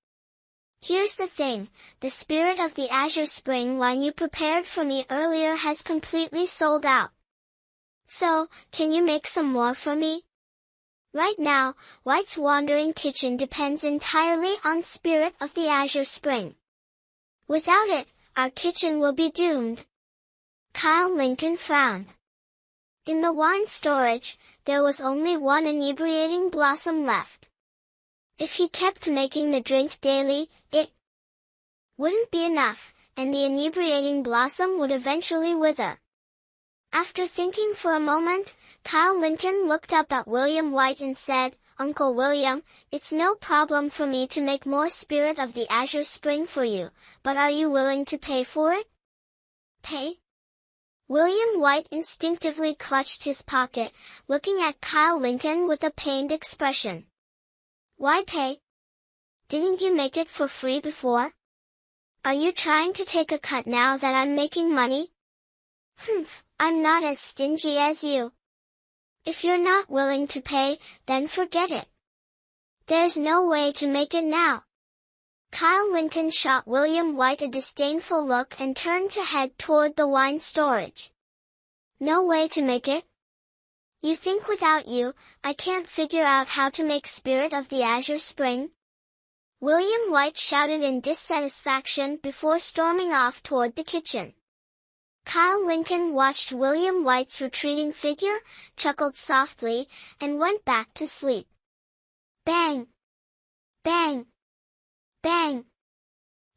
Here's the thing, the spirit of the Azure Spring wine you prepared for me earlier has completely sold out. So, can you make some more for me? Right now, White's wandering kitchen depends entirely on spirit of the Azure Spring. Without it, our kitchen will be doomed. Kyle Lincoln frowned. In the wine storage, there was only one inebriating blossom left. If he kept making the drink daily, it wouldn't be enough, and the inebriating blossom would eventually wither. After thinking for a moment, Kyle Lincoln looked up at William White and said, "Uncle William, it's no problem for me to make more Spirit of the Azure Spring for you, but are you willing to pay for it?" "Pay?" William White instinctively clutched his pocket, looking at Kyle Lincoln with a pained expression. "Why pay? Didn't you make it for free before? Are you trying to take a cut now that I'm making money?" "Humph, I'm not as stingy as you. If you're not willing to pay, then forget it. There's no way to make it now." Kyle Lincoln shot William White a disdainful look and turned to head toward the wine storage. "No way to make it? You think without you, I can't figure out how to make Spirit of the Azure Spring?" William White shouted in dissatisfaction before storming off toward the kitchen. Kyle Lincoln watched William White's retreating figure, chuckled softly, and went back to sleep. Bang! Bang! Bang!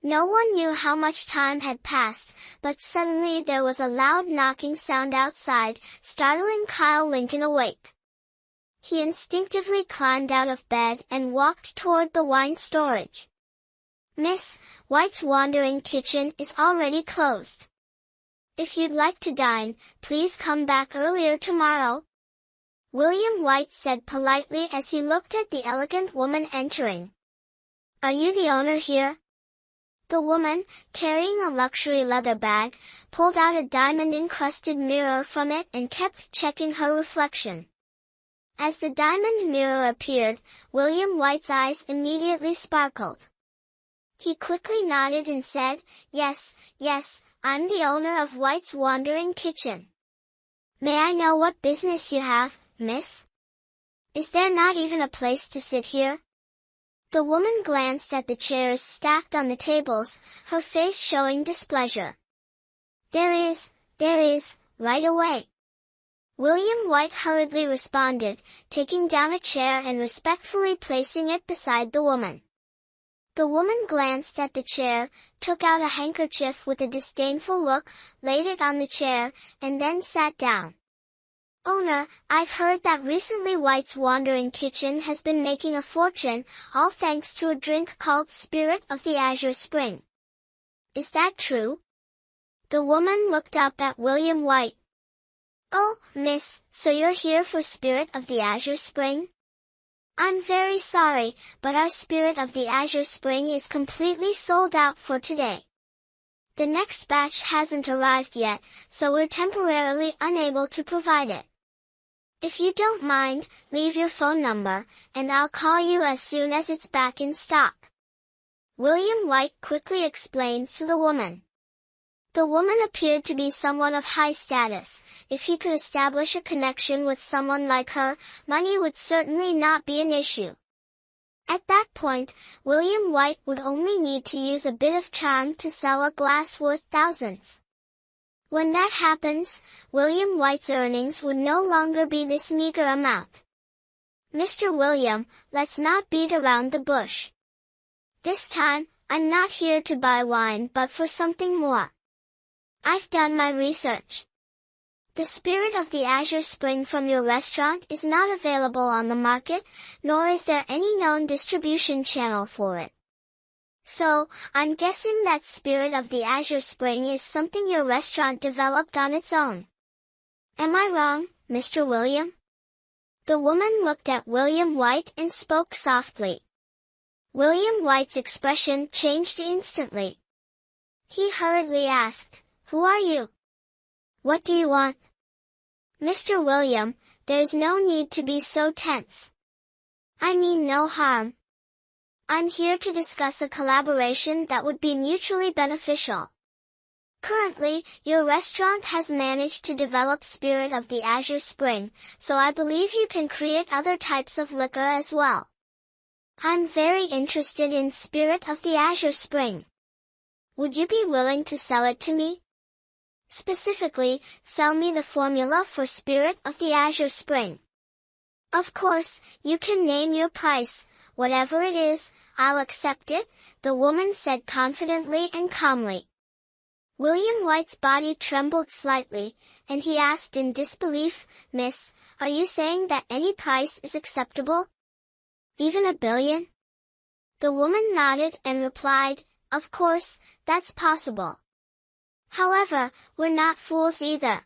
No one knew how much time had passed, but suddenly there was a loud knocking sound outside, startling Kyle Lincoln awake. He instinctively climbed out of bed and walked toward the wine storage. "Miss White's wandering kitchen is already closed. If you'd like to dine, please come back earlier tomorrow," William White said politely as he looked at the elegant woman entering. "Are you the owner here?" The woman, carrying a luxury leather bag, pulled out a diamond-encrusted mirror from it and kept checking her reflection. As the diamond mirror appeared, William White's eyes immediately sparkled. He quickly nodded and said, yes, I'm the owner of White's Wandering Kitchen. "May I know what business you have, miss? Is there not even a place to sit here?" The woman glanced at the chairs stacked on the tables, her face showing displeasure. There is, right away," William White hurriedly responded, taking down a chair and respectfully placing it beside the woman. The woman glanced at the chair, took out a handkerchief with a disdainful look, laid it on the chair, and then sat down. "Owner, I've heard that recently White's Wandering Kitchen has been making a fortune, all thanks to a drink called Spirit of the Azure Spring. Is that true?" The woman looked up at William White. "Oh, miss, so you're here for Spirit of the Azure Spring? I'm very sorry, but our Spirit of the Azure Spring is completely sold out for today. The next batch hasn't arrived yet, so we're temporarily unable to provide it. If you don't mind, leave your phone number, and I'll call you as soon as it's back in stock," William White quickly explained to the woman. The woman appeared to be someone of high status. If he could establish a connection with someone like her, money would certainly not be an issue. At that point, William White would only need to use a bit of charm to sell a glass worth thousands. When that happens, William White's earnings would no longer be this meager amount. "Mr. William, let's not beat around the bush. This time, I'm not here to buy wine but for something more. I've done my research. The Spirit of the Azure Spring from your restaurant is not available on the market, nor is there any known distribution channel for it. So, I'm guessing that Spirit of the Azure Spring is something your restaurant developed on its own. Am I wrong, Mr. William?" The woman looked at William White and spoke softly. William White's expression changed instantly. He hurriedly asked, "Who are you? What do you want?" "Mr. William, there's no need to be so tense. I mean no harm. I'm here to discuss a collaboration that would be mutually beneficial. Currently, your restaurant has managed to develop Spirit of the Azure Spring, so I believe you can create other types of liquor as well. I'm very interested in Spirit of the Azure Spring. Would you be willing to sell it to me?" Specifically, sell me the formula for Spirit of the Azure Spring. Of course, you can name your price, whatever it is, I'll accept it, the woman said confidently and calmly. William White's body trembled slightly, and he asked in disbelief, Miss, are you saying that any price is acceptable? Even $1 billion? The woman nodded and replied, of course, that's possible. However, we're not fools either.